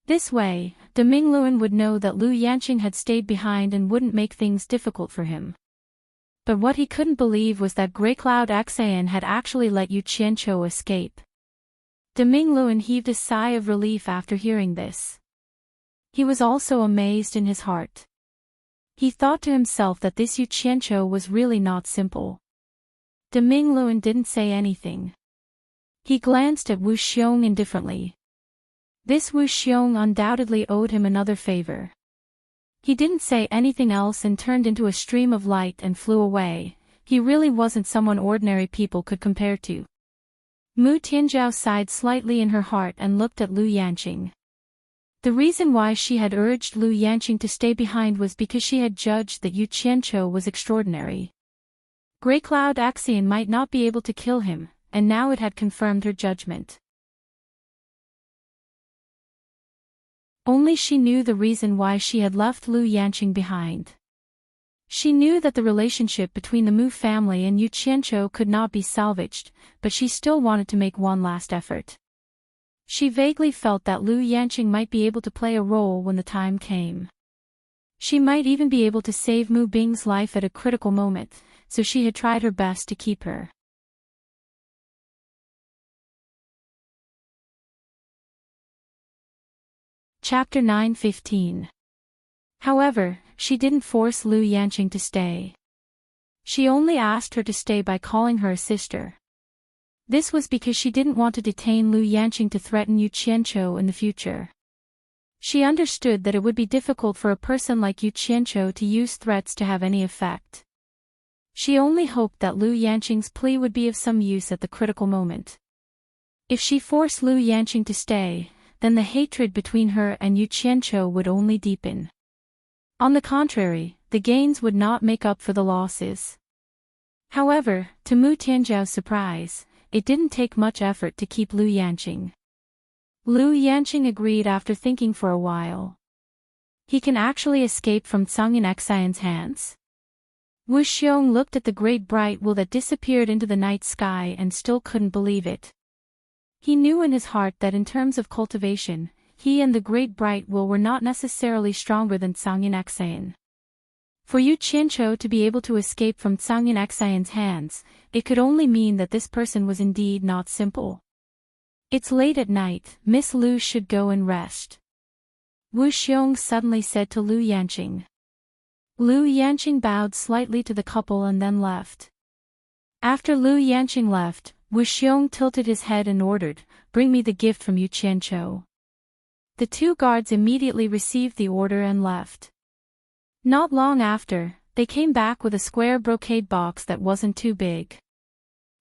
This way, Deming Luan would know that Lu Yanqing had stayed behind and wouldn't make things difficult for him. But what he couldn't believe was that Grey Cloud Exean had actually let Yu Qianqiu escape. Deming Luan heaved a sigh of relief after hearing this. He was also amazed in his heart. He thought to himself that this Yu Qianqiu was really not simple. De Mingluan didn't say anything. He glanced at Wu Xiong indifferently. This Wu Xiong undoubtedly owed him another favor. He didn't say anything else and turned into a stream of light and flew away. He really wasn't someone ordinary people could compare to. Mu Tianzhao sighed slightly in her heart and looked at Lu Yanqing. The reason why she had urged Lu Yanqing to stay behind was because she had judged that Yu Qianqiu was extraordinary. Grey Cloud Axion might not be able to kill him, and now it had confirmed her judgment. Only she knew the reason why she had left Lu Yanqing behind. She knew that the relationship between the Mu family and Yu Qianqiu could not be salvaged, but she still wanted to make one last effort. She vaguely felt that Lu Yanqing might be able to play a role when the time came. She might even be able to save Mu Bing's life at a critical moment, so she had tried her best to keep her. Chapter 9:15. However, she didn't force Lu Yanqing to stay. She only asked her to stay by calling her a sister. This was because she didn't want to detain Lu Yanqing to threaten Yu Qianqiu in the future. She understood that it would be difficult for a person like Yu Qianqiu to use threats to have any effect. She only hoped that Lu Yanqing's plea would be of some use at the critical moment. If she forced Lu Yanqing to stay, then the hatred between her and Yu Qianqiu would only deepen. On the contrary, the gains would not make up for the losses. However, to Mu Tianzhao's surprise, it didn't take much effort to keep Lu Yanqing. Lu Yanqing agreed after thinking for a while. He can actually escape from Tsang and Xion's hands. Wu Xiong looked at the great bright will that disappeared into the night sky and still couldn't believe it. He knew in his heart that in terms of cultivation, he and the great bright will were not necessarily stronger than Tsang and Xion. For Yu Qianqiu to be able to escape from Tsang and Xion's hands, it could only mean that this person was indeed not simple. It's late at night, Miss Lu should go and rest. Wu Xiong suddenly said to Lu Yanqing. Lu Yanqing bowed slightly to the couple and then left. After Lu Yanqing left, Wu Xiong tilted his head and ordered, "Bring me the gift from Yu Qianqiu." The two guards immediately received the order and left. Not long after, they came back with a square brocade box that wasn't too big.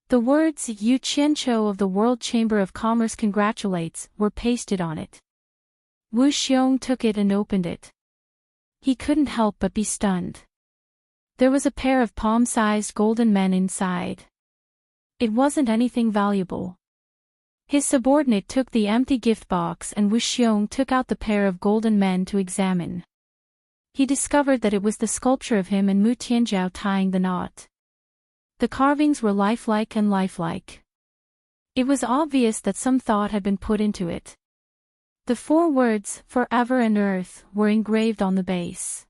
The words "Yu Qianqiu of the World Chamber of Commerce congratulates" were pasted on it. Wu Xiong took it and opened it. He couldn't help but be stunned. There was a pair of palm-sized golden men inside. It wasn't anything valuable. His subordinate took the empty gift box and Wu Xiong took out the pair of golden men to examine. He discovered that it was the sculpture of him and Mu Tianzhao tying the knot. The carvings were lifelike and lifelike. It was obvious that some thought had been put into it. The 4 words, "Forever and Earth," were engraved on the base.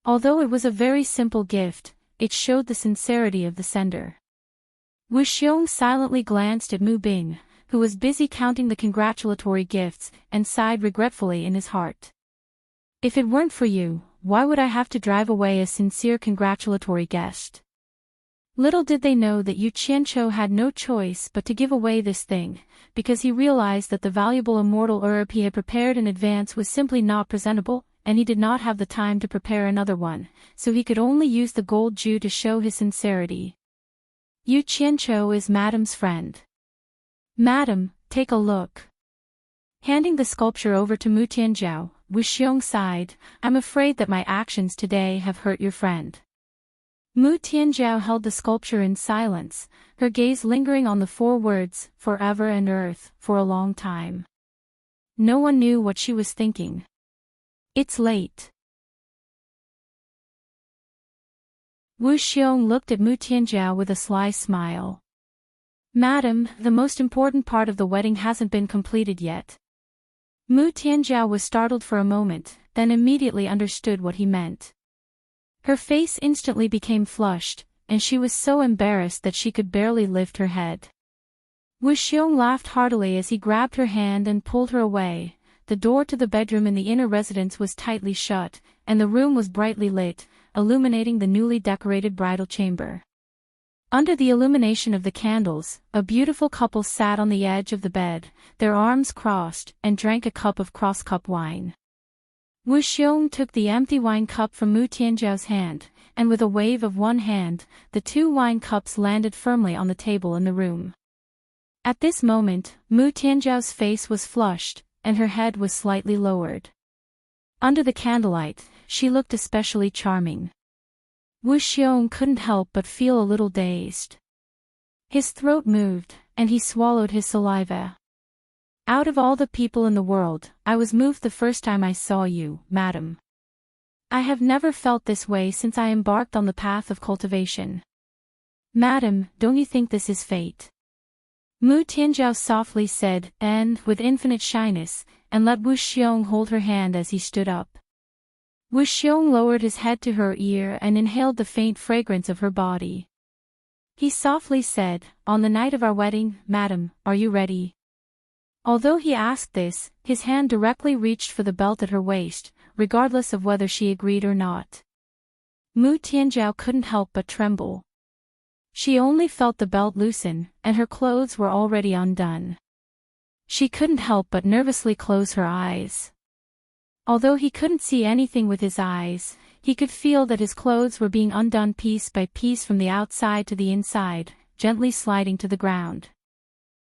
Although it was a very simple gift, it showed the sincerity of the sender. Wu Xiong silently glanced at Mu Bing, who was busy counting the congratulatory gifts, and sighed regretfully in his heart. If it weren't for you, why would I have to drive away a sincere congratulatory guest? Little did they know that Yu Qianqiu had no choice but to give away this thing, because he realized that the valuable immortal herb he had prepared in advance was simply not presentable, and he did not have the time to prepare another one, so he could only use the gold Jew to show his sincerity. Yu Qianqiu is Madam's friend. Madam, take a look. Handing the sculpture over to Mu Tianzhao, Wu Xiong sighed, "I'm afraid that my actions today have hurt your friend." Mu Tianzhao held the sculpture in silence, her gaze lingering on the 4 words, "Forever and Earth," for a long time. No one knew what she was thinking. It's late. Wu Xiong looked at Mu Tianzhao with a sly smile. "Madam, the most important part of the wedding hasn't been completed yet." Mu Tianzhao was startled for a moment, then immediately understood what he meant. Her face instantly became flushed, and she was so embarrassed that she could barely lift her head. Wu Xiong laughed heartily as he grabbed her hand and pulled her away. the door to the bedroom in the inner residence was tightly shut, and the room was brightly lit, illuminating the newly decorated bridal chamber. Under the illumination of the candles, a beautiful couple sat on the edge of the bed, their arms crossed, and drank a cup of cross-cup wine. Wu Xiong took the empty wine cup from Mu Tianzhao's hand, and with a wave of one hand, the two wine cups landed firmly on the table in the room. At this moment, Mu Tianzhao's face was flushed, and her head was slightly lowered. Under the candlelight, she looked especially charming. Wu Xiong couldn't help but feel a little dazed. His throat moved, and he swallowed his saliva. Out of all the people in the world, I was moved the first time I saw you, madam. I have never felt this way since I embarked on the path of cultivation. Madam, don't you think this is fate? Mu Tianzhao softly said, and, with infinite shyness, and let Wu Xiong hold her hand as he stood up. Wu Xiong lowered his head to her ear and inhaled the faint fragrance of her body. He softly said, on the night of our wedding, madam, are you ready? Although he asked this, his hand directly reached for the belt at her waist, regardless of whether she agreed or not. Mu Tianzhao couldn't help but tremble. She only felt the belt loosen, and her clothes were already undone. She couldn't help but nervously close her eyes. Although he couldn't see anything with his eyes, he could feel that his clothes were being undone piece by piece from the outside to the inside, gently sliding to the ground.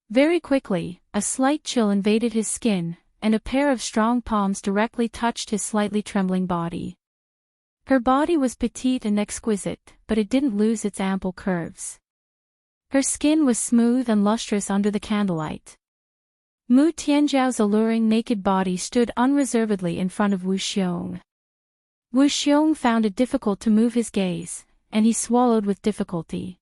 Very quickly, a slight chill invaded his skin, and a pair of strong palms directly touched his slightly trembling body. Her body was petite and exquisite, but it didn't lose its ample curves. Her skin was smooth and lustrous under the candlelight. Mu Tianzhao's alluring naked body stood unreservedly in front of Wu Xiong. Wu Xiong found it difficult to move his gaze, and he swallowed with difficulty.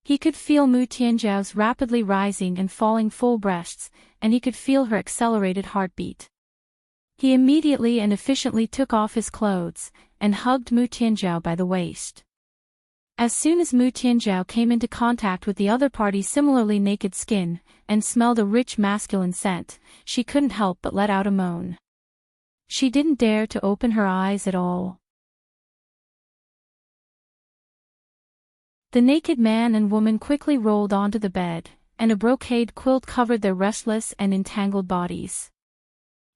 He could feel Mu Tianzhao's rapidly rising and falling full breasts, and he could feel her accelerated heartbeat. He immediately and efficiently took off his clothes, and hugged Mu Tianzhao by the waist. As soon as Mu Tianzhao came into contact with the other party's similarly naked skin, and smelled a rich masculine scent, she couldn't help but let out a moan. She didn't dare to open her eyes at all. The naked man and woman quickly rolled onto the bed, and a brocade quilt covered their restless and entangled bodies.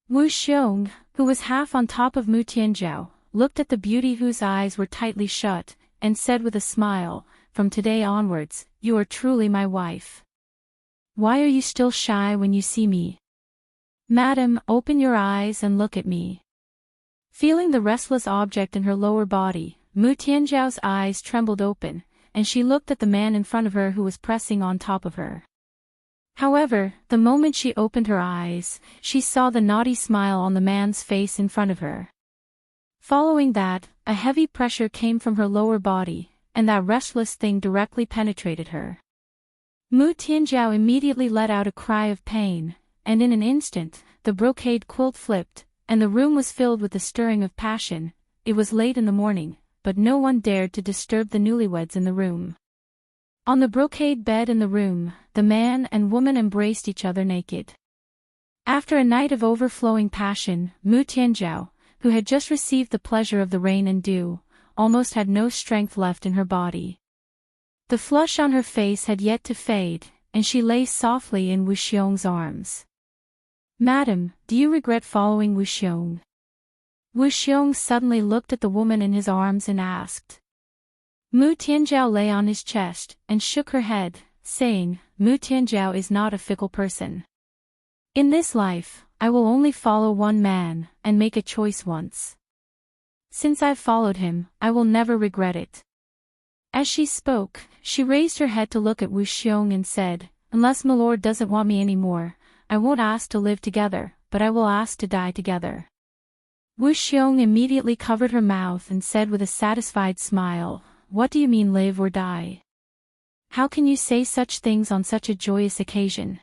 Wu Xiong, who was half on top of Mu Tianzhao, looked at the beauty whose eyes were tightly shut, and said with a smile, "From today onwards, you are truly my wife. Why are you still shy when you see me? Madam, open your eyes and look at me." Feeling the restless object in her lower body, Mu Tianzhao's eyes trembled open, and she looked at the man in front of her who was pressing on top of her. However, the moment she opened her eyes, she saw the naughty smile on the man's face in front of her. Following that, a heavy pressure came from her lower body, and that restless thing directly penetrated her. Mu Tianzhao immediately let out a cry of pain, and in an instant, the brocade quilt flipped, and the room was filled with the stirring of passion. It was late in the morning, but no one dared to disturb the newlyweds in the room. On the brocade bed in the room, the man and woman embraced each other naked. After a night of overflowing passion, Mu Tianzhao, who had just received the pleasure of the rain and dew, almost had no strength left in her body. The flush on her face had yet to fade, and she lay softly in Wu Xiong's arms. "Madam, do you regret following Wu Xiong?" Wu Xiong suddenly looked at the woman in his arms and asked. Mu Tianzhao lay on his chest, and shook her head, saying, "Mu Tianzhao is not a fickle person. In this life, I will only follow one man, and make a choice once. Since I've followed him, I will never regret it." As she spoke, she raised her head to look at Wu Xiong and said, "Unless my lord doesn't want me anymore, I won't ask to live together, but I will ask to die together." Wu Xiong immediately covered her mouth and said with a satisfied smile, "What do you mean live or die? How can you say such things on such a joyous occasion?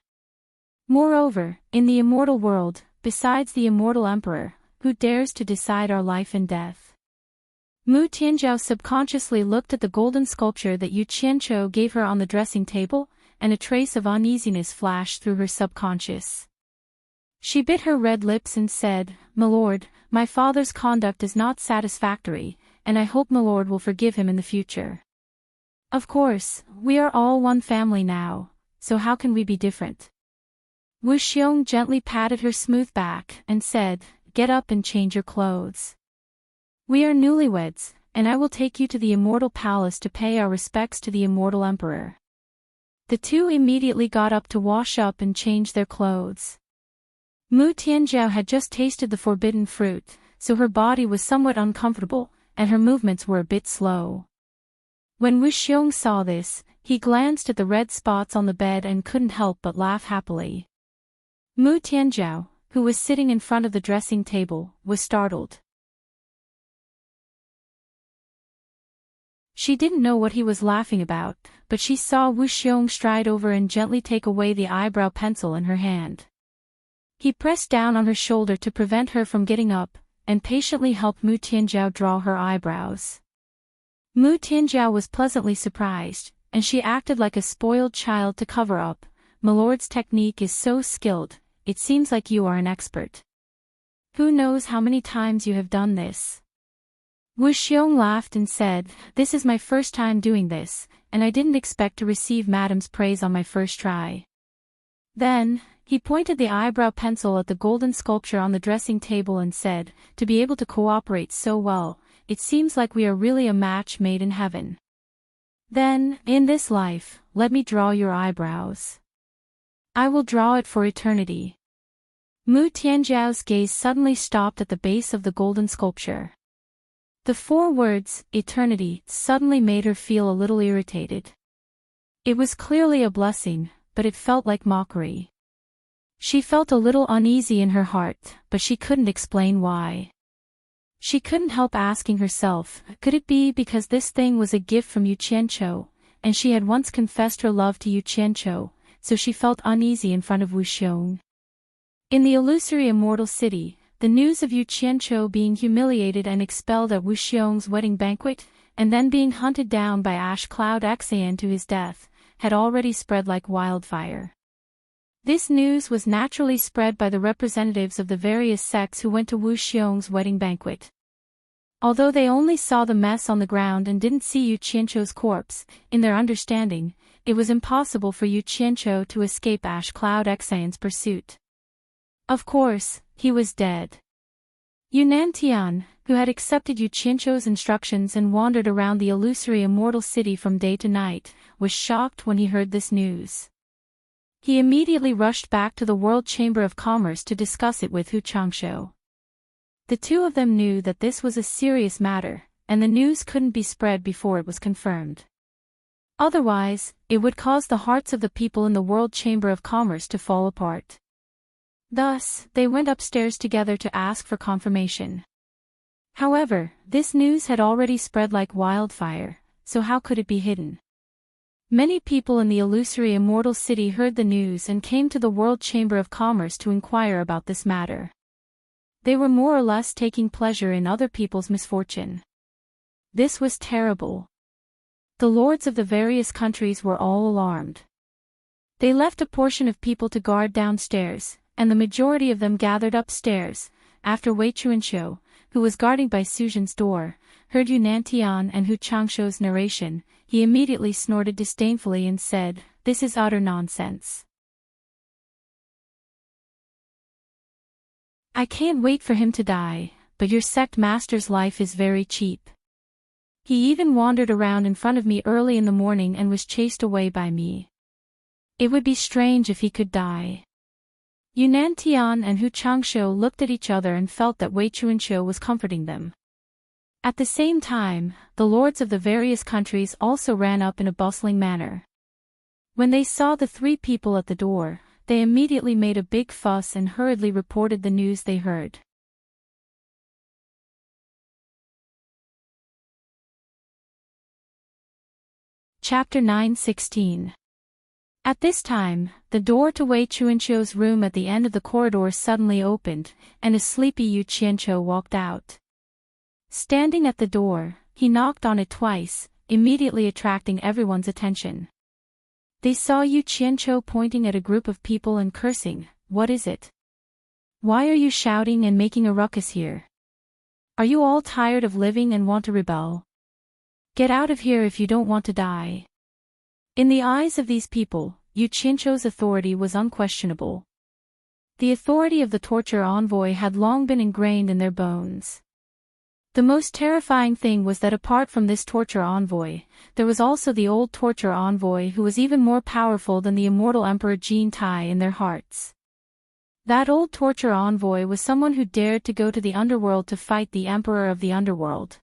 Moreover, in the immortal world, besides the immortal emperor, who dares to decide our life and death?" Mu Tianzhao subconsciously looked at the golden sculpture that Yu Qianqiu gave her on the dressing table, and a trace of uneasiness flashed through her subconscious. She bit her red lips and said, "My lord, my father's conduct is not satisfactory, and I hope my lord will forgive him in the future. Of course, we are all one family now, so how can we be different?" Wu Xiong gently patted her smooth back and said, "Get up and change your clothes. We are newlyweds, and I will take you to the immortal palace to pay our respects to the immortal emperor." The two immediately got up to wash up and change their clothes. Mu Tianzhao had just tasted the forbidden fruit, so her body was somewhat uncomfortable, and her movements were a bit slow. When Wu Xiong saw this, he glanced at the red spots on the bed and couldn't help but laugh happily. Mu Tianzhao, who was sitting in front of the dressing table, was startled. She didn't know what he was laughing about, but she saw Wu Xiong stride over and gently take away the eyebrow pencil in her hand. He pressed down on her shoulder to prevent her from getting up, and patiently helped Mu Tianzhao draw her eyebrows. Mu Tianzhao was pleasantly surprised, and she acted like a spoiled child to cover up. "My lord's technique is so skilled, it seems like you are an expert. Who knows how many times you have done this?" Wu Xiong laughed and said, "This is my first time doing this, and I didn't expect to receive Madam's praise on my first try." Then, he pointed the eyebrow pencil at the golden sculpture on the dressing table and said, "To be able to cooperate so well, it seems like we are really a match made in heaven. Then, in this life, let me draw your eyebrows. I will draw it for eternity." Mu Tianzhao's gaze suddenly stopped at the base of the golden sculpture. The four words, eternity, suddenly made her feel a little irritated. It was clearly a blessing, but it felt like mockery. She felt a little uneasy in her heart, but she couldn't explain why. She couldn't help asking herself, could it be because this thing was a gift from Yu Qianqiu, and she had once confessed her love to Yu Qianqiu, so she felt uneasy in front of Wu Xiong. In the illusory immortal city, the news of Yu Qianqiu being humiliated and expelled at Wu Xiong's wedding banquet, and then being hunted down by Ash Cloud Xan to his death, had already spread like wildfire. This news was naturally spread by the representatives of the various sects who went to Wu Xiong's wedding banquet. Although they only saw the mess on the ground and didn't see Yu Qianqiu's corpse, in their understanding, it was impossible for Yu Qianqiu to escape Ash Cloud Xan's pursuit. Of course, he was dead. Yunnan Tian, who had accepted Yu Qianqiu's instructions and wandered around the illusory immortal city from day to night, was shocked when he heard this news. He immediately rushed back to the World Chamber of Commerce to discuss it with Hu Changshou. The two of them knew that this was a serious matter, and the news couldn't be spread before it was confirmed. Otherwise, it would cause the hearts of the people in the World Chamber of Commerce to fall apart. Thus, they went upstairs together to ask for confirmation. However, this news had already spread like wildfire, so how could it be hidden? Many people in the illusory immortal city heard the news and came to the World Chamber of Commerce to inquire about this matter. They were more or less taking pleasure in other people's misfortune. This was terrible. The lords of the various countries were all alarmed. They left a portion of people to guard downstairs, and the majority of them gathered upstairs. After Wei Chuanqiu, who was guarding by Suzhen's door, heard Yunnan Tian and Hu Changshou's narration, he immediately snorted disdainfully and said, "This is utter nonsense. I can't wait for him to die, but your sect master's life is very cheap. He even wandered around in front of me early in the morning and was chased away by me. It would be strange if he could die." Yunnan Tian and Hu Changshou looked at each other and felt that Wei Chuanqiu was comforting them. At the same time, the lords of the various countries also ran up in a bustling manner. When they saw the three people at the door, they immediately made a big fuss and hurriedly reported the news they heard. Chapter 9:16. At this time, the door to Wei Chuanqiu's room at the end of the corridor suddenly opened, and a sleepy Yu Qianqiu walked out. Standing at the door, he knocked on it twice, immediately attracting everyone's attention. They saw Yu Qianqiu pointing at a group of people and cursing, "What is it? Why are you shouting and making a ruckus here? Are you all tired of living and want to rebel? Get out of here if you don't want to die. In the eyes of these people, Yu Qianqiu's authority was unquestionable. The authority of the torture envoy had long been ingrained in their bones. The most terrifying thing was that apart from this torture envoy, there was also the old torture envoy who was even more powerful than the immortal Emperor Jin Tai in their hearts. That old torture envoy was someone who dared to go to the underworld to fight the Emperor of the underworld.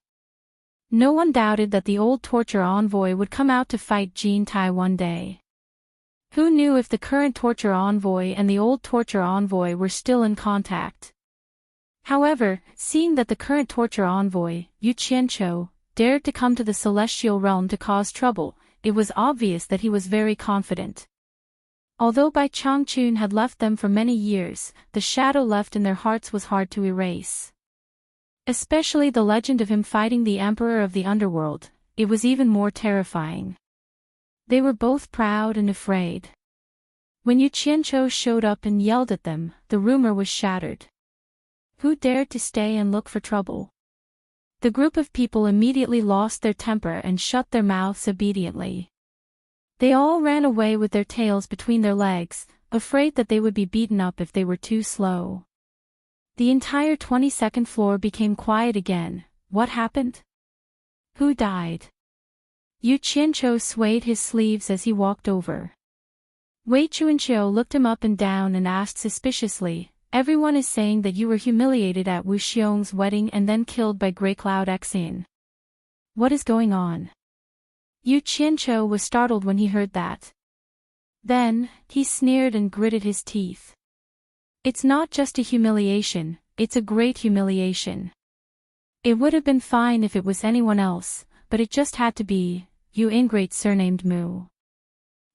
No one doubted that the old torture envoy would come out to fight Jin Tai one day. Who knew if the current torture envoy and the old torture envoy were still in contact? However, seeing that the current torture envoy, Yu Qianqiu, dared to come to the celestial realm to cause trouble, it was obvious that he was very confident. Although Bai Changchun had left them for many years, the shadow left in their hearts was hard to erase. Especially the legend of him fighting the Emperor of the Underworld, it was even more terrifying. They were both proud and afraid. When Yu Qianqiu showed up and yelled at them, the rumor was shattered. Who dared to stay and look for trouble? The group of people immediately lost their temper and shut their mouths obediently. They all ran away with their tails between their legs, afraid that they would be beaten up if they were too slow. The entire 22nd floor became quiet again. What happened? Who died? Yu Qianqiu swayed his sleeves as he walked over. Wei Chuanqiu looked him up and down and asked suspiciously, "Everyone is saying that you were humiliated at Wu Xiong's wedding and then killed by Grey Cloud Xian. What is going on?" Yu Qianqiu was startled when he heard that. Then, he sneered and gritted his teeth. "It's not just a humiliation, it's a great humiliation. It would have been fine if it was anyone else, but it just had to be, you ingrate surnamed Mu.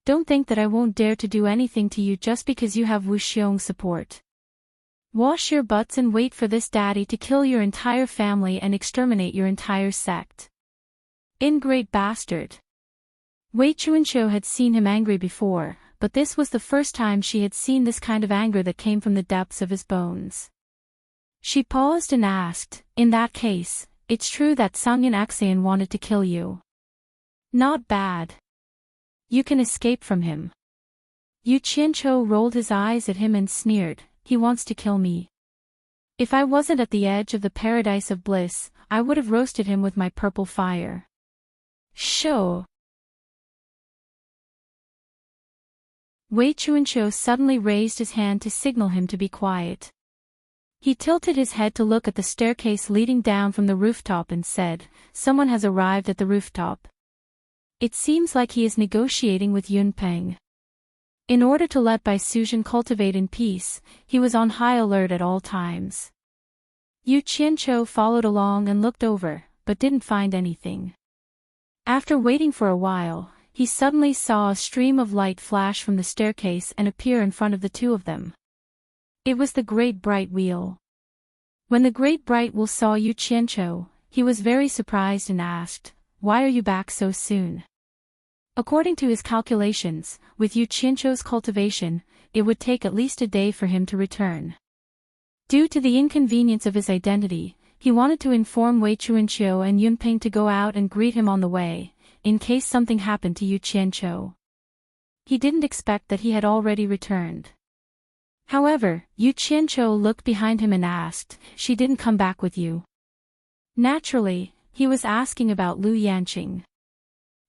Don't think that I won't dare to do anything to you just because you have Wu Xiong's support. Wash your butts and wait for this daddy to kill your entire family and exterminate your entire sect. Ingrate bastard." Wei Chuanqiu had seen him angry before, but this was the first time she had seen this kind of anger that came from the depths of his bones. She paused and asked, "In that case, it's true that Sangyan Xian wanted to kill you. Not bad. You can escape from him." Yu Qianqiu rolled his eyes at him and sneered, "He wants to kill me. If I wasn't at the edge of the paradise of bliss, I would have roasted him with my purple fire." Sho! Wei Chuanqiu suddenly raised his hand to signal him to be quiet. He tilted his head to look at the staircase leading down from the rooftop and said, "Someone has arrived at the rooftop. It seems like he is negotiating with Yun Peng." In order to let Bai Suzhen cultivate in peace, he was on high alert at all times. Yu Qianqiu followed along and looked over, but didn't find anything. After waiting for a while, he suddenly saw a stream of light flash from the staircase and appear in front of the two of them. It was the Great Bright Wheel. When the Great Bright Wheel saw Yu Qianqiu, he was very surprised and asked, "Why are you back so soon?" According to his calculations, with Yu Qianqiu's cultivation, it would take at least a day for him to return. Due to the inconvenience of his identity, he wanted to inform Wei Chuanqiu and Yunping to go out and greet him on the way, in case something happened to Yu Qianqiu. He didn't expect that he had already returned. However, Yu Qianqiu looked behind him and asked, "She didn't come back with you?" Naturally, he was asking about Lu Yanqing.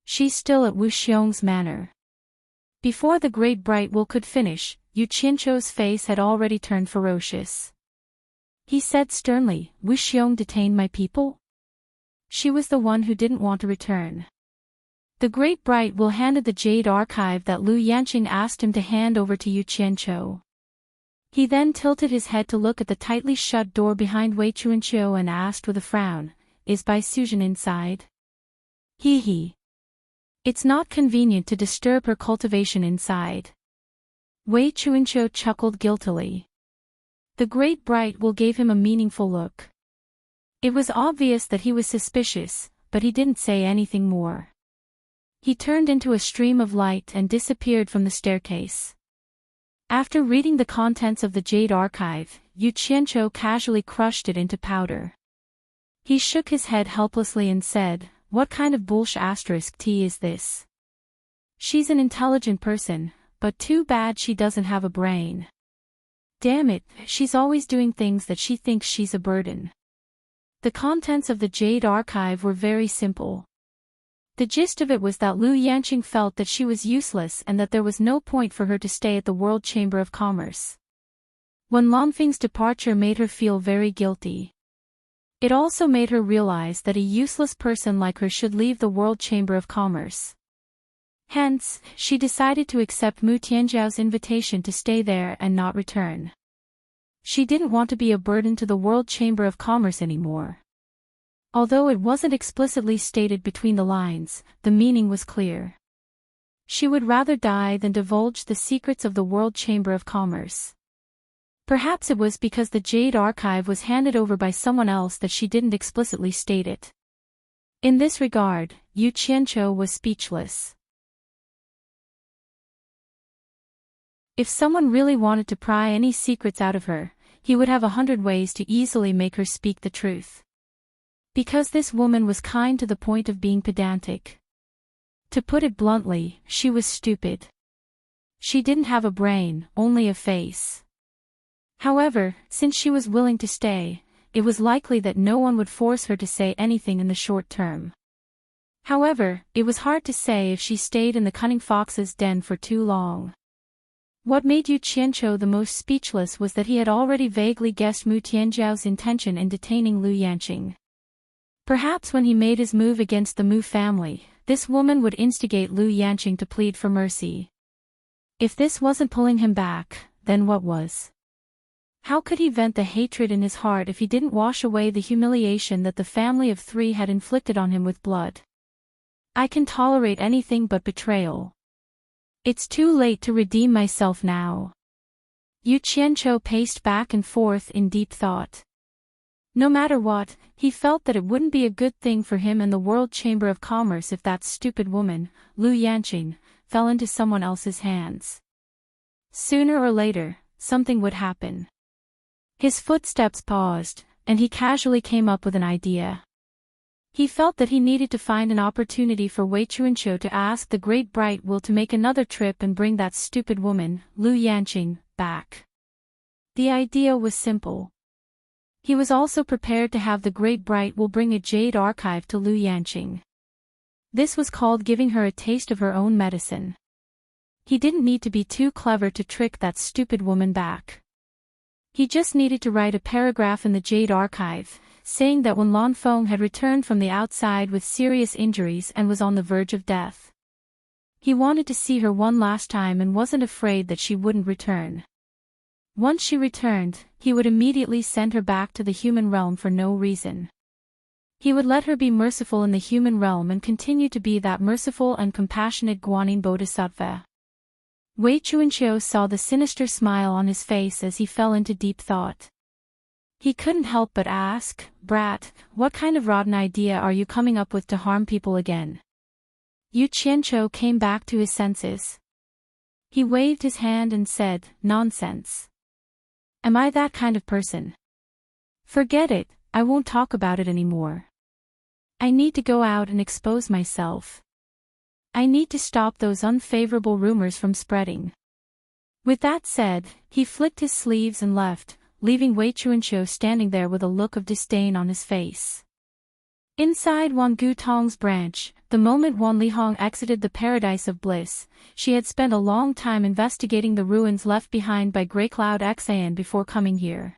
"She's still at Wu Xiong's manor." Before the Great Bright Will could finish, Yu Qianqiu's face had already turned ferocious. He said sternly, "Wu Xiong detained my people? She was the one who didn't want to return." The Great Bright Will handed the jade archive that Lu Yanqing asked him to hand over to Yu Qianqiu. He then tilted his head to look at the tightly shut door behind Wei Chuanqiu and asked with a frown, "Is Bai Suzhen inside?" He. It's not convenient to disturb her cultivation inside." Wei Chuanqiu chuckled guiltily. The Great Bright Will gave him a meaningful look. It was obvious that he was suspicious, but he didn't say anything more. He turned into a stream of light and disappeared from the staircase. After reading the contents of the Jade Archive, Yu Qianqiu casually crushed it into powder. He shook his head helplessly and said, "What kind of bullshit tea is this? She's an intelligent person, but too bad she doesn't have a brain. Damn it, she's always doing things that she thinks she's a burden." The contents of the Jade Archive were very simple. The gist of it was that Lu Yanqing felt that she was useless and that there was no point for her to stay at the World Chamber of Commerce. When Lanfeng's departure made her feel very guilty. It also made her realize that a useless person like her should leave the World Chamber of Commerce. Hence, she decided to accept Mu Tianzhao's invitation to stay there and not return. She didn't want to be a burden to the World Chamber of Commerce anymore. Although it wasn't explicitly stated between the lines, the meaning was clear. She would rather die than divulge the secrets of the World Chamber of Commerce. Perhaps it was because the Jade Archive was handed over by someone else that she didn't explicitly state it. In this regard, Yu Qianqiu was speechless. If someone really wanted to pry any secrets out of her, he would have 100 ways to easily make her speak the truth. Because this woman was kind to the point of being pedantic. To put it bluntly, she was stupid. She didn't have a brain, only a face. However, since she was willing to stay, it was likely that no one would force her to say anything in the short term. However, it was hard to say if she stayed in the cunning fox's den for too long. What made Yu Qianqiu the most speechless was that he had already vaguely guessed Mu Tianzhao's intention in detaining Lu Yanqing. Perhaps when he made his move against the Mu family, this woman would instigate Lu Yanqing to plead for mercy. If this wasn't pulling him back, then what was? How could he vent the hatred in his heart if he didn't wash away the humiliation that the family of three had inflicted on him with blood? I can tolerate anything but betrayal. It's too late to redeem myself now. Yu Qianqiu paced back and forth in deep thought. No matter what, he felt that it wouldn't be a good thing for him and the World Chamber of Commerce if that stupid woman, Lu Yanqing, fell into someone else's hands. Sooner or later, something would happen. His footsteps paused, and he casually came up with an idea. He felt that he needed to find an opportunity for Wei Chuanqiu to ask the Great Bright Will to make another trip and bring that stupid woman, Lu Yanqing, back. The idea was simple. He was also prepared to have the Great Bright Will bring a Jade Archive to Lu Yanqing. This was called giving her a taste of her own medicine. He didn't need to be too clever to trick that stupid woman back. He just needed to write a paragraph in the Jade Archive, saying that when Lan Feng had returned from the outside with serious injuries and was on the verge of death. He wanted to see her one last time and wasn't afraid that she wouldn't return. Once she returned, he would immediately send her back to the human realm for no reason. He would let her be merciful in the human realm and continue to be that merciful and compassionate Guanyin Bodhisattva. Wei Chuanqiu saw the sinister smile on his face as he fell into deep thought. He couldn't help but ask, "Brat, what kind of rotten idea are you coming up with to harm people again?" Yu Qianqiu came back to his senses. He waved his hand and said, "Nonsense. Am I that kind of person? Forget it, I won't talk about it anymore. I need to go out and expose myself. I need to stop those unfavorable rumors from spreading." With that said, he flicked his sleeves and left, leaving Wei Chuanqiu standing there with a look of disdain on his face. Inside Wan Gutong's branch, the moment Wan Lihong exited the paradise of bliss, she had spent a long time investigating the ruins left behind by Grey Cloud Xian before coming here.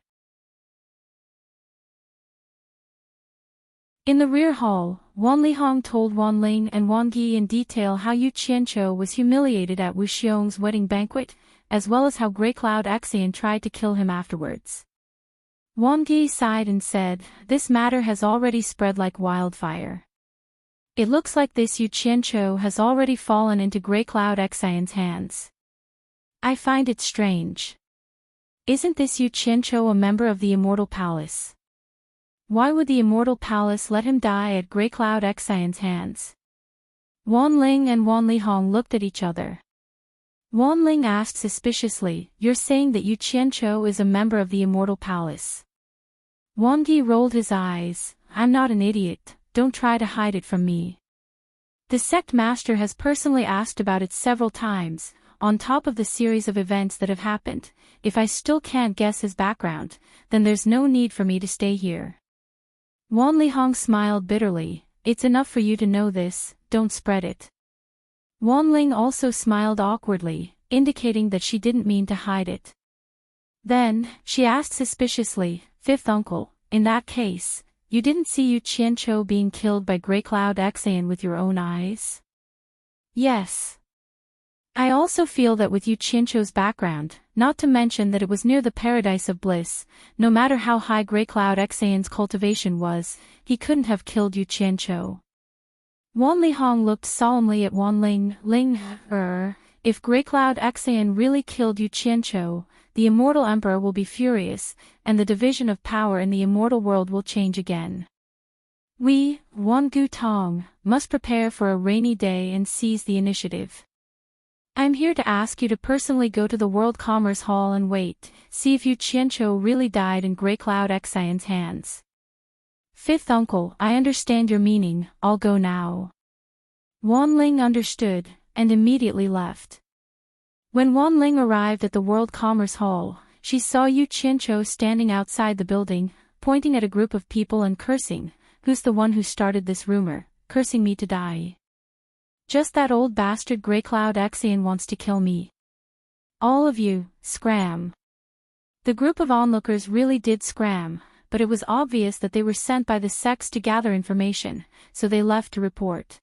In the rear hall, Wan Lihong told Wan Ling and Wan Gi in detail how Yu Qianqiu was humiliated at Wu Xiong's wedding banquet, as well as how Grey Cloud Xian tried to kill him afterwards. Wan Gi sighed and said, "This matter has already spread like wildfire. It looks like this Yu Qianqiu has already fallen into Grey Cloud Xian's hands. I find it strange. Isn't this Yu Qianqiu a member of the Immortal Palace? Why would the Immortal Palace let him die at Grey Cloud Xian's hands?" Wan Ling and Wan Lihong looked at each other. Wanling asked suspiciously, "You're saying that Yu Qianqiu is a member of the Immortal Palace?" Wangyi rolled his eyes. "I'm not an idiot, don't try to hide it from me. The sect master has personally asked about it several times, on top of the series of events that have happened. If I still can't guess his background, then there's no need for me to stay here." Wan Lihong smiled bitterly. "It's enough for you to know this, don't spread it." Wanling also smiled awkwardly, indicating that she didn't mean to hide it. Then, she asked suspiciously, "Fifth uncle, in that case, you didn't see Yu Qianqiu being killed by Grey Cloud Xan with your own eyes?" "Yes. I also feel that with Yu Qianqiu's background, not to mention that it was near the paradise of bliss, no matter how high Grey Cloud Xan's cultivation was, he couldn't have killed Yu Qianqiu." Wan Lihong looked solemnly at Wanling. If Grey Cloud Xan really killed Yu Qianqiu, the Immortal Emperor will be furious, and the division of power in the immortal world will change again. We, Wan Gu Tong, must prepare for a rainy day and seize the initiative. I'm here to ask you to personally go to the World Commerce Hall and wait, see if Yu Qianqiu really died in Grey Cloud Xan's hands. Fifth uncle, I understand your meaning, I'll go now. Wanling understood, and immediately left. When Wanling arrived at the World Commerce Hall, she saw Yu Qianqiu standing outside the building, pointing at a group of people and cursing, "Who's the one who started this rumor, cursing me to die? Just that old bastard Grey Cloud Xan wants to kill me. All of you, scram." The group of onlookers really did scram, but it was obvious that they were sent by the sects to gather information, so they left to report.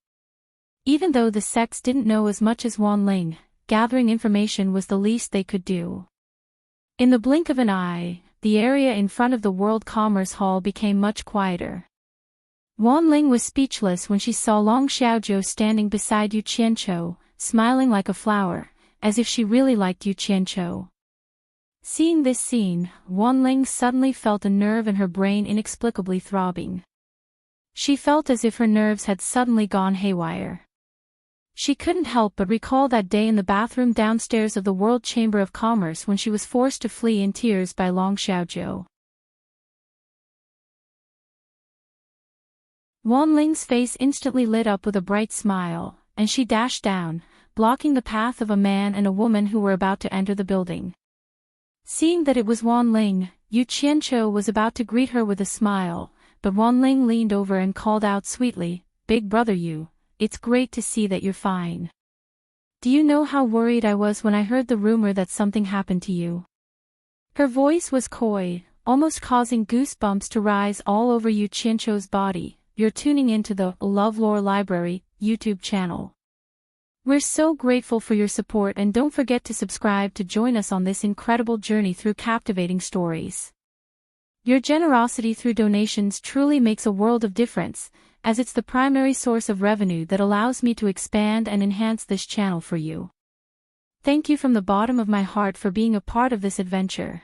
Even though the sects didn't know as much as Wanling, gathering information was the least they could do. In the blink of an eye, the area in front of the World Commerce Hall became much quieter. Wanling was speechless when she saw Long Xiaozhou standing beside Yu Qianqiu, smiling like a flower, as if she really liked Yu Qianqiu. Seeing this scene, Wanling suddenly felt a nerve in her brain inexplicably throbbing. She felt as if her nerves had suddenly gone haywire. She couldn't help but recall that day in the bathroom downstairs of the World Chamber of Commerce when she was forced to flee in tears by Long Xiaozhou. Wanling's face instantly lit up with a bright smile, and she dashed down, blocking the path of a man and a woman who were about to enter the building. Seeing that it was Wanling, Yu Qianqiu was about to greet her with a smile, but Wanling leaned over and called out sweetly, "Big brother Yu, it's great to see that you're fine. Do you know how worried I was when I heard the rumor that something happened to you?" Her voice was coy, almost causing goosebumps to rise all over Yu Qianqiu's body. You're tuning into the LoveLore Library YouTube channel. We're so grateful for your support, and don't forget to subscribe to join us on this incredible journey through captivating stories. Your generosity through donations truly makes a world of difference, as it's the primary source of revenue that allows me to expand and enhance this channel for you. Thank you from the bottom of my heart for being a part of this adventure.